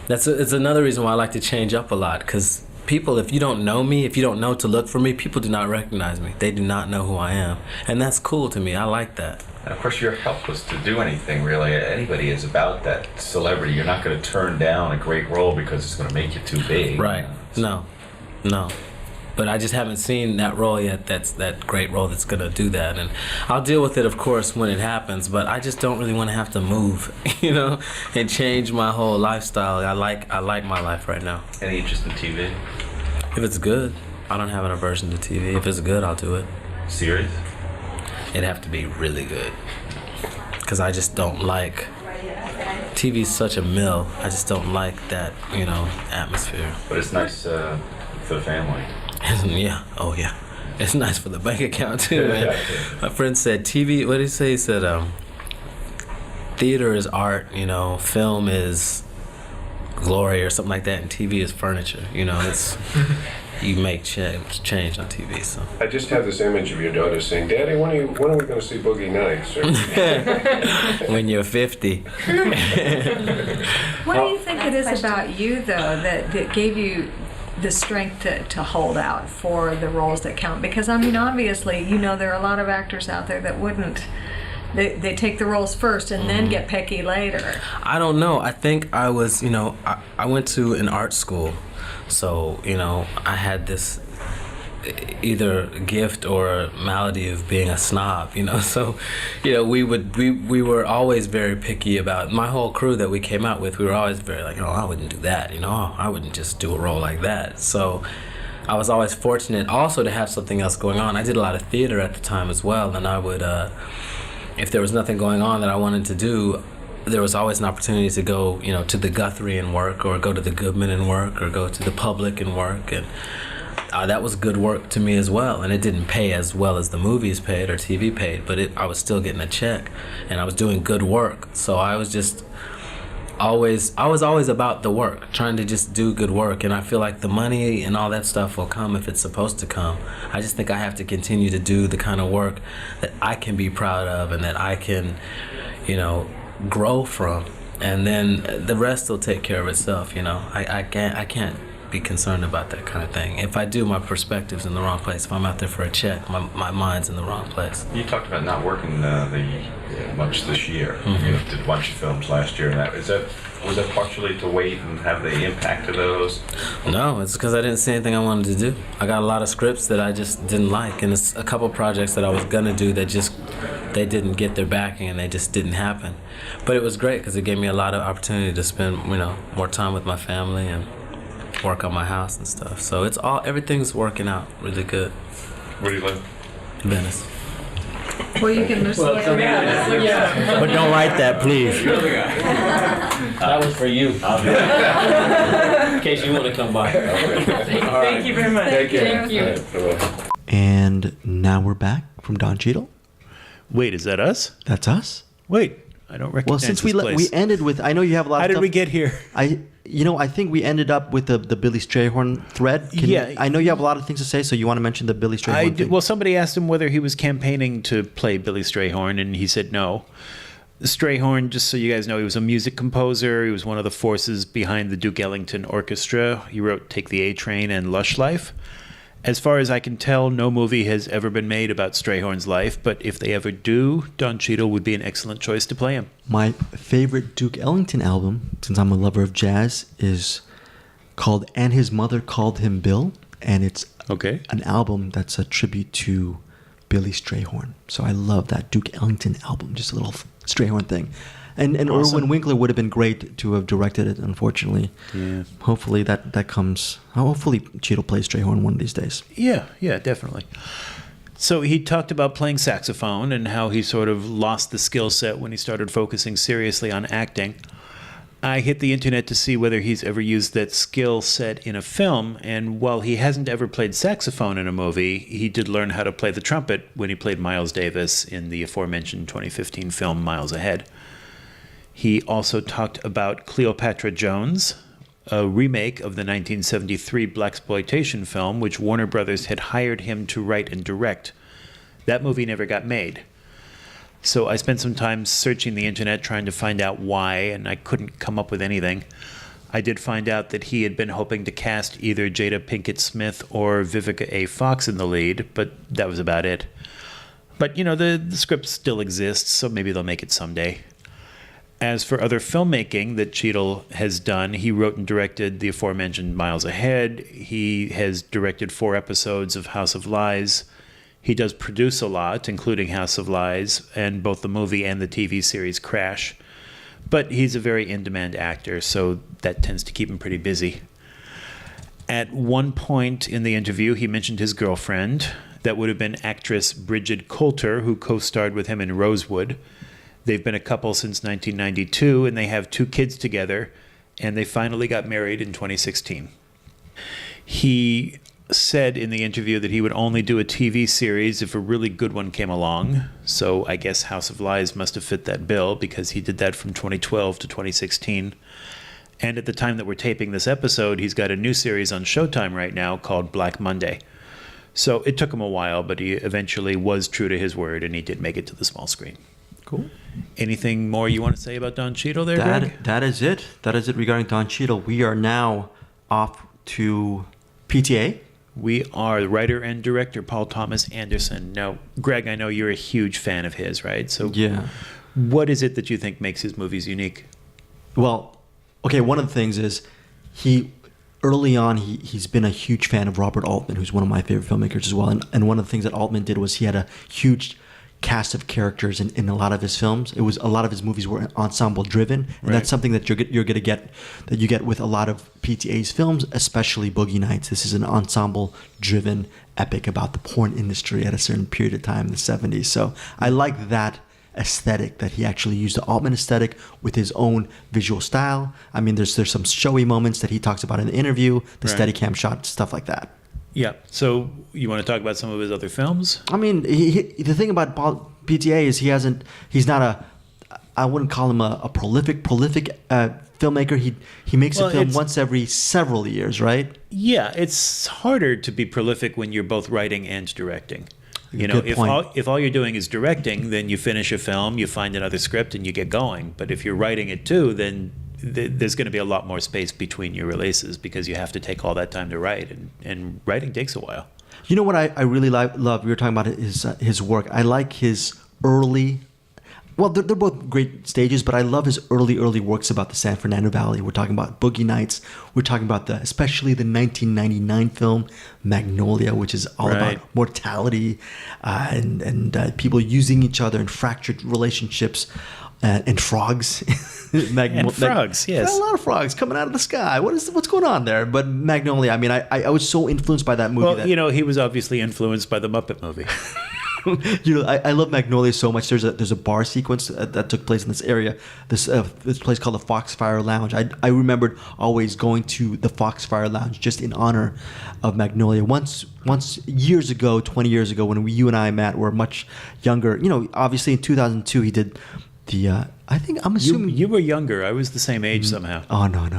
It's another reason why I like to change up a lot, because people, if you don't know me, if you don't know to look for me, people do not recognize me. They do not know who I am. And that's cool to me. I like that. And of course, you're helpless to do anything, really. Anybody is about that celebrity. You're not going to turn down a great role because it's going to make you too big. Right. No. But I just haven't seen that role yet. That's that great role that's going to do that. And I'll deal with it, of course, when it happens. But I just don't really want to have to move, and change my whole lifestyle. I like my life right now. Any interest in TV? If it's good, I don't have an aversion to TV. If it's good, I'll do it. Series? It'd have to be really good. Because I just don't like... TV's such a mill. I just don't like that, atmosphere. But it's nice for the family. Yeah. Oh, yeah. It's nice for the bank account, too, man. My friend said TV... What did he say? He said, theater is art, film is glory or something like that, and TV is furniture. It's... You make change on TV, so. I just have this image of your daughter saying, "Daddy, when are we going to see Boogie Nights?" When you're 50. What do you think it is about you, though, that gave you the strength to hold out for the roles that count? Because, obviously, there are a lot of actors out there that wouldn't. They take the roles first and then get picky later. I don't know. I think I was, I went to an art school. So, I had this either gift or malady of being a snob, So, we were always very picky about my whole crew that we came out with. We were always very like, I wouldn't do that, I wouldn't just do a role like that. So I was always fortunate also to have something else going on. I did a lot of theater at the time as well, and I would, if there was nothing going on that I wanted to do, there was always an opportunity to go, to the Guthrie and work, or go to the Goodman and work, or go to the Public and work, and that was good work to me as well. And it didn't pay as well as the movies paid or TV paid, but I was still getting a check, and I was doing good work. So I was always about the work, trying to just do good work. And I feel like the money and all that stuff will come if it's supposed to come. I just think I have to continue to do the kind of work that I can be proud of and that I can, grow from, and then the rest will take care of itself. I can't be concerned about that kind of thing. If I do, my perspective's in the wrong place. If I'm out there for a check, my mind's in the wrong place. You talked about not working much this year. Mm-hmm. You did a bunch of films last year, and was that partially to wait and have the impact of those? No, it's because I didn't see anything I wanted to do. I got a lot of scripts that I just didn't like, and it's a couple projects that I was gonna do that they didn't get their backing, and they just didn't happen. But it was great because it gave me a lot of opportunity to spend, more time with my family and work on my house and stuff. So everything's working out really good. Where do you live? Venice. Well, you can listen. But don't write that, please. That was for you. In case you want to come by. Thank you very much. Thank you. Thank you. And now we're back from Don Cheadle. Wait, is that us? That's us. Wait, I don't recognize Well, since this place. we ended with, I know you have a lot How of did stuff. we get here? I think we ended up with the Billy Strayhorn thread. I know you have a lot of things to say, so you want to mention the Billy Strayhorn thing? Well, somebody asked him whether he was campaigning to play Billy Strayhorn, and he said no. Strayhorn, just so you guys know, he was a music composer. He was one of the forces behind the Duke Ellington Orchestra. He wrote Take the A Train and Lush Life. As far as I can tell, no movie has ever been made about Strayhorn's life, but if they ever do, Don Cheadle would be an excellent choice to play him. My favorite Duke Ellington album, since I'm a lover of jazz, is called And His Mother Called Him Bill, and it's an album that's a tribute to Billy Strayhorn. So I love that Duke Ellington album, just a little Strayhorn thing. And Awesome. Irwin Winkler would have been great to have directed it, unfortunately. Yeah. Hopefully that comes. Hopefully Cheadle plays Strayhorn one of these days. Yeah, definitely. So he talked about playing saxophone and how he sort of lost the skill set when he started focusing seriously on acting. I hit the internet to see whether he's ever used that skill set in a film, and while he hasn't ever played saxophone in a movie, he did learn how to play the trumpet when he played Miles Davis in the aforementioned 2015 film Miles Ahead. He also talked about Cleopatra Jones, a remake of the 1973 blaxploitation film, which Warner Brothers had hired him to write and direct. That movie never got made. So I spent some time searching the internet trying to find out why, and I couldn't come up with anything. I did find out that he had been hoping to cast either Jada Pinkett Smith or Vivica A. Fox in the lead, but that was about it. But, the script still exists, so maybe they'll make it someday. As for other filmmaking that Cheadle has done, he wrote and directed the aforementioned Miles Ahead. He has directed 4 episodes of House of Lies. He does produce a lot, including House of Lies, and both the movie and the TV series Crash. But he's a very in-demand actor, so that tends to keep him pretty busy. At one point in the interview, he mentioned his girlfriend. That would have been actress Bridget Coulter, who co-starred with him in Rosewood. They've been a couple since 1992, and they have 2 kids together, and they finally got married in 2016. He said in the interview that he would only do a TV series if a really good one came along. So I guess House of Lies must have fit that bill, because he did that from 2012 to 2016. And at the time that we're taping this episode, he's got a new series on Showtime right now called Black Monday. So it took him a while, but he eventually was true to his word, and he did make it to the small screen. Cool. Anything more you want to say about Don Cheadle there, Greg? That is it. That is it regarding Don Cheadle. We are now off to PTA. We are the writer and director, Paul Thomas Anderson. Now, Greg, I know you're a huge fan of his, right? So yeah. What is it that you think makes his movies unique? Well, okay, one of the things is early on, he's been a huge fan of Robert Altman, who's one of my favorite filmmakers as well. And one of the things that Altman did was he had a huge cast of characters in a lot of his films. It was a lot of his movies were ensemble driven, and that's something that you're going to get with a lot of PTA's films, especially Boogie Nights. This is an ensemble driven epic about the porn industry at a certain period of time in the 70s. So I like that aesthetic, that he actually used the Altman aesthetic with his own visual style. I mean, there's some showy moments that he talks about in the interview, the Steadicam shot, stuff like that. Yeah. So you want to talk about some of his other films? I mean, the thing about PTA is he's not I wouldn't call him a prolific filmmaker. He makes a film once every several years, right? Yeah, it's harder to be prolific when you're both writing and directing. If all you're doing is directing, then you finish a film, you find another script, and you get going. But if you're writing it too, then there's going to be a lot more space between your releases, because you have to take all that time to write, and writing takes a while. You know what I really love? We were talking about his work. I like his early. Well, they're both great stages, but I love his early works about the San Fernando Valley. We're talking about Boogie Nights. We're talking about especially the 1999 film Magnolia, which is all about mortality and people using each other and fractured relationships. And frogs. Frogs, yes. A lot of frogs coming out of the sky. What's going on there? But Magnolia, I mean, I was so influenced by that movie. Well, he was obviously influenced by the Muppet movie. I love Magnolia so much. There's a bar sequence that took place in this area. This place called the Foxfire Lounge. I remembered always going to the Foxfire Lounge just in honor of Magnolia. Once years ago, 20 years ago, when you and I, Matt, were much younger. Obviously in 2002 he did I'm assuming you were younger. I was the same age somehow. Oh no,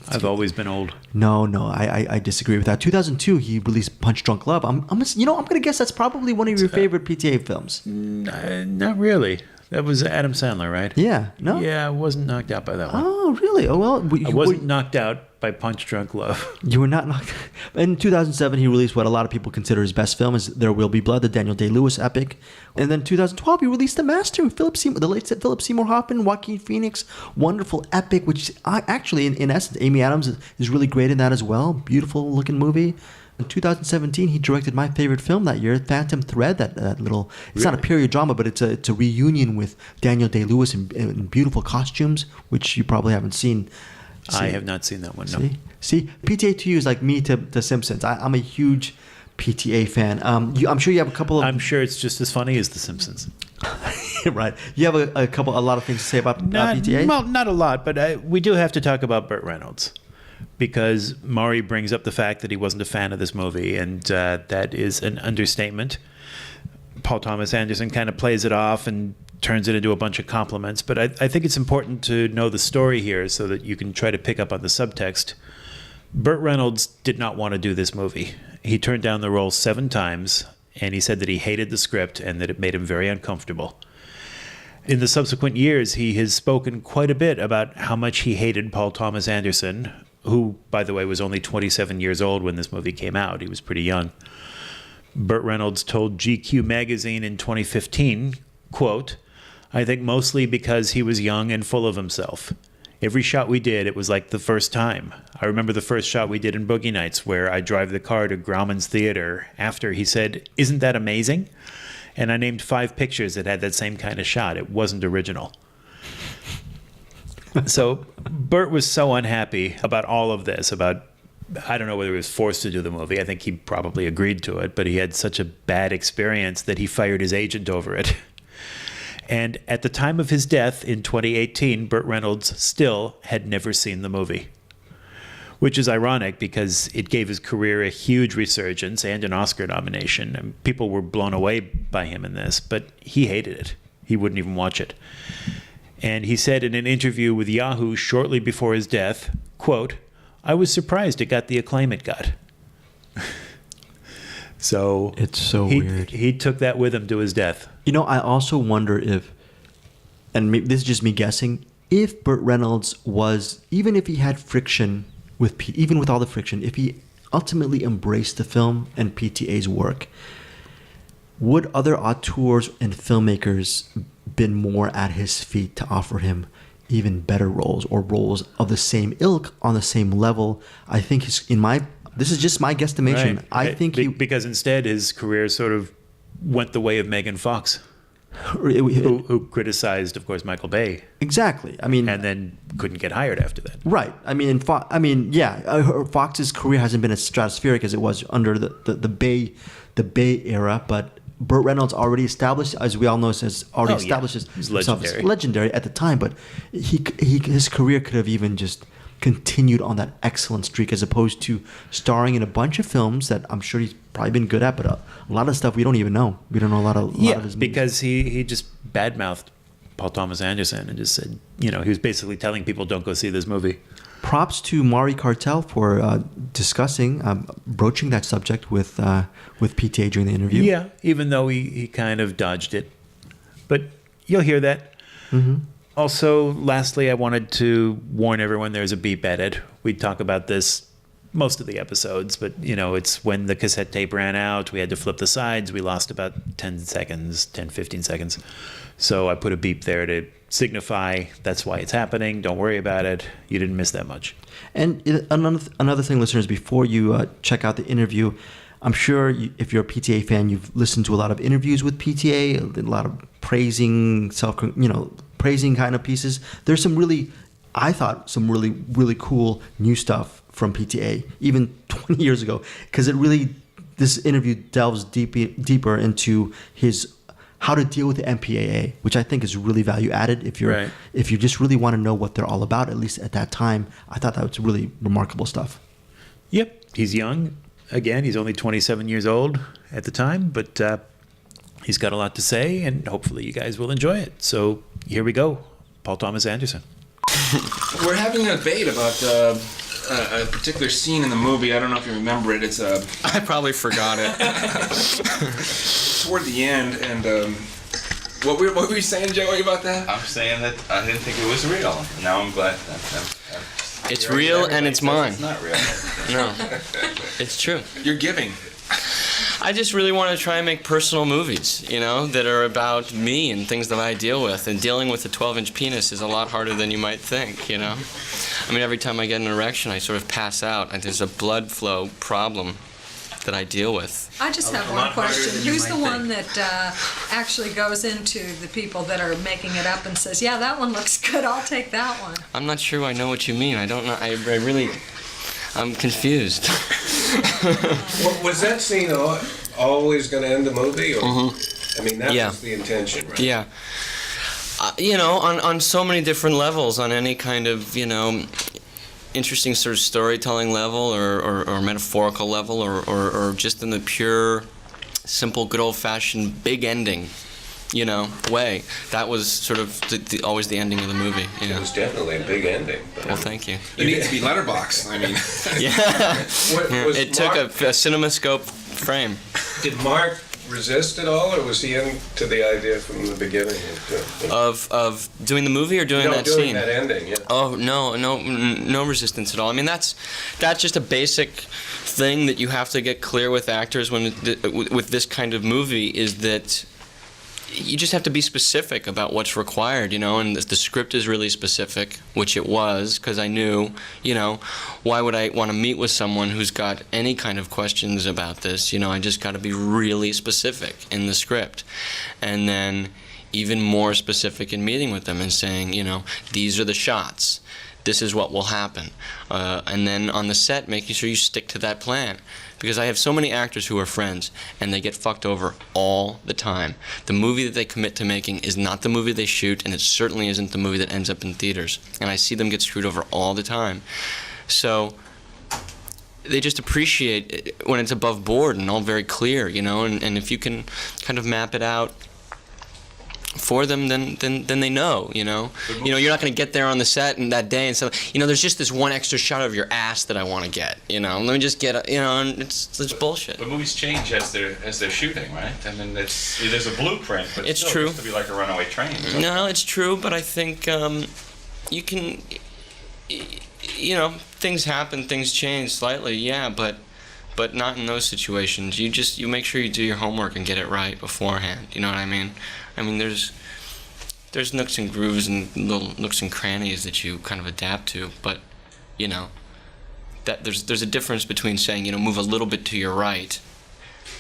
I've always been old. No, I disagree with that. 2002, he released Punch Drunk Love. I'm gonna guess that's probably one of your favorite PTA films. Not really. That was Adam Sandler, right? Yeah. No. Yeah, I wasn't knocked out by that one. Oh, really? Oh well. I wasn't knocked out by Punch Drunk Love. You were not knocked. In 2007, he released what a lot of people consider his best film, is There Will Be Blood, the Daniel Day-Lewis epic. And then 2012, he released The Master, the late Philip Seymour Hoffman, Joaquin Phoenix, wonderful epic, which actually, in essence, Amy Adams is really great in that as well. Beautiful looking movie. In 2017, he directed my favorite film that year, Phantom Thread. That little, it's not a period drama, but it's a reunion with Daniel Day-Lewis in beautiful costumes, which you probably haven't seen. I have not seen that one. No. See, PTA to you is like me to The Simpsons. I'm a huge PTA fan. I'm sure you have a couple of. I'm sure it's just as funny as The Simpsons. Right. You have a lot of things to say about PTA. Well, not a lot, but we do have to talk about Burt Reynolds. Because Maury brings up the fact that he wasn't a fan of this movie, and that is an understatement. Paul Thomas Anderson kind of plays it off and turns it into a bunch of compliments, but I think it's important to know the story here so that you can try to pick up on the subtext. Burt Reynolds did not want to do this movie. He turned down the role 7 times, and he said that he hated the script and that it made him very uncomfortable. In the subsequent years, he has spoken quite a bit about how much he hated Paul Thomas Anderson, who, by the way, was only 27 years old when this movie came out. He was pretty young. Burt Reynolds told GQ magazine in 2015, quote, "I think mostly because he was young and full of himself. Every shot we did, it was like the first time. I remember the first shot we did in Boogie Nights where I drive the car to Grauman's Theater after he said, 'Isn't that amazing?' And I named 5 pictures that had that same kind of shot. It wasn't original." So Burt was so unhappy about all of this, I don't know whether he was forced to do the movie. I think he probably agreed to it, but he had such a bad experience that he fired his agent over it. And at the time of his death in 2018, Burt Reynolds still had never seen the movie, which is ironic because it gave his career a huge resurgence and an Oscar nomination. And people were blown away by him in this, but he hated it. He wouldn't even watch it. And he said in an interview with Yahoo shortly before his death, quote, "I was surprised it got the acclaim it got." So it's so weird. He took that with him to his death. You know, I also wonder if, and this is just me guessing, if Burt Reynolds was, even if he had friction with even with all the friction, if he ultimately embraced the film and PTA's work, would other auteurs and filmmakers been more at his feet to offer him even better roles or roles of the same ilk on the same level? I think this is just my guesstimation. Right. I think because instead his career sort of went the way of Megan Fox, who criticized, of course, Michael Bay. Exactly. I mean, and then couldn't get hired after that. Right. I mean, Fox's career hasn't been as stratospheric as it was under the Bay era, but Burt Reynolds already established, as we all know, established himself as legendary at the time. But his career could have even just continued on that excellent streak, as opposed to starring in a bunch of films that I'm sure he's probably been good at, but a lot of stuff we don't even know. We don't know a lot of his movies. Because he just badmouthed Paul Thomas Anderson and just said, he was basically telling people, don't go see this movie. Props to Maury Cartel for broaching that subject with PTA during the interview. Yeah, even though he kind of dodged it. But you'll hear that. Mm-hmm. Also, lastly, I wanted to warn everyone there's a beep edit. We talk about this most of the episodes, but, it's when the cassette tape ran out, we had to flip the sides. We lost about 15 seconds. So I put a beep there to signify that's why it's happening. Don't worry about it. You didn't miss that much. And another thing, listeners, before you check out the interview, I'm sure if you're a PTA fan, you've listened to a lot of interviews with PTA, a lot of praising kind of pieces. There's some really cool new stuff from PTA, even 20 years ago, because this interview delves deeper into how to deal with the MPAA, which I think is really value added. If you just really want to know what they're all about, at least at that time, I thought that was really remarkable stuff. Yep, he's young. Again, he's only 27 years old at the time, but he's got a lot to say, and hopefully you guys will enjoy it. So here we go, Paul Thomas Anderson. We're having a debate about a particular scene in the movie. I don't know if you remember it. It's I probably forgot it. Toward the end, and what were you saying, Joey, about that? I'm saying that I didn't think it was real. Now I'm glad that it's real and it's mine. It's not real. No, it's true. You're giving. I just really want to try and make personal movies, that are about me and things that I deal with. And dealing with a 12-inch penis is a lot harder than you might think, I mean, every time I get an erection, I sort of pass out, and there's a blood flow problem that I deal with. I just have one question. Who's the one that actually goes into the people that are making it up and says, yeah, that one looks good, I'll take that one? I'm not sure I know what you mean. I don't know. I'm confused. Was that scene always going to end the movie? Or, mm-hmm. I mean, that was the intention, right? Yeah. On so many different levels, on any kind of, interesting sort of storytelling level or metaphorical level or just in the pure, simple, good old-fashioned big ending, way. That was sort of always the ending of the movie. It was definitely a big ending. Well, thank you. It needs to be letterbox. I mean, yeah. It took a CinemaScope frame. Did Mark resist at all, or was he into the idea from the beginning? Of doing the movie or doing that doing scene? that ending, yeah. Oh no resistance at all. I mean that's just a basic thing that you have to get clear with actors with this kind of movie, is that you just have to be specific about what's required, and the script is really specific, which it was, because I knew, why would I want to meet with someone who's got any kind of questions about this? I just got to be really specific in the script. And then even more specific in meeting with them and saying, these are the shots. This is what will happen. And then on the set, making sure you stick to that plan. Because I have so many actors who are friends, and they get fucked over all the time. The movie that they commit to making is not the movie they shoot, and it certainly isn't the movie that ends up in theaters. And I see them get screwed over all the time. So they just appreciate it when it's above board and all very clear, and if you can kind of map it out for them, then they know, you're not going to get there on the set and that day and say, there's just this one extra shot of your ass that I want to get, let me just get and it's bullshit. But movies change as they're shooting, right? I mean, there's a blueprint, but it's still true. It used to be like a runaway train. No, it's true, but I think you can, things happen, things change slightly, yeah, but not in those situations. You make sure you do your homework and get it right beforehand. You know what I mean? I mean, there's nooks and grooves and little nooks and crannies that you kind of adapt to, but that there's a difference between saying move a little bit to your right,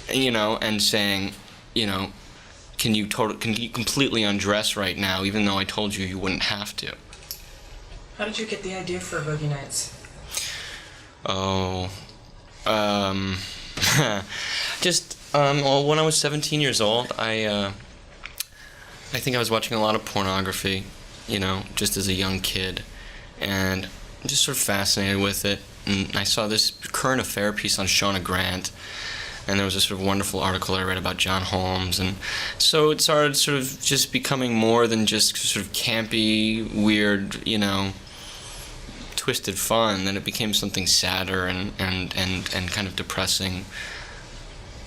and saying can you completely undress right now, even though I told you wouldn't have to. How did you get the idea for Boogie Nights? Oh, just when I was 17 years old, I think I was watching a lot of pornography, just as a young kid, and I'm just sort of fascinated with it. And I saw this current affair piece on Shauna Grant, and there was a sort of wonderful article I read about John Holmes, and so it started sort of just becoming more than just sort of campy, weird, twisted fun. Then it became something sadder and kind of depressing,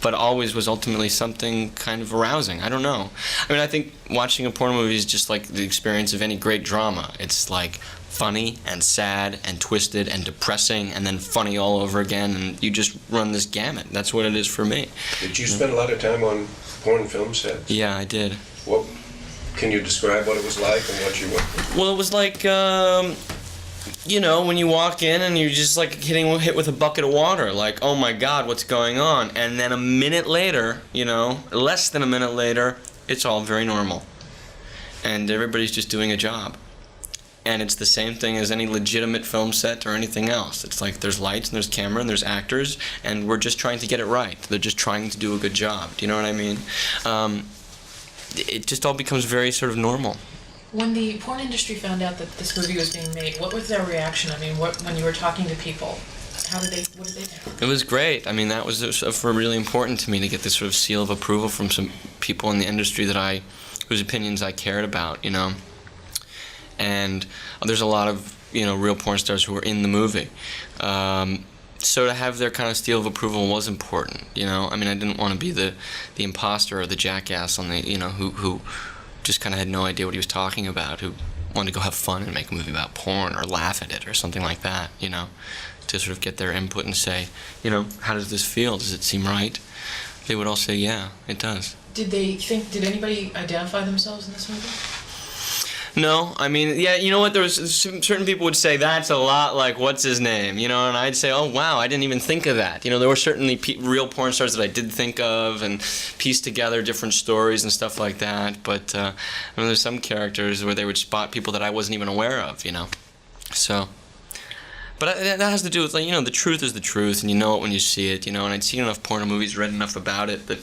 but always was ultimately something kind of arousing. I don't know. I mean, I think watching a porn movie is just like the experience of any great drama. It's like funny and sad and twisted and depressing and then funny all over again, and you just run this gamut. That's what it is for me. Did you spend a lot of time on porn film sets? Yeah, I did. What can you describe what it was like and what you went through? Well, it was like when you walk in and you're just like hit with a bucket of water, like, oh my God, what's going on? And then a minute later, less than a minute later, it's all very normal. And everybody's just doing a job. And it's the same thing as any legitimate film set or anything else. It's like there's lights and there's camera and there's actors, and we're just trying to get it right. They're just trying to do a good job. Do you know what I mean? It just all becomes very sort of normal. When the porn industry found out that this movie was being made, what was their reaction? I mean, when you were talking to people, what did they think? It was great. I mean, that was really important to me, to get this sort of seal of approval from some people in the industry whose opinions I cared about, And there's a lot of, real porn stars who were in the movie. So to have their kind of seal of approval was important, I mean, I didn't want to be the imposter or the jackass on the, who just kind of had no idea what he was talking about, who wanted to go have fun and make a movie about porn or laugh at it or something like that, to sort of get their input and say, how does this feel? Does it seem right? They would all say, yeah, it does. Did anybody identify themselves in this movie? No, I mean, yeah, you know what, there was certain people would say, that's a lot like, what's his name, and I'd say, oh, wow, I didn't even think of that. There were certainly real porn stars that I did think of and piece together different stories and stuff like that, but there's some characters where they would spot people that I wasn't even aware of, so. But that has to do with, the truth is the truth, and you know it when you see it, and I'd seen enough porno movies, read enough about it that,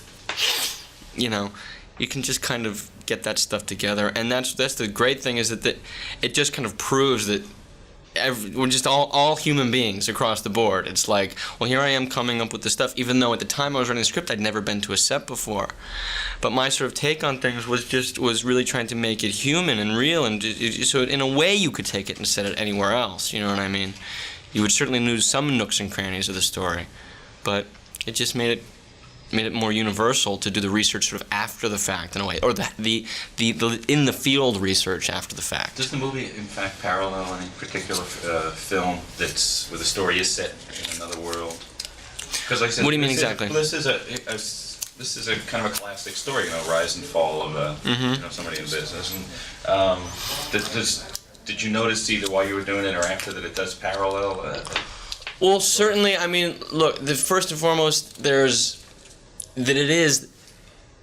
you can just kind of get that stuff together, and that's the great thing, is that it just kind of proves that we're just all human beings across the board. It's like, well, here I am coming up with this stuff, even though at the time I was writing the script, I'd never been to a set before. But my sort of take on things was really trying to make it human and real, and so in a way you could take it and set it anywhere else, you know what I mean? You would certainly lose some nooks and crannies of the story, but it just made it made it more universal to do the research sort of after the fact in a way, or the in the field research after the fact. Does the movie, in fact, parallel any particular film that's where the story is set in another world? Because, like I said, What do you mean exactly? This is a kind of a classic story, rise and fall of somebody in business. And did you notice either while you were doing it or after that it does parallel? Well, certainly. I mean, look. First and foremost, it is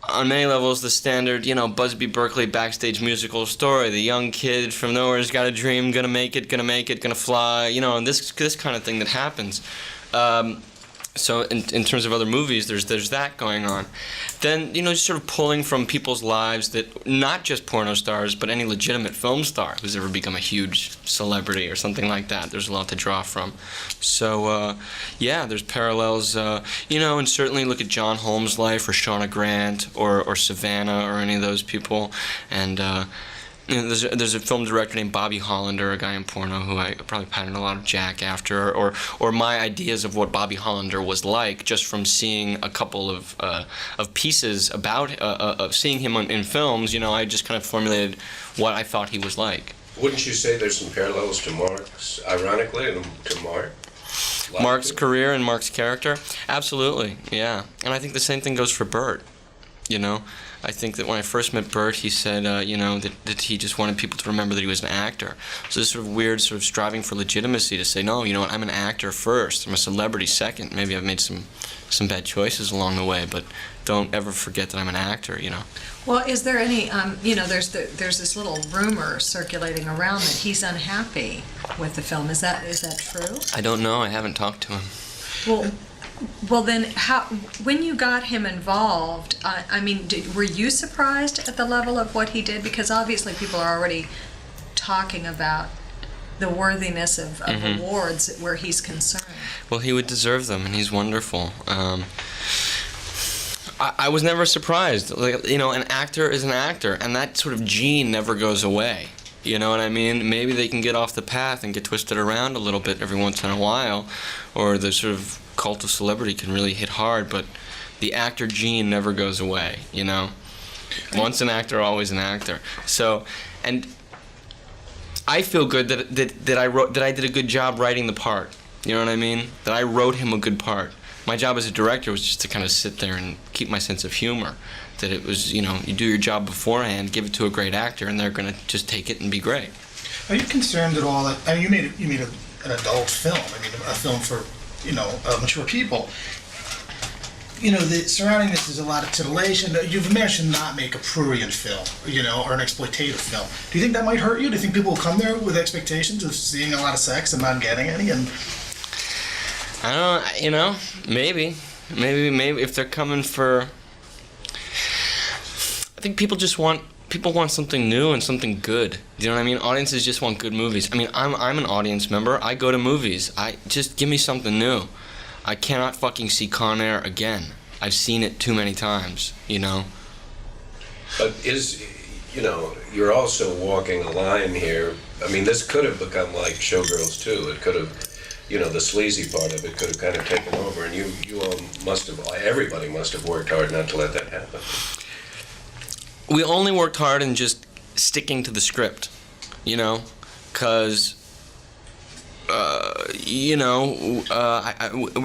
on many levels the standard, Busby Berkeley backstage musical story. The young kid from nowhere's got a dream, gonna make it, gonna fly. And this kind of thing that happens. So in terms of other movies, there's that going on. Then, just sort of pulling from people's lives that, not just porno stars, but any legitimate film star who's ever become a huge celebrity or something like that. There's a lot to draw from. So, there's parallels, and certainly look at John Holmes' life or Shauna Grant or Savannah or any of those people. And, there's a film director named Bobby Hollander, a guy in porno who I probably patterned a lot of Jack after, or my ideas of what Bobby Hollander was like just from seeing a couple of pieces about of seeing him in films. I just kind of formulated what I thought he was like. Wouldn't you say there's some parallels to Mark's, ironically, to Mark? Mark's career and Mark's character? Absolutely, yeah. And I think the same thing goes for Bert, I think that when I first met Bert, he said, that he just wanted people to remember that he was an actor. So this sort of weird sort of striving for legitimacy to say, no, I'm an actor first. I'm a celebrity second. Maybe I've made some bad choices along the way, but don't ever forget that I'm an actor, Well, is there any, there's this little rumor circulating around that he's unhappy with the film. Is that true? I don't know. I haven't talked to him. Well, then, when you got him involved, were you surprised at the level of what he did? Because obviously people are already talking about the worthiness of awards where he's concerned. Well, he would deserve them, and he's wonderful. I was never surprised. An actor is an actor, and that sort of gene never goes away. You know what I mean? Maybe they can get off the path and get twisted around a little bit every once in a while, or the sort of cult of celebrity can really hit hard, but the actor gene never goes away, Once an actor, always an actor. So, and I feel good that I did a good job writing the part. You know what I mean? That I wrote him a good part. My job as a director was just to kind of sit there and keep my sense of humor. That it was, you do your job beforehand, give it to a great actor, and they're going to just take it and be great. Are you concerned at all that, you made an adult film, a film for, mature people. Surrounding this is a lot of titillation. You've managed to not make a prurient film, or an exploitative film. Do you think that might hurt you? Do you think people will come there with expectations of seeing a lot of sex and not getting any? And I don't, maybe if they're coming for. I think people want something new and something good. You know what I mean? Audiences just want good movies. I'm an audience member. I go to movies. Just give me something new. I cannot fucking see Con Air again. I've seen it too many times, But you're also walking a line here. This could have become like Showgirls too. It could have, the sleazy part of it could have kind of taken over, and you all everybody must have worked hard not to let that happen. We only worked hard in just sticking to the script, because, we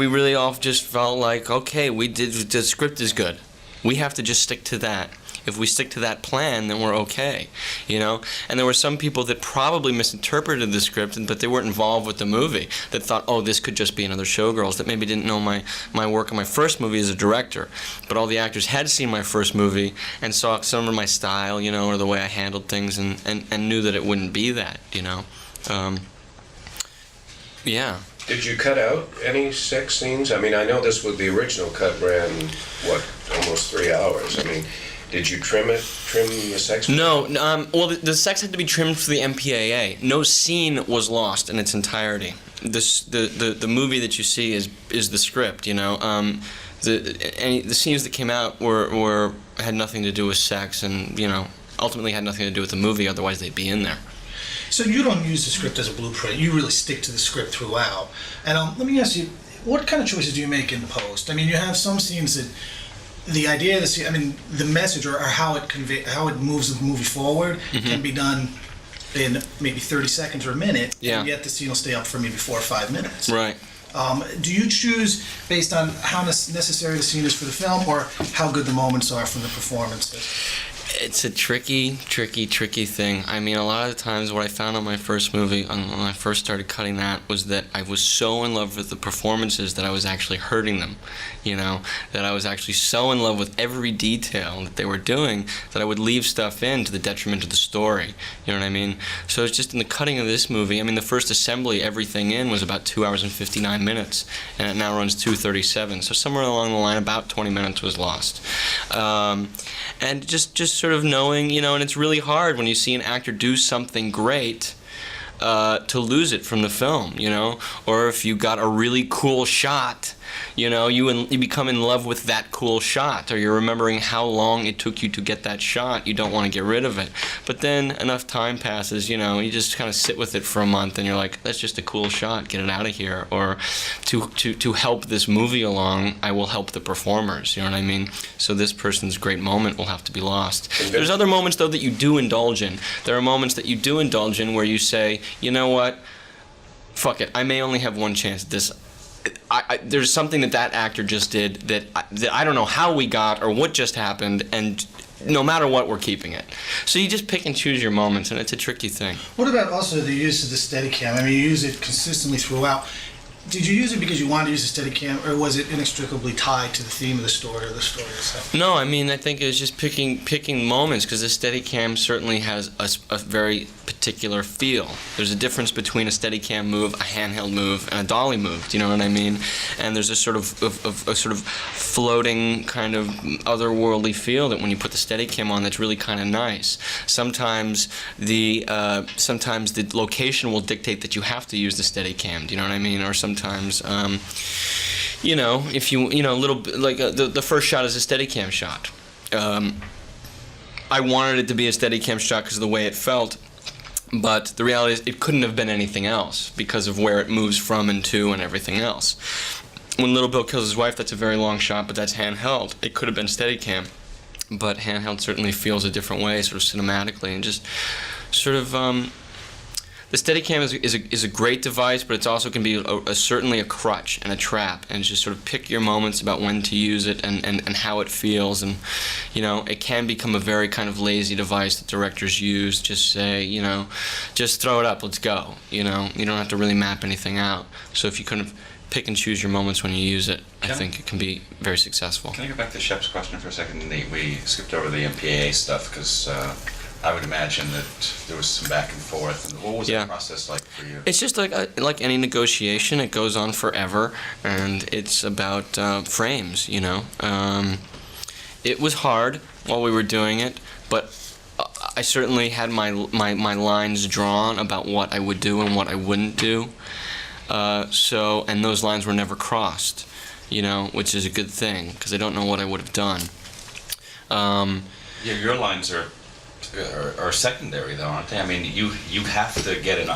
really all just felt like, okay, the script is good. We have to just stick to that. If we stick to that plan, then we're okay, And there were some people that probably misinterpreted the script, but they weren't involved with the movie, that thought, oh, this could just be another Showgirls, that maybe didn't know my work on my first movie as a director. But all the actors had seen my first movie and saw some of my style, or the way I handled things, and knew that it wouldn't be that, Yeah. Did you cut out any sex scenes? I know this was the original cut ran, almost 3 hours. Did you trim the sex? No, well, the sex had to be trimmed for the MPAA. No scene was lost in its entirety. The movie that you see is the script, The scenes that came out had nothing to do with sex, and ultimately had nothing to do with the movie. Otherwise, they'd be in there. So you don't use the script as a blueprint. You really stick to the script throughout. And let me ask you, what kind of choices do you make in post? You have some scenes that the idea of the scene, I mean, the message or how it moves the movie forward can be done in maybe 30 seconds or a minute, Yeah. and yet the scene will stay up for maybe 4 or 5 minutes. Right. Do you choose based on how necessary the scene is for the film, or how good the moments are from the performances? It's a tricky thing. I mean, a lot of the times what I found on my first movie, when I first started cutting that, was that I was so in love with the performances that I was actually hurting them, that I was actually so in love with every detail that they were doing that I would leave stuff in to the detriment of the story, you know what I mean? So it's just in the cutting of this movie, I mean, the first assembly, everything in, was about 2 hours and 59 minutes, and it now runs 2:37, so somewhere along the line, about 20 minutes was lost. And just sort of knowing, and it's really hard when you see an actor do something great to lose it from the film, or if you got a really cool shot, you become in love with that cool shot, or you're remembering how long it took you to get that shot. You don't want to get rid of it. But then enough time passes, you just kind of sit with it for a month, and you're like, that's just a cool shot, get it out of here. Or to help this movie along, I will help the performers, you know what I mean? So this person's great moment will have to be lost. There's other moments, though, that you do indulge in. There are moments that you do indulge in where you say, you know what, fuck it, I may only have one chance at this. There's something that actor just did that I don't know how we got or what just happened, and no matter what, we're keeping it. So you just pick and choose your moments, and it's a tricky thing. What about also the use of the Steadicam? I mean, you use it consistently throughout. Did you use it because you wanted to use the Steadicam, or was it inextricably tied to the theme of the story or the story itself? No, I mean, I think it was just picking moments, because the Steadicam certainly has a very particular feel. There's a difference between a Steadicam move, a handheld move, and a dolly move. Do you know what I mean? And there's a sort of floating kind of otherworldly feel that when you put the Steadicam on, that's really kind of nice. Sometimes the location will dictate that you have to use the Steadicam. Do you know what I mean? Or sometimes, if you, a little bit, like the first shot is a Steadicam shot. I wanted it to be a Steadicam shot because of the way it felt, but the reality is it couldn't have been anything else because of where it moves from and to and everything else. When Little Bill kills his wife, that's a very long shot, but that's handheld. It could have been Steadicam, but handheld certainly feels a different way, sort of cinematically, and just sort of, the Steadicam is a great device, but it also can be certainly a crutch and a trap, and just sort of pick your moments about when to use it and how it feels, and it can become a very kind of lazy device that directors use. Just say, just throw it up, let's go. You don't have to really map anything out. So if you kind of pick and choose your moments when you use it, I think it can be very successful. Can I go back to Shep's question for a second? We skipped over the MPAA stuff because I would imagine that there was some back and forth. And what was that process like for you? It's just like any negotiation. It goes on forever, and it's about frames. It was hard while we were doing it, but I certainly had my lines drawn about what I would do and what I wouldn't do. And those lines were never crossed, which is a good thing because I don't know what I would have done. Your lines are secondary though, aren't they? I mean, you have to get an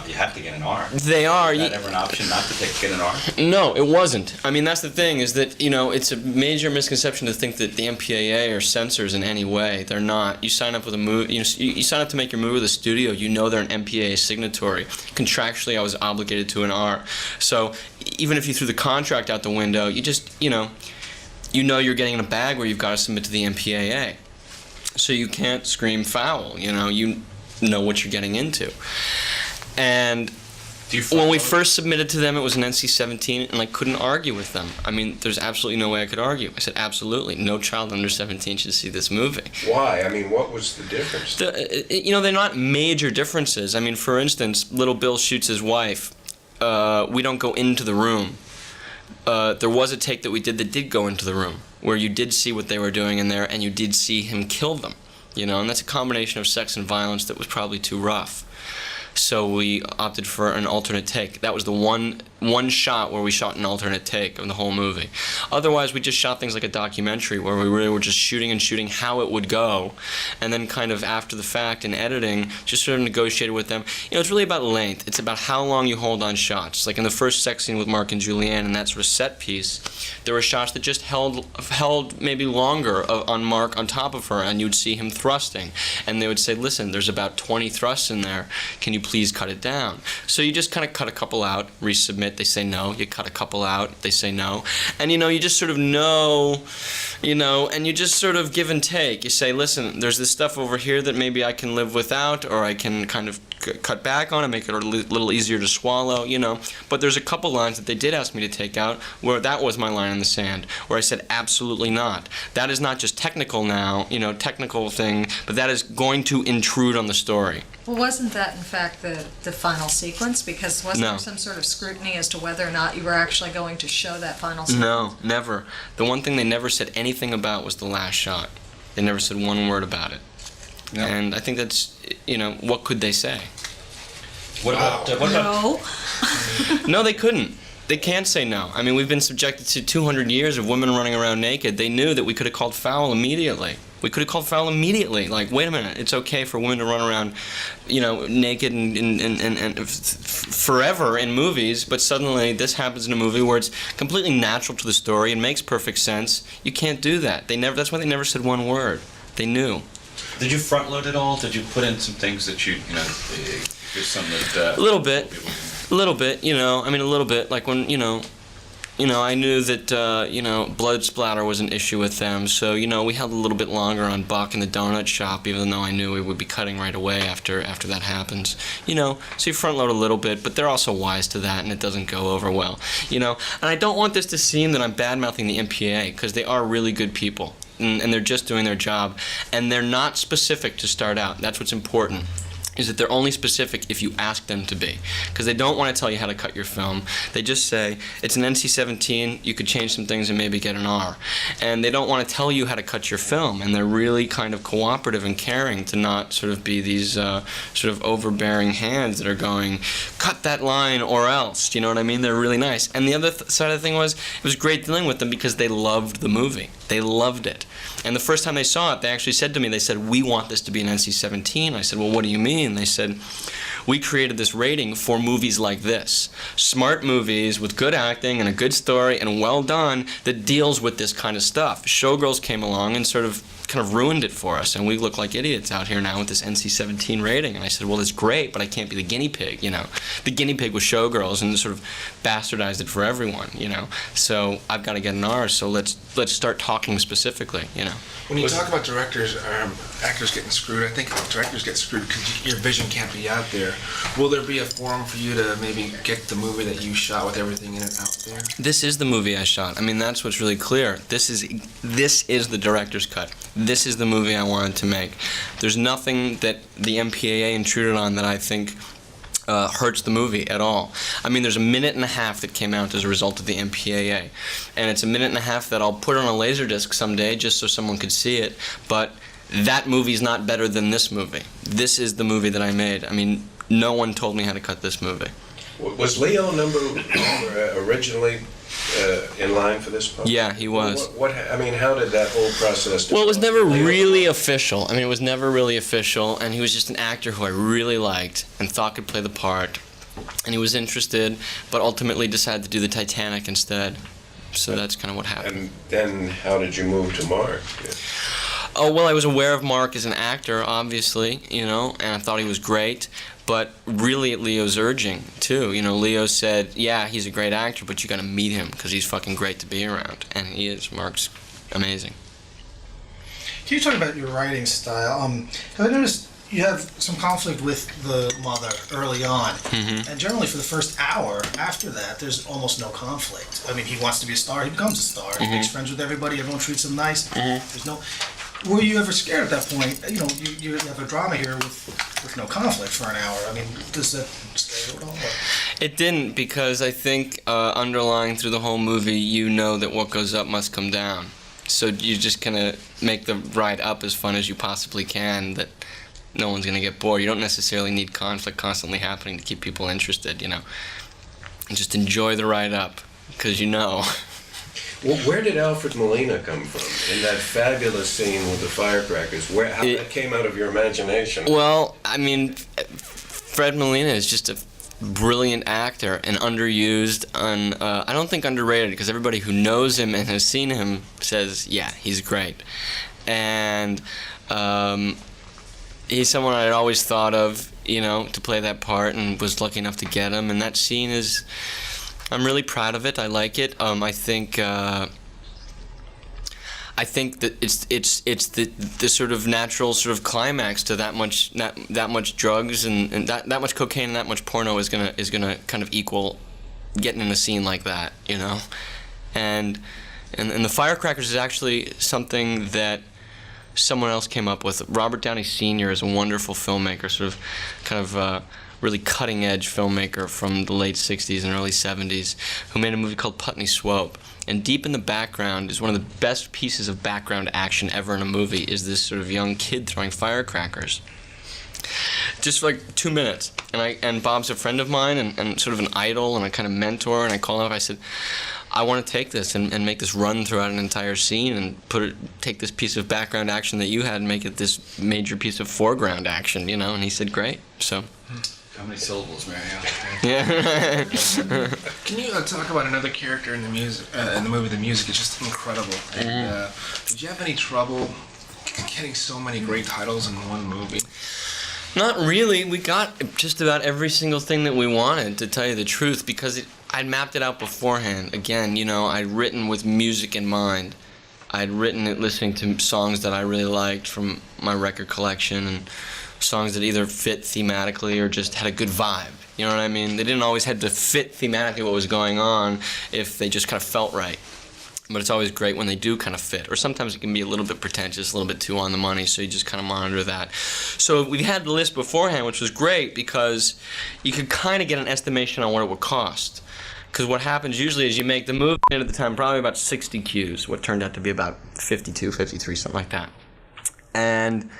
R. They are. Is that ever an option not to get an R? No, it wasn't. I mean, that's the thing, is that it's a major misconception to think that the MPAA are censors in any way. They're not. You sign up with a movie. You sign up to make your movie with a studio. They're an MPAA signatory. Contractually, I was obligated to an R. So even if you threw the contract out the window, you just you're getting in a bag where you've got to submit to the MPAA. So you can't scream foul, you know what you're getting into. And when we first submitted to them, it was an NC-17, and I couldn't argue with them. I mean, there's absolutely no way I could argue. I said, absolutely, no child under 17 should see this movie. Why? I mean, what was the difference? They're not major differences. I mean, for instance, Little Bill shoots his wife. We don't go into the room. There was a take that we did that did go into the room, where you did see what they were doing in there, and you did see him kill them, and that's a combination of sex and violence that was probably too rough. So we opted for an alternate take. That was the one one shot where we shot an alternate take of the whole movie. Otherwise, we just shot things like a documentary where we really were just shooting how it would go, and then kind of after the fact in editing, just sort of negotiated with them. You know, it's really about length. It's about how long you hold on shots. Like in the first sex scene with Mark and Julianne and that sort of set piece, there were shots that just held maybe longer on Mark on top of her, and you'd see him thrusting. And they would say, listen, there's about 20 thrusts in there. Can you please cut it down? So you just kind of cut a couple out, resubmit, they say no. You cut a couple out, they say no. And, you know, you just sort of know, you know, and you just sort of give and take. You say, listen, there's this stuff over here that maybe I can live without, or I can kind of cut back on and make it a little easier to swallow, you know. But there's a couple lines that they did ask me to take out where that was my line in the sand, where I said absolutely not. That is not just technical now, you know, technical thing, but that is going to intrude on the story. Well, wasn't that in fact the final sequence? Because wasn't No. there some sort of scrutiny as to whether or not you were actually going to show that final sequence? No, never. The one thing they never said anything about was the last shot. They never said one word about it. No. And I think that's, you know, what could they say? What about No. No, they couldn't. They can't say no. I mean, we've been subjected to 200 years of women running around naked. They knew that we could have called foul immediately. We could have called foul immediately. Like, wait a minute, it's okay for women to run around, you know, naked and forever in movies, but suddenly this happens in a movie where it's completely natural to the story and makes perfect sense. You can't do that. That's why they never said one word. They knew. Did you front load it all? Did you put in some things that you know, there's some that... A little bit, you know, I mean, a little bit, like when, you know, I knew that, you know, blood splatter was an issue with them, so, you know, we held a little bit longer on Buck in the donut shop, even though I knew we would be cutting right away after that happens. You know, so you front load a little bit, but they're also wise to that, and it doesn't go over well, you know. And I don't want this to seem that I'm bad-mouthing the MPA, because they are really good people, and they're just doing their job, and they're not specific to start out. That's what's important. Is that they're only specific if you ask them to be. Because they don't want to tell you how to cut your film. They just say, it's an NC-17, you could change some things and maybe get an R. And they don't want to tell you how to cut your film. And they're really kind of cooperative and caring to not sort of be these sort of overbearing hands that are going, cut that line or else. You know what I mean? They're really nice. And the other side of the thing was, it was great dealing with them because they loved the movie. They loved it. And the first time they saw it, they actually said to me, they said, we want this to be an NC-17. I said, well, what do you mean? They said, we created this rating for movies like this. Smart movies with good acting and a good story and well done that deals with this kind of stuff. Showgirls came along and sort of kind of ruined it for us, and we look like idiots out here now with this NC-17 rating. And I said, well, it's great, but I can't be the guinea pig, you know. The guinea pig was Showgirls and sort of bastardized it for everyone, you know. So I've got to get an R, so let's start talking specifically, you know. When you talk about directors, actors getting screwed, I think directors get screwed because your vision can't be out there. Will there be a forum for you to maybe get the movie that you shot with everything in it out there? This is the movie I shot. I mean, that's what's really clear. This is the director's cut. This is the movie I wanted to make. There's nothing that the MPAA intruded on that I think hurts the movie at all. I mean, there's a minute and a half that came out as a result of the MPAA, and it's a minute and a half that I'll put on a Laserdisc someday just so someone could see it, but that movie's not better than this movie. This is the movie that I made. I mean, no one told me how to cut this movie. Was Leo number originally in line for this part? Yeah, he was. I mean, how did that whole process... Well, it was never really official. I mean, it was never really official, and he was just an actor who I really liked and thought could play the part. And he was interested, but ultimately decided to do the Titanic instead. So that's kind of what happened. And then how did you move to Mark? Oh, well, I was aware of Mark as an actor, obviously, you know, and I thought he was great. But really at Leo's urging, too. You know, Leo said, yeah, he's a great actor, but you got to meet him because he's fucking great to be around. And he is. Mark's amazing. Can you talk about your writing style? 'Cause I noticed you have some conflict with the mother early on. Mm-hmm. And generally for the first hour after that, there's almost no conflict. I mean, he wants to be a star, he becomes a star. He makes friends with everybody, everyone treats him nice. There's no... Were you ever scared at that point? You know, you have a drama here with no conflict for an hour. I mean, does that scare you at all? It didn't, because I think underlying through the whole movie, you know that what goes up must come down. So you just kind of make the ride up as fun as you possibly can, that no one's going to get bored. You don't necessarily need conflict constantly happening to keep people interested, you know. and just enjoy the ride up, because you know. Well, where did Alfred Molina come from in that fabulous scene with the firecrackers? How that came out of your imagination? Well, I mean, Fred Molina is just a brilliant actor and underused, I don't think underrated, because everybody who knows him and has seen him says, yeah, he's great. And he's someone I'd always thought of, to play that part, and was lucky enough to get him. And that scene is, I'm really proud of it. I like it. I think that it's the sort of natural sort of climax to that much drugs and that much cocaine and that much porno is gonna kind of equal getting in a scene like that, and the firecrackers is actually something that someone else came up with. Robert Downey Sr. is a wonderful filmmaker, really cutting-edge filmmaker from the late 60s and early 70s, who made a movie called Putney Swope. And deep in the background is one of the best pieces of background action ever in a movie, is this sort of young kid throwing firecrackers. Just for like 2 minutes. And Bob's a friend of mine and sort of an idol and a kind of mentor, and I called him up, I said, I want to take this and make this run throughout an entire scene and take this piece of background action that you had and make it this major piece of foreground action, and he said, great. So. How many syllables, Mario? Yeah. Can you talk about another character in the music? In the movie, the music is just incredible. And, did you have any trouble getting so many great titles in one movie? Not really. We got just about every single thing that we wanted, to tell you the truth, because I'd mapped it out beforehand. Again, I'd written with music in mind. I'd written it listening to songs that I really liked from my record collection, and songs that either fit thematically or just had a good vibe. You know what I mean? They didn't always have to fit thematically what was going on if they just kind of felt right. But it's always great when they do kind of fit. Or sometimes it can be a little bit pretentious, a little bit too on the money, so you just kind of monitor that. So we had the list beforehand, which was great because you could kind of get an estimation on what it would cost. Because what happens usually is you make the movie at the time probably about 60 cues, what turned out to be about 52, 53, something like that. And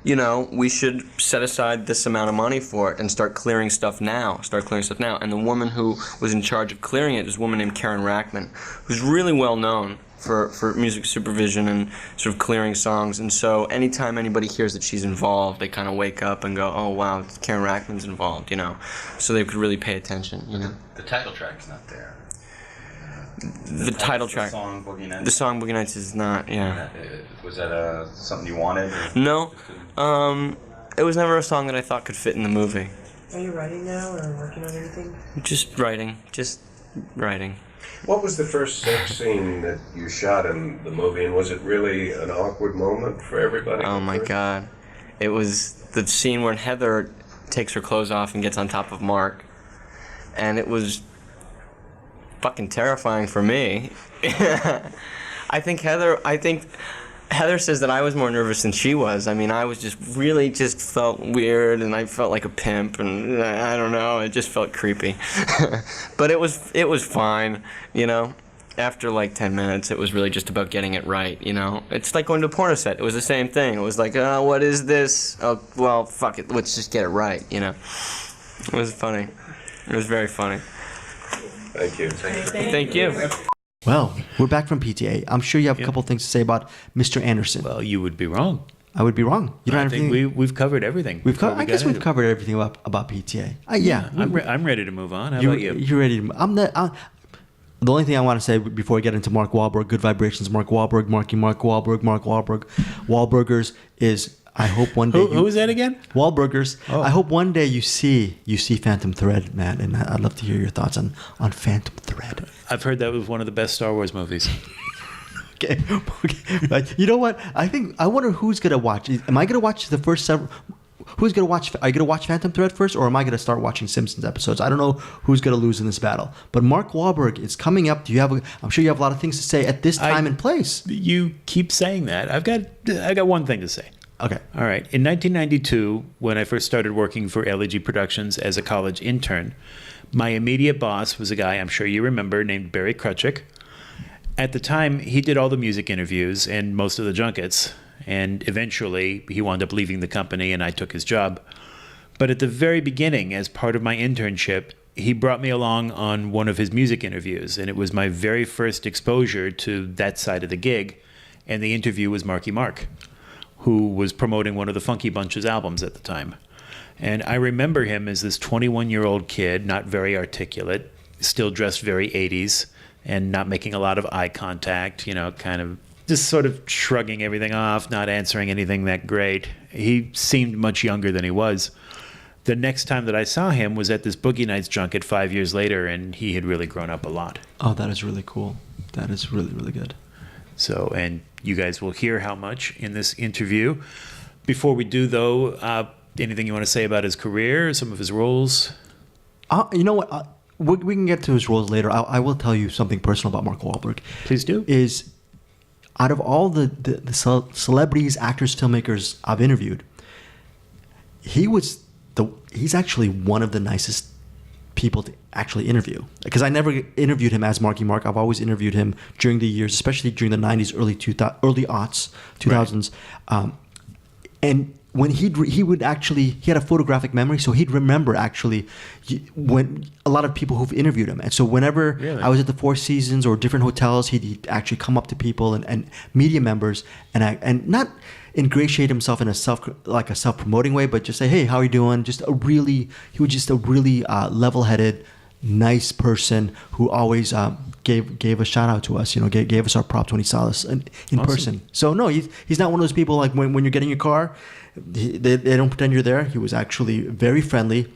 we should set aside this amount of money for it and start clearing stuff now. And the woman who was in charge of clearing it is a woman named Karen Rackman, who's really well known for music supervision and sort of clearing songs. And so anytime anybody hears that she's involved, they kind of wake up and go, oh, wow, Karen Rackman's involved, So they could really pay attention, The title track's not there. The title track. The song Boogie Nights. The song Boogie Nights is not, yeah. Was that something you wanted? No. It was never a song that I thought could fit in the movie. Are you writing now or working on anything? Just writing. What was the first sex scene that you shot in the movie, and was it really an awkward moment for everybody? Oh my God. It was the scene where Heather takes her clothes off and gets on top of Mark. And it was fucking terrifying for me. I think Heather says that I was more nervous than she was. I mean, I was just felt weird, and I felt like a pimp, and I don't know, it just felt creepy. But it was fine, After like 10 minutes, it was really just about getting it right, It's like going to a porno set. It was the same thing. It was like, oh, what is this? Oh, well, fuck it, let's just get it right, It was funny. It was very funny. Thank you. Thank you. Well, we're back from PTA. I'm sure you have a couple things to say about Mr. Anderson. Well, you would be wrong. I would be wrong. You don't I have think we've covered everything. I guess we've covered everything about PTA. Yeah. I'm ready to move on. How about you? You're ready to move. The only thing I want to say before we get into Mark Wahlberg, Good Vibrations, Mark Wahlberg, Mark Wahlberg, Wahlburgers is, I hope one day... Who is that again? Wahlburgers. Oh. I hope one day you see Phantom Thread, Matt, and I'd love to hear your thoughts on Phantom Thread. I've heard that was one of the best Star Wars movies. Okay. But you know what? I wonder who's going to watch. Am I going to watch the first several... Who's going to watch? Are you going to watch Phantom Thread first, or am I going to start watching Simpsons episodes? I don't know who's going to lose in this battle. But Mark Wahlberg is coming up. I'm sure you have a lot of things to say at this time and place. You keep saying that. I got one thing to say. Okay. All right. In 1992, when I first started working for LEG Productions as a college intern, my immediate boss was a guy I'm sure you remember named Barry Krutchik. At the time, he did all the music interviews and most of the junkets. And eventually, he wound up leaving the company, and I took his job. But at the very beginning, as part of my internship, he brought me along on one of his music interviews, and it was my very first exposure to that side of the gig. And the interview was Marky Mark, who was promoting one of the Funky Bunch's albums at the time. And I remember him as this 21-year-old kid, not very articulate, still dressed very 80s, and not making a lot of eye contact, kind of just sort of shrugging everything off, not answering anything that great. He seemed much younger than he was. The next time that I saw him was at this Boogie Nights junket 5 years later, and he had really grown up a lot. Oh, that is really cool. That is really, really good. So, and you guys will hear how much in this interview. Before we do, though, anything you want to say about his career, some of his roles? You know what? We can get to his roles later. I will tell you something personal about Mark Wahlberg. Please do. Is out of all the celebrities, actors, filmmakers I've interviewed, he's actually one of the nicest people to actually interview. Because I never interviewed him as Marky Mark. I've always interviewed him during the years, especially during the 90s, early aughts, 2000s. Right. And when he had a photographic memory, so he'd remember actually when a lot of people who've interviewed him. And so whenever Really? I was at the Four Seasons or different hotels, he'd actually come up to people and media members and not ingratiate himself in a self-promoting way, but just say, hey, how are you doing? He was just a really level-headed, nice person who always gave a shout out to us, gave us our props when he saw us in Awesome. person. So no, he's not one of those people like when you're getting your car, they don't pretend you're there. He was actually very friendly.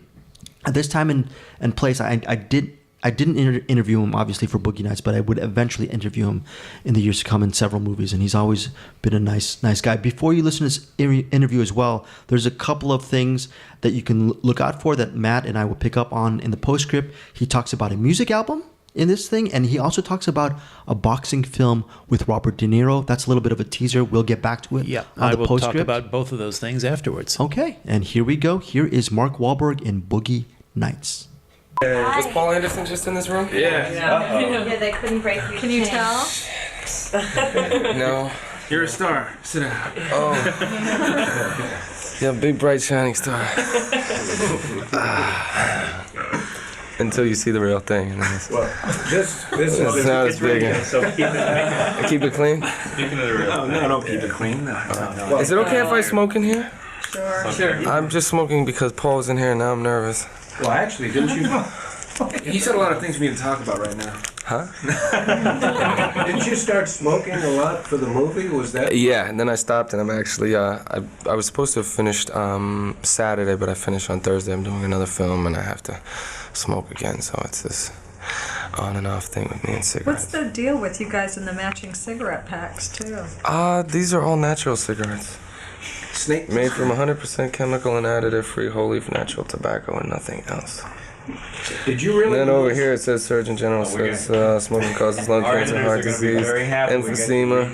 At this time and place, I didn't interview him obviously for Boogie Nights, but I would eventually interview him in the years to come in several movies, and he's always been a nice guy. Before you listen to this interview as well, there's a couple of things that you can look out for that Matt and I will pick up on in the postscript. He talks about a music album in this thing, and he also talks about a boxing film with Robert De Niro. That's a little bit of a teaser. We'll get back to it. Yeah, on I the will postscript. talk about both of those things afterwards. Okay, and here we go. Here is Mark Wahlberg in Boogie Nights. Was Paul Anderson just in this room? Yeah. Yeah, they couldn't break you. Can you tell? No. You're a star. Sit down. Oh. Yeah, big, bright, shining star. Until you see the real thing. And then This it's not as big. So keep it Keep it clean? Speaking of the real No, don't keep it clean. No. Is it okay if I smoke in here? Sure. I'm just smoking because Paul's in here and now I'm nervous. Well, actually, didn't you? He said a lot of things we need to talk about right now. Huh? Didn't you start smoking a lot for the movie? Was that? Yeah, and then I stopped, and I'm actually, I was supposed to have finished Saturday, but I finished on Thursday. I'm doing another film, and I have to smoke again, so it's this on and off thing with me and cigarettes. What's the deal with you guys in the matching cigarette packs, too? These are all natural cigarettes. Snake? Made from 100% chemical and additive-free whole leaf natural tobacco and nothing else. Did you really? And then over here it says Surgeon General says smoking causes lung cancer, heart disease, emphysema,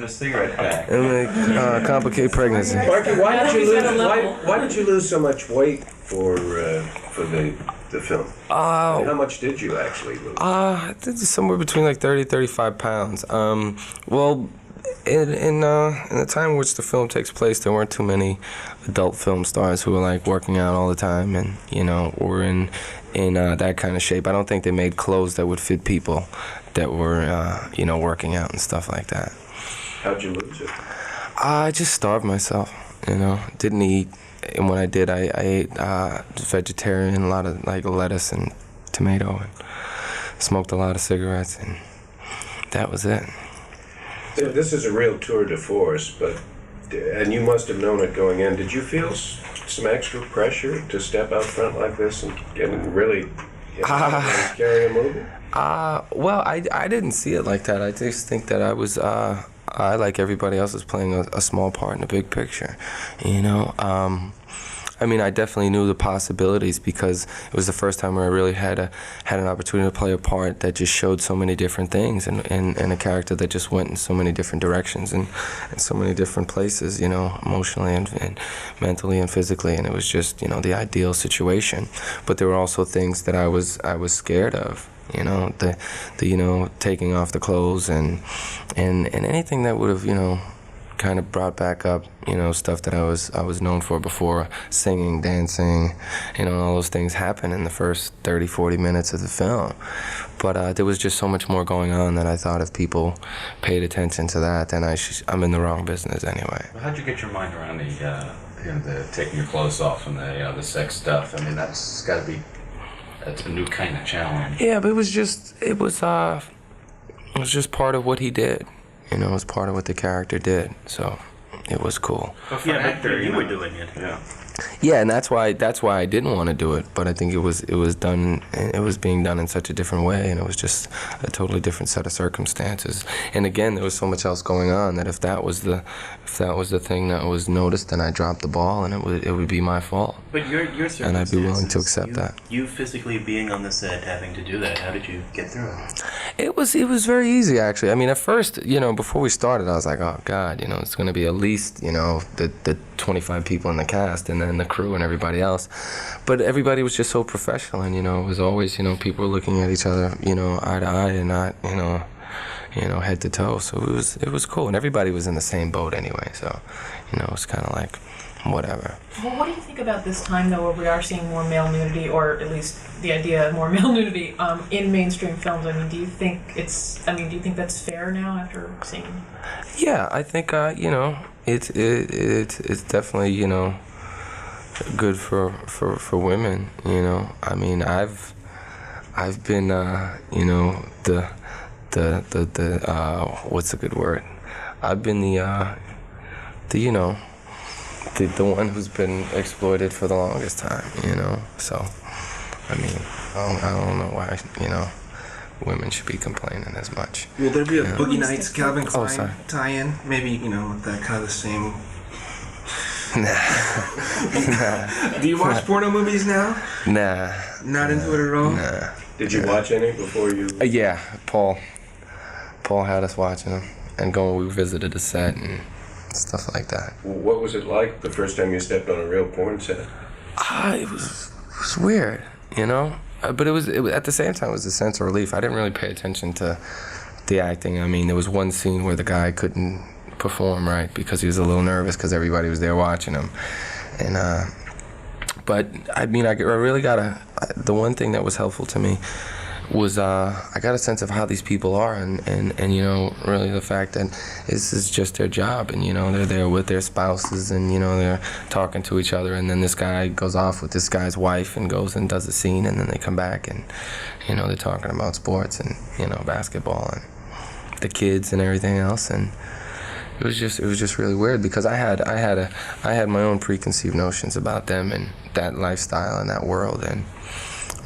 and may complicate pregnancy. Marky, why did you lose so much weight for the film? How much did you actually lose? I did somewhere between like 30, 35 pounds. Well, in the time in which the film takes place, there weren't too many adult film stars who were like working out all the time and were in that kind of shape. I don't think they made clothes that would fit people that were working out and stuff like that. How'd you lose it? I just starved myself. Didn't eat, and when I did, I ate vegetarian, a lot of like lettuce and tomato, and smoked a lot of cigarettes, and that was it. This is a real tour de force, and you must have known it going in. Did you feel some extra pressure to step out front like this and really carry a movie? Well, I didn't see it like that. I just think that I was, I like everybody else was playing a small part in the big picture, I mean, I definitely knew the possibilities because it was the first time where I really had an opportunity to play a part that just showed so many different things and a character that just went in so many different directions and so many different places, emotionally and mentally and physically, and it was just, the ideal situation. But there were also things that I was scared of. The taking off the clothes and anything that would have, kind of brought back up, stuff that I was known for before, singing, dancing, all those things happen in the first 30, 40 minutes of the film. But there was just so much more going on that I thought if people paid attention to that, then I'm in the wrong business anyway. How'd you get your mind around the taking your clothes off and the sex stuff? I mean, that's got to be a new kind of challenge. Yeah, but it was just part of what he did. It was part of what the character did, so it was cool. But for an actor, you were doing it. Yeah. Yeah, and that's why I didn't want to do it. But I think it was done. It was being done in such a different way, and it was just a totally different set of circumstances. And again, there was so much else going on that if that was the thing that was noticed, then I dropped the ball, and it would be my fault. But your circumstances, and I'd be willing to accept that. You physically being on the set, having to do that. How did you get through it? It was very easy, actually. I mean, at first, before we started, I was like, oh God, it's going to be at least the 25 people in the cast, and then the crew and everybody else. But everybody was just so professional, and it was always people were looking at each other eye to eye and not head to toe. So it was cool, and everybody was in the same boat anyway. So it was kind of like whatever. Well, what do you think about this time though, where we are seeing more male nudity, or at least the idea of more male nudity in mainstream films? I mean, do you think that's fair now after seeing? Yeah, I think it's definitely good for women. I mean, I've been the what's a good word? I've been the one who's been exploited for the longest time. So I mean, I don't know why women should be complaining as much. Will there be a Boogie Nights Calvin Klein tie-in? Maybe with that kind of the same. Nah. Do you watch porno movies now? Nah. Not into it at all? Nah. Did you watch any before you? Yeah, Paul had us watching them, and we visited the set and stuff like that. What was it like the first time you stepped on a real porn set? It was weird, but it was at the same time it was a sense of relief. I didn't really pay attention to the acting. I mean, there was one scene where the guy couldn't perform right because he was a little nervous because everybody was there watching him, and but I mean, I really got the one thing that was helpful to me was I got a sense of how these people are, and really the fact that this is just their job, and they're there with their spouses, and they're talking to each other, and then this guy goes off with this guy's wife and goes and does a scene, and then they come back and they're talking about sports and basketball and the kids and everything else, and it was just really weird because I had my own preconceived notions about them and that lifestyle and that world, and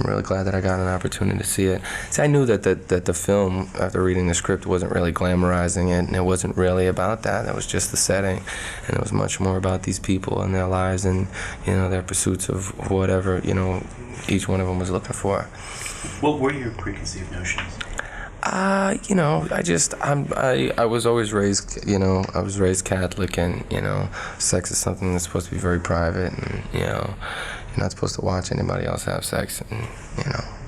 I'm really glad that I got an opportunity to see it. See, I knew that the film, after reading the script, wasn't really glamorizing it, and it wasn't really about that. It was just the setting, and it was much more about these people and their lives and their pursuits of whatever each one of them was looking for. What were your preconceived notions? I was always raised, I was raised Catholic, and sex is something that's supposed to be very private, and you're not supposed to watch anybody else have sex, and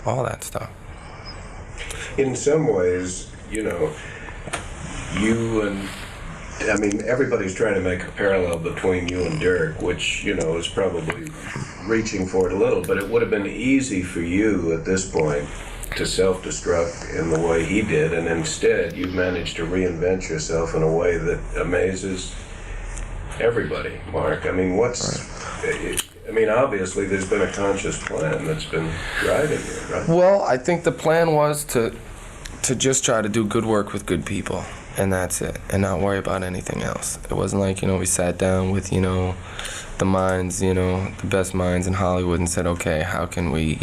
all that stuff. In some ways, you and everybody's trying to make a parallel between you and Dirk, which is probably reaching for it a little, but it would have been easy for you at this point to self-destruct in the way he did, and instead you've managed to reinvent yourself in a way that amazes everybody. Mark, obviously there's been a conscious plan that's been driving you, right? Well, I think the plan was to just try to do good work with good people, and that's it, and not worry about anything else. It wasn't like, we sat down with, the minds, the best minds in Hollywood and said, okay, how can we,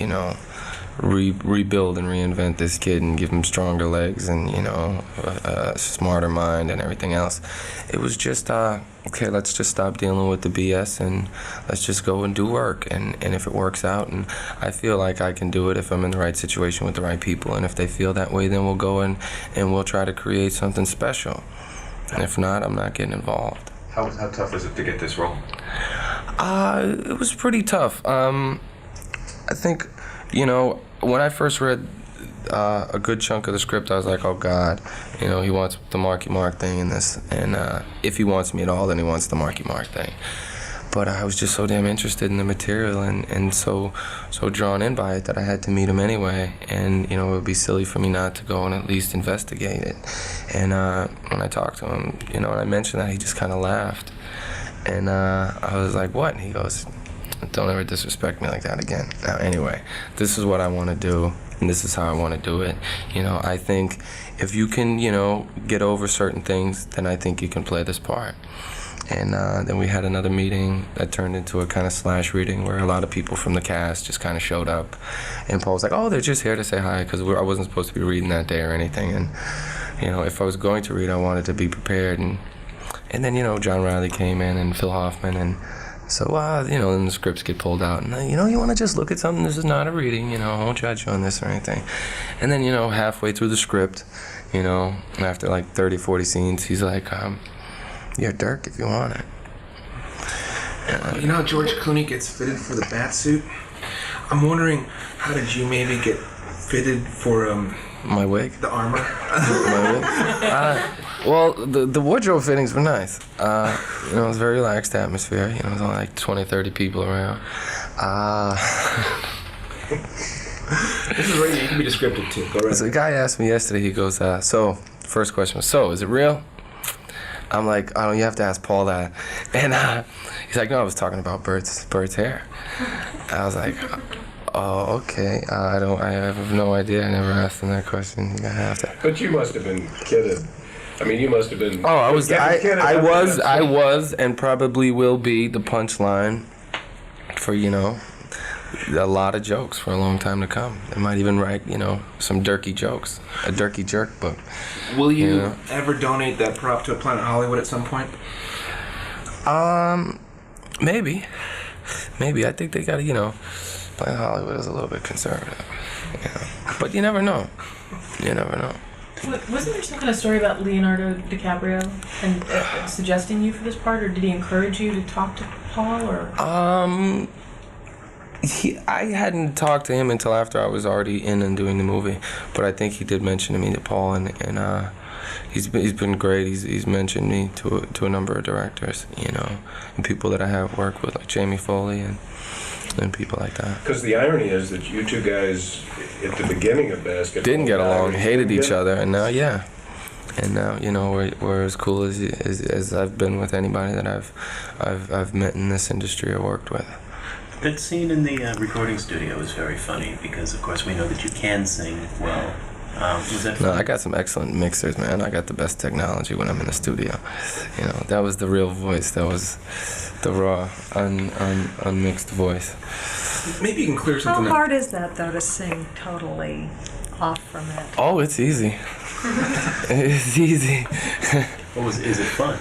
rebuild and reinvent this kid and give him stronger legs and a smarter mind and everything else. It was just okay, let's just stop dealing with the BS and let's just go and do work, and if it works out, and I feel like I can do it if I'm in the right situation with the right people, and if they feel that way, then we'll go and we'll try to create something special, and if not, I'm not getting involved. How tough was it to get this role? It was pretty tough. I think when I first read a good chunk of the script, I was like, oh God, you know, he wants the Marky Mark thing in this, and if he wants me at all, then he wants the Marky Mark thing. But I was just so damn interested in the material and so drawn in by it that I had to meet him anyway. And, you know, it would be silly for me not to go and at least investigate it. And when I talked to him, you know, and I mentioned that, he just kind of laughed. And I was like, what? And he goes, don't ever disrespect me like that again. Now, anyway, this is what I want to do, and this is how I want to do it. You know, I think if you can, you know, get over certain things, then I think you can play this part. And then we had another meeting that turned into a kind of slash reading where a lot of people from the cast just kind of showed up. And Paul was like, oh, they're just here to say hi, because I wasn't supposed to be reading that day or anything. And, you know, if I was going to read, I wanted to be prepared. And then, you know, John Reilly came in and Phil Hoffman. And so, you know, then the scripts get pulled out. And, you know, you want to just look at something. This is not a reading, you know, I won't judge you on this or anything. And then, you know, halfway through the script, you know, after like 30, 40 scenes, he's like, yeah, Dirk, if you want it. You know how George Clooney gets fitted for the bat suit? I'm wondering, how did you maybe get fitted for my wig? The armor? My wig? Well, the wardrobe fittings were nice. You know, it was a very relaxed atmosphere. You know, it was only like 20, 30 people around. This is right. You can be descriptive too. Go right. So the guy asked me yesterday. He goes, "So, first question was, so is it real?" I'm like, "Oh, you have to ask Paul that." And he's like, "No, I was talking about Bert's hair." I was like, "Oh, okay. I have no idea. I never asked him that question. You're gonna have to." But you must have been kidded. I mean, you must have been. Oh, I was, and probably will be the punchline for, you know, a lot of jokes for a long time to come. They might even write, you know, some Dirky jokes, a Dirky jerk book. Will you know? ever donate that prop to a Planet Hollywood at some point? Maybe. I think they gotta, you know, Planet Hollywood is a little bit conservative, you know. But you never know. You never know. Wasn't there some kind of story about Leonardo DiCaprio and suggesting you for this part, or did he encourage you to talk to Paul, or? I hadn't talked to him until after I was already in and doing the movie, but I think he did mention to me to Paul, and he's been great. He's mentioned me to a number of directors, you know, and people that I have worked with, like Jamie Foley and people like that. Because the irony is that you two guys, at the beginning of basketball, didn't get along, hated each other, and now, yeah. And now, you know, we're as cool as I've been with anybody that I've met in this industry or worked with. That scene in the recording studio is very funny because, of course, we know that you can sing well. Was that No, I got some excellent mixers, man. I got the best technology when I'm in the studio. You know, that was the real voice. That was the raw, unmixed voice. Maybe you can clear something How hard is that, though, to sing totally off from it? Oh, it's easy. It's easy. Is it fun?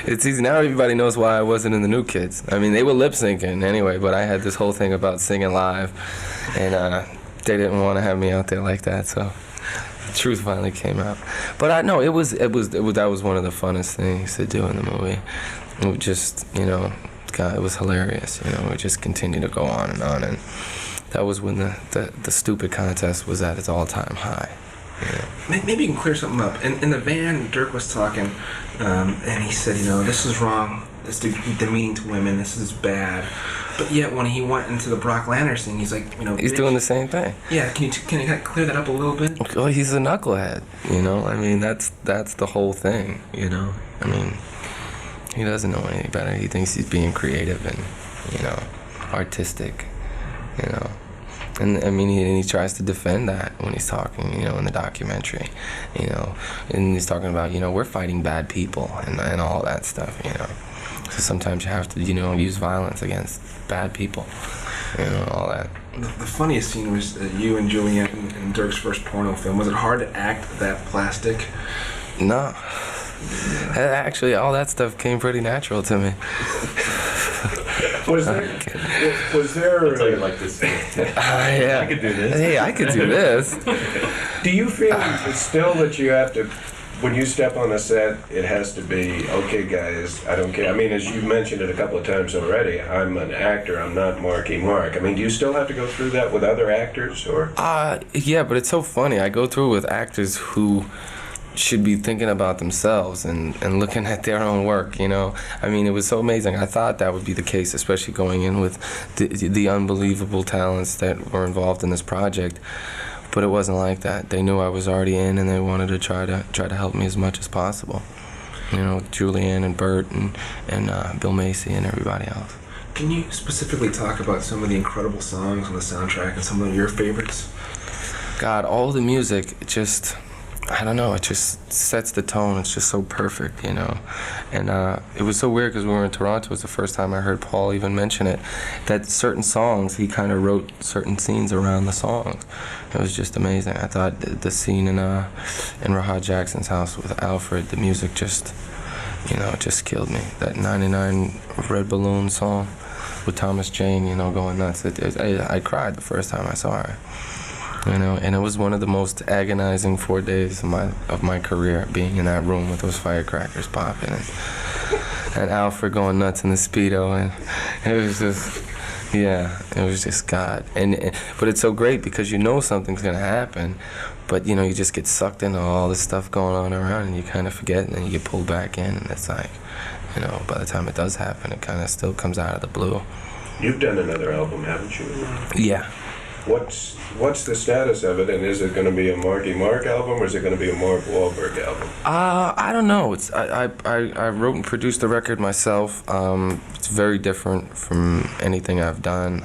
It's easy. Now everybody knows why I wasn't in the New Kids. I mean, they were lip syncing anyway, but I had this whole thing about singing live, and they didn't want to have me out there like that, so the truth finally came out. But that was one of the funnest things to do in the movie. It was just, you know, God, it was hilarious. You know, it just continued to go on, and that was when the stupid contest was at its all-time high. Yeah. Maybe you can clear something up. In the van, Dirk was talking, and he said, you know, this is wrong. This is demeaning to women. This is bad. But yet, when he went into the Brock Landers thing, he's like, you know, he's doing the same thing. Yeah, can you kind of clear that up a little bit? Well, he's a knucklehead. You know, I mean, that's the whole thing. You know, I mean, he doesn't know any better. He thinks he's being creative and, you know, artistic. You know. And I mean, he tries to defend that when he's talking, you know, in the documentary, you know, and he's talking about, you know, we're fighting bad people and all that stuff, you know. So sometimes you have to, you know, use violence against bad people, you know, all that. The funniest scene was you and Juliet in Dirk's first porno film. Was it hard to act that plastic? No. Actually, all that stuff came pretty natural to me. Was there? I'll tell you like this. Yeah. I could do this. Hey, I could do this. Do you feel still that you have to when you step on a set, it has to be, okay, guys, I don't care. I mean, as you mentioned it a couple of times already, I'm an actor, I'm not Marky Mark. I mean, do you still have to go through that with other actors, or? Yeah, but it's so funny. I go through it with actors who should be thinking about themselves and looking at their own work, you know? I mean, it was so amazing. I thought that would be the case, especially going in with the unbelievable talents that were involved in this project. But it wasn't like that. They knew I was already in, and they wanted to try to help me as much as possible. You know, Julianne and Bert and Bill Macy and everybody else. Can you specifically talk about some of the incredible songs on the soundtrack and some of your favorites? God, all the music, I don't know, it just sets the tone. It's just so perfect, you know. And it was so weird because we were in Toronto. It was the first time I heard Paul even mention it, that certain songs, he kind of wrote certain scenes around the songs. It was just amazing. I thought the scene in Rahad Jackson's house with Alfred, the music just, you know, it just killed me. That 99 Red Balloon song with Thomas Jane, you know, going nuts. I cried the first time I saw her. You know, and it was one of the most agonizing 4 days of my career, being in that room with those firecrackers popping and Alfred going nuts in the Speedo, and it was just, yeah, it was just God. But it's so great because you know something's gonna happen, but you know, you just get sucked into all this stuff going on around, and you kind of forget, and then you get pulled back in, and it's like, you know, by the time it does happen, it kind of still comes out of the blue. You've done another album, haven't you? Yeah. What's the status of it, and is it going to be a Marky Mark album, or is it going to be a Mark Wahlberg album? I don't know. I wrote and produced the record myself. It's very different from anything I've done.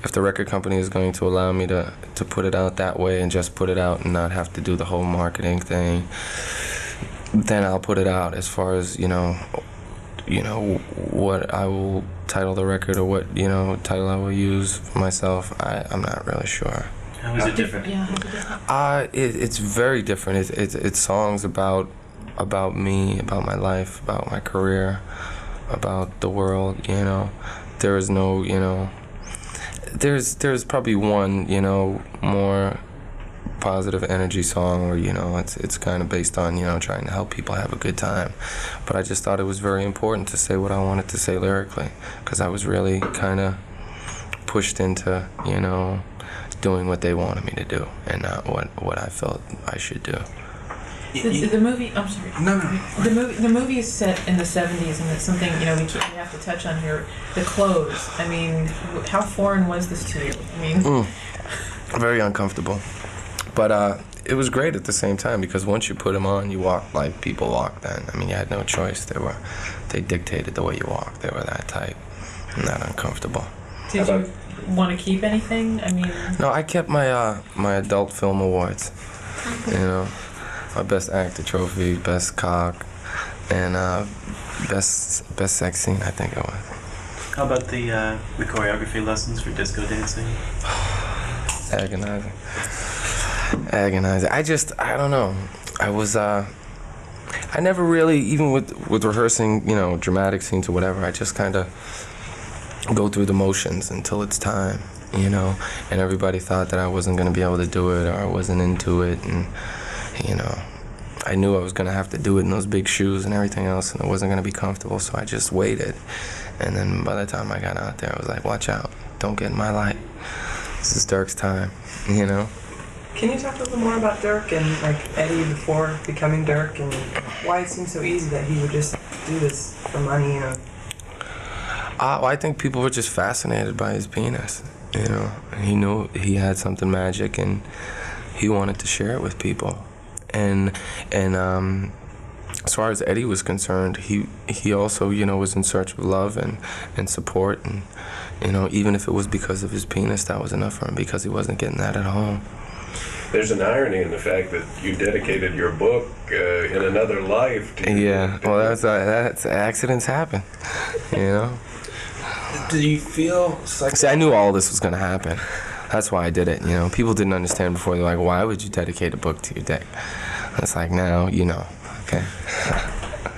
If the record company is going to allow me to put it out that way and just put it out and not have to do the whole marketing thing, then I'll put it out. As far as, you know, what I will title the record or what, you know, title I will use for myself, I'm not really sure. How is it different? It's very different. It's songs about me, about my life, about my career, about the world, you know. There is no, you know, there's probably one, you know, more positive energy song, or, you know, it's kind of based on, you know, trying to help people have a good time. But I just thought it was very important to say what I wanted to say lyrically, because I was really kind of pushed into, you know, doing what they wanted me to do and not what I felt I should do. The movie, I'm sorry. No. The movie is set in the 70s, and it's something, you know, we have to touch on here. The clothes. I mean, how foreign was this to you? I mean, very uncomfortable. But it was great at the same time, because once you put them on, you walk like people walk then. I mean, you had no choice. They dictated the way you walked. They were that tight and that uncomfortable. Did you want to keep anything? I mean... No, I kept my my adult film awards. You know, my best actor trophy, best cock, and best sex scene, I think it was. How about the choreography lessons for disco dancing? Agonizing. I don't know. I never really, even with rehearsing, you know, dramatic scenes or whatever, I just kind of go through the motions until it's time, you know. And everybody thought that I wasn't going to be able to do it, or I wasn't into it, and, you know, I knew I was going to have to do it in those big shoes and everything else, and it wasn't going to be comfortable, so I just waited. And then by the time I got out there, I was like, watch out, don't get in my light. This is Dirk's time, you know. Can you talk a little more about Dirk and like Eddie before becoming Dirk, and why it seemed so easy that he would just do this for money, you know? Well, I think people were just fascinated by his penis, you know. He knew he had something magic, and he wanted to share it with people. And as far as Eddie was concerned, he also, you know, was in search of love and support, and, you know, even if it was because of his penis, that was enough for him, because he wasn't getting that at home. There's an irony in the fact that you dedicated your book in another life to... Yeah, well, that's accidents happen, you know. Do you feel... See, I knew all this was going to happen. That's why I did it, you know. People didn't understand before. They're like, why would you dedicate a book to your dick? It's like, now, you know, okay.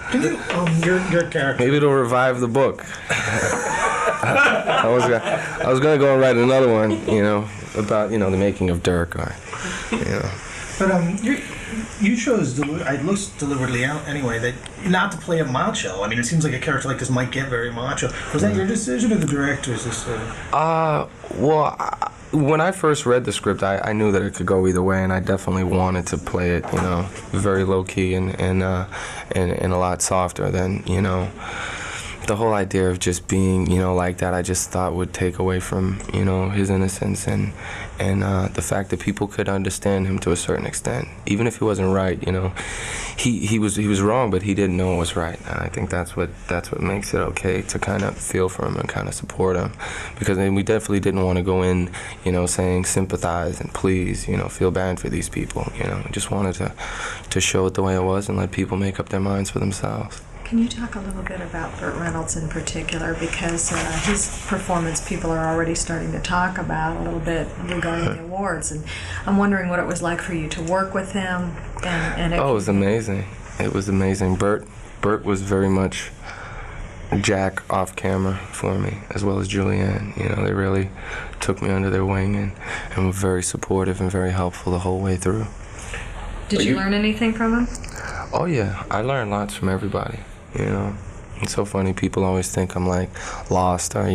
Can you, your character... Maybe it'll revive the book. I was gonna go and write another one, you know, about, you know, the making of Dirk, or, you know. But you chose, it looks deliberately out anyway, that not to play a macho. I mean, it seems like a character like this might get very macho. Was that your decision or the director's? When I first read the script, I knew that it could go either way, and I definitely wanted to play it, very low key and a lot softer than, the whole idea of just being, like that, I just thought would take away from, his innocence and the fact that people could understand him to a certain extent, even if he wasn't right. He was wrong, but he didn't know it was right, and I think that's what makes it okay to kind of feel for him and kind of support him, because we definitely didn't want to go in, saying sympathize and please, feel bad for these people. We just wanted to show it the way it was and let people make up their minds for themselves. Can you talk a little bit about Burt Reynolds in particular, because his performance people are already starting to talk about a little bit regarding the awards, and I'm wondering what it was like for you to work with him. It was amazing. It was amazing. Burt was very much Jack off camera for me, as well as Julianne. They really took me under their wing and were very supportive and very helpful the whole way through. Did you learn anything from him? Oh yeah, I learned lots from everybody. It's so funny. People always think I'm like lost or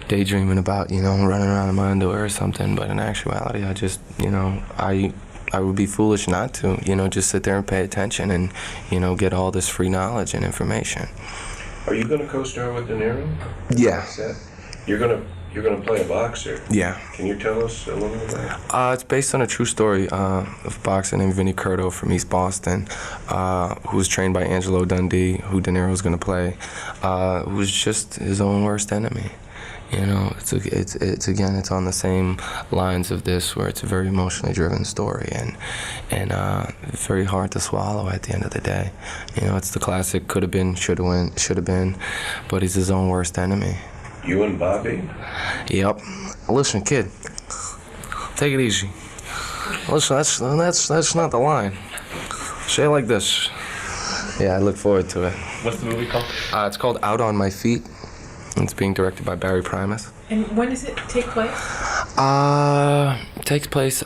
daydreaming about running around in my underwear or something. But in actuality, I just I would be foolish not to just sit there and pay attention and get all this free knowledge and information. Are you going to co-star with De Niro? Yeah. You're going to play a boxer. Yeah. Can you tell us a little bit about it? It's based on a true story of a boxer named Vinnie Curto from East Boston, who was trained by Angelo Dundee, who De Niro was going to play, who was just his own worst enemy. It's on the same lines of this, where it's a very emotionally driven story and very hard to swallow at the end of the day. It's the classic could have been, should have been, but he's his own worst enemy. You and Bobby? Yep. Listen, kid. Take it easy. Listen, that's not the line. Say it like this. Yeah, I look forward to it. What's the movie called? It's called Out on My Feet. It's being directed by Barry Primus. And when does it take place? It takes place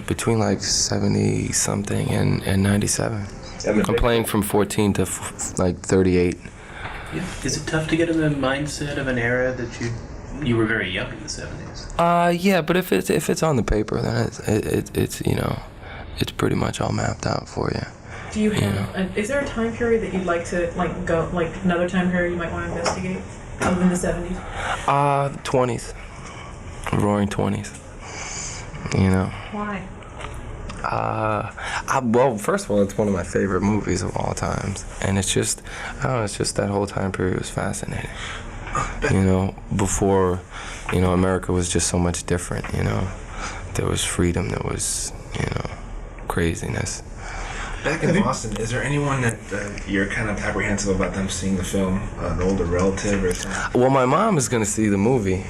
between like 70 something and 97. I'm playing from 14 to 38. Yeah. Is it tough to get in the mindset of an era that you were very young in the 70s? Yeah, but if it's on the paper, then it's pretty much all mapped out for you. Do you have? Is there a time period that you'd like to go another time period you might want to investigate other than the 70s? 20s, Roaring 20s. Why? Well, first of all, it's one of my favorite movies of all times, and it's just that whole time period was fascinating. Before, America was just so much different. There was freedom, there was, craziness. Back in Boston, is there anyone that you're kind of apprehensive about them seeing the film, an older relative or something? Well, my mom is going to see the movie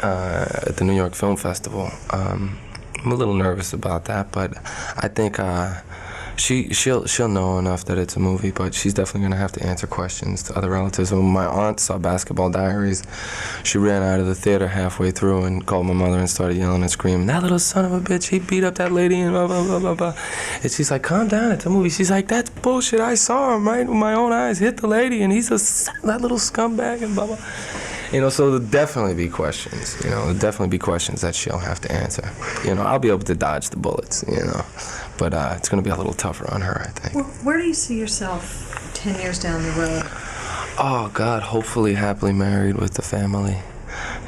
at the New York Film Festival. I'm a little nervous about that, but I think she'll know enough that it's a movie, but she's definitely going to have to answer questions to other relatives. When my aunt saw Basketball Diaries, she ran out of the theater halfway through and called my mother and started yelling and screaming, "That little son of a bitch, he beat up that lady," and blah, blah, blah, blah, blah. And she's like, "Calm down, it's a movie." She's like, "That's bullshit. I saw him right with my own eyes hit the lady, and he's that little scumbag," and blah, blah. So there'll definitely be questions, there'll definitely be questions that she'll have to answer. I'll be able to dodge the bullets, but it's going to be a little tougher on her, I think. Well, where do you see yourself 10 years down the road? Oh, God, hopefully happily married with a family,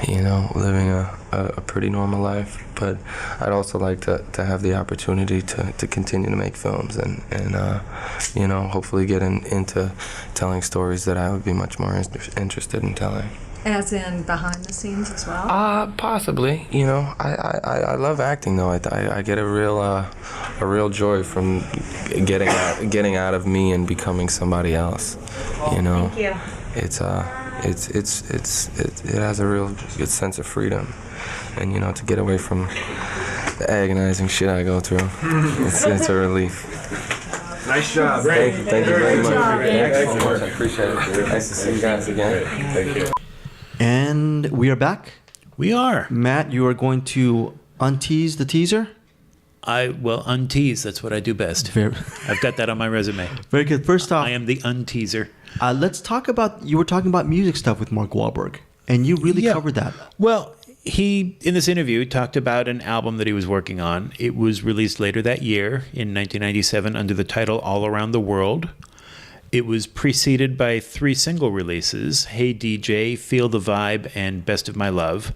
living a pretty normal life. But I'd also like to have the opportunity to continue to make films and hopefully get into telling stories that I would be much more interested in telling. As in behind the scenes as well? Possibly. I love acting though. I get a real joy from getting out of me and becoming somebody else. Thank you. It has a real good sense of freedom, and to get away from the agonizing shit I go through, it's a relief. Nice job. Thank you very much. Excellent. I appreciate it. Nice to see you guys again. Thank you. And we are back. We are. Matt, you are going to untease the teaser? Untease. That's what I do best. I've got that on my resume. Very good. First off, I am the unteaser. Let's talk about, you were talking about music stuff with Mark Wahlberg, and you really covered that. Well, he, in this interview, talked about an album that he was working on. It was released later that year in 1997 under the title All Around the World. It was preceded by 3 single releases, Hey DJ, Feel the Vibe, and Best of My Love.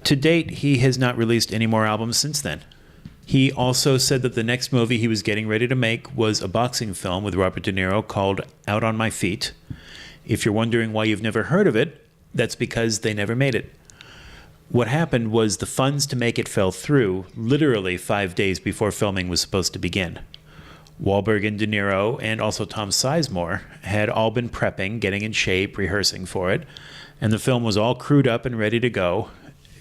To date, he has not released any more albums since then. He also said that the next movie he was getting ready to make was a boxing film with Robert De Niro called Out on My Feet. If you're wondering why you've never heard of it, that's because they never made it. What happened was the funds to make it fell through literally 5 days before filming was supposed to begin. Wahlberg and De Niro, and also Tom Sizemore, had all been prepping, getting in shape, rehearsing for it, and the film was all crewed up and ready to go.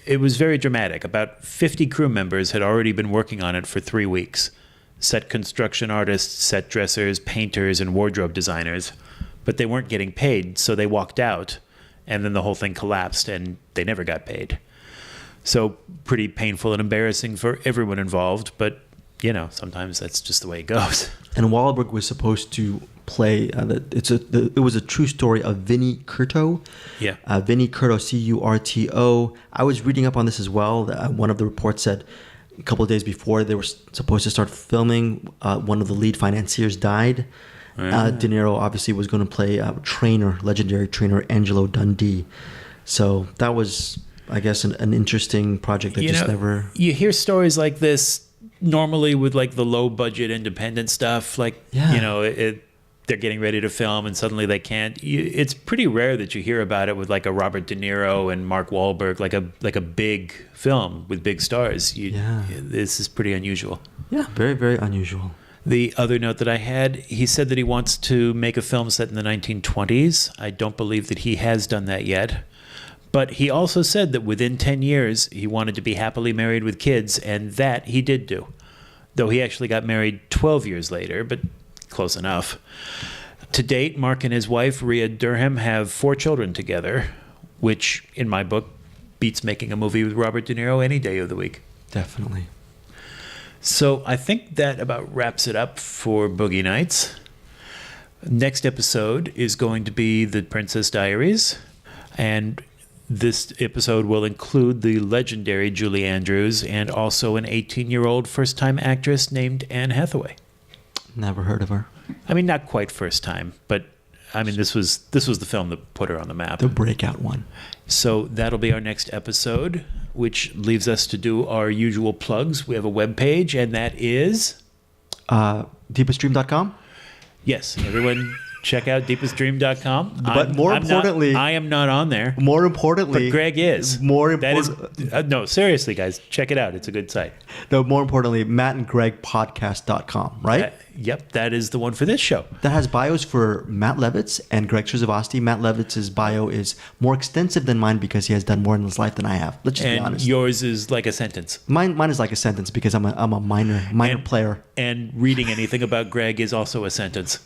It was very dramatic. About 50 crew members had already been working on it for 3 weeks. Set construction artists, set dressers, painters, and wardrobe designers. But they weren't getting paid, so they walked out, and then the whole thing collapsed, and they never got paid. So pretty painful and embarrassing for everyone involved, but, sometimes that's just the way it goes. And Wahlberg was supposed to play, it was a true story of Vinnie Curto. Yeah. Vinnie Curto, Curto. I was reading up on this as well. One of the reports said a couple of days before they were supposed to start filming, one of the lead financiers died. De Niro obviously was going to play legendary trainer Angelo Dundee. So that was, I guess, an interesting project that never... You hear stories like this normally with like the low budget independent stuff, they're getting ready to film and suddenly they can't. It's pretty rare that you hear about it with like a Robert De Niro and Mark Wahlberg, like a big film with big stars. This is pretty unusual. Yeah, very, very unusual. The other note that I had, he said that he wants to make a film set in the 1920s. I don't believe that he has done that yet. But he also said that within 10 years, he wanted to be happily married with kids, and that he did do. Though he actually got married 12 years later, but close enough. To date, Mark and his wife, Rhea Durham, have 4 children together, which, in my book, beats making a movie with Robert De Niro any day of the week. Definitely. So I think that about wraps it up for Boogie Nights. Next episode is going to be The Princess Diaries, and this episode will include the legendary Julie Andrews and also an 18-year-old first-time actress named Anne Hathaway. Never heard of her. I mean, not quite first time, but I mean, this was the film that put her on the map. The breakout one. So that'll be our next episode, which leaves us to do our usual plugs. We have a webpage, and that is... deepestdream.com? Yes, everyone check out deepestdream.com. But more importantly... I am not on there. More importantly... But Greg is. More importantly... no, seriously, guys, check it out. It's a good site. No, more importantly, mattandgregpodcast.com, right? Yep, that is the one for this show. That has bios for Matt Levitz and Greg Trzavosty. Matt Levitz's bio is more extensive than mine because he has done more in his life than I have. Let's just be honest. And yours is like a sentence. Mine is like a sentence because I'm a minor player. And reading anything about Greg is also a sentence.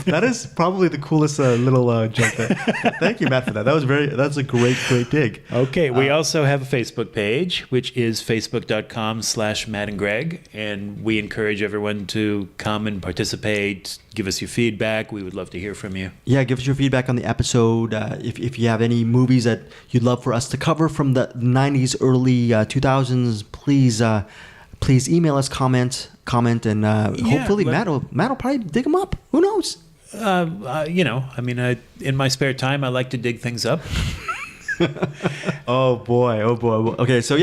That is probably the coolest little joke there. Thank you, Matt, for that. That's a great dig. Okay, we also have a Facebook page, which is facebook.com/MattandGreg, and we encourage everyone to come and participate, give us your feedback. We would love to hear from you. Yeah, give us your feedback on the episode. If you have any movies that you'd love for us to cover from the 90s, early 2000s, please email us, comment, and hopefully Matt will probably dig them up. Who knows? In my spare time, I like to dig things up. Oh boy. Okay, so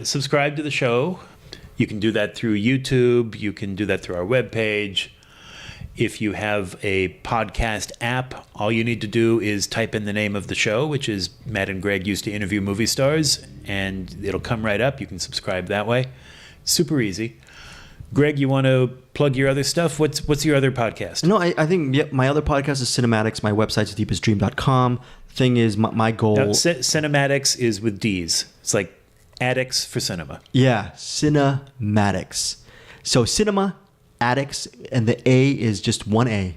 subscribe to the show. You can do that through YouTube. You can do that through our webpage. If you have a podcast app, all you need to do is type in the name of the show, which is Matt and Greg Used to Interview Movie Stars, and it'll come right up. You can subscribe that way. Super easy. Greg, you want to plug your other stuff? What's your other podcast? No, I think my other podcast is Cinematics. My website's deepestdream.com. Thing is, my goal... Now, Cinematics is with D's. It's like addicts for cinema. Yeah, Cinematics. So cinema, addicts, and the A is just one A.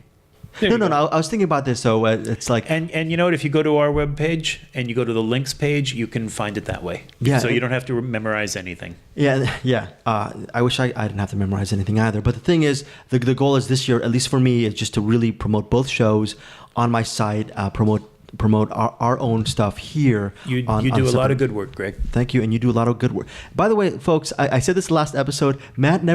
No. I was thinking about this. So it's like, and you know what? If you go to our webpage and you go to the links page, you can find it that way. Yeah, So you don't have to memorize anything. Yeah. I wish I didn't have to memorize anything either. But the thing is, the goal is this year, at least for me, is just to really promote both shows on my site, promote our own stuff here. You do a lot of good work, Greg. Thank you, and you do a lot of good work. By the way, folks, I said this last episode. Matt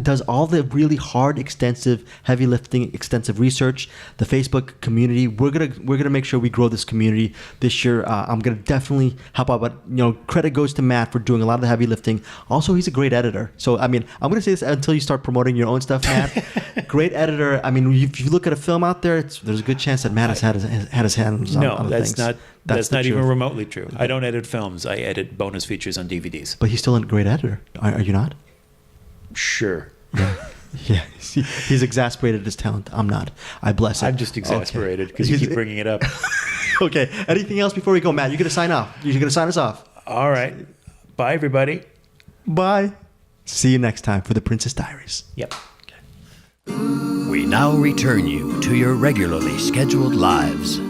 does all the really hard, extensive, heavy lifting, extensive research. The Facebook community. We're gonna make sure we grow this community this year. I'm gonna definitely help out, but credit goes to Matt for doing a lot of the heavy lifting. Also, he's a great editor. So I mean, I'm gonna say this until you start promoting your own stuff, Matt. Great editor. I mean, if you look at a film out there, there's a good chance that Matt has had his hand. No, that's not even truth. remotely true. I don't edit films. I edit bonus features on DVDs. But he's still a great editor. Are you not? Sure. Yeah. He's exasperated his talent. I'm not. I bless it. I'm just exasperated because you keep bringing it up. Okay. Anything else before we go, Matt? You're going to sign off. You're going to sign us off. All right. Bye, everybody. Bye. See you next time for The Princess Diaries. Yep. We now return you to your regularly scheduled lives.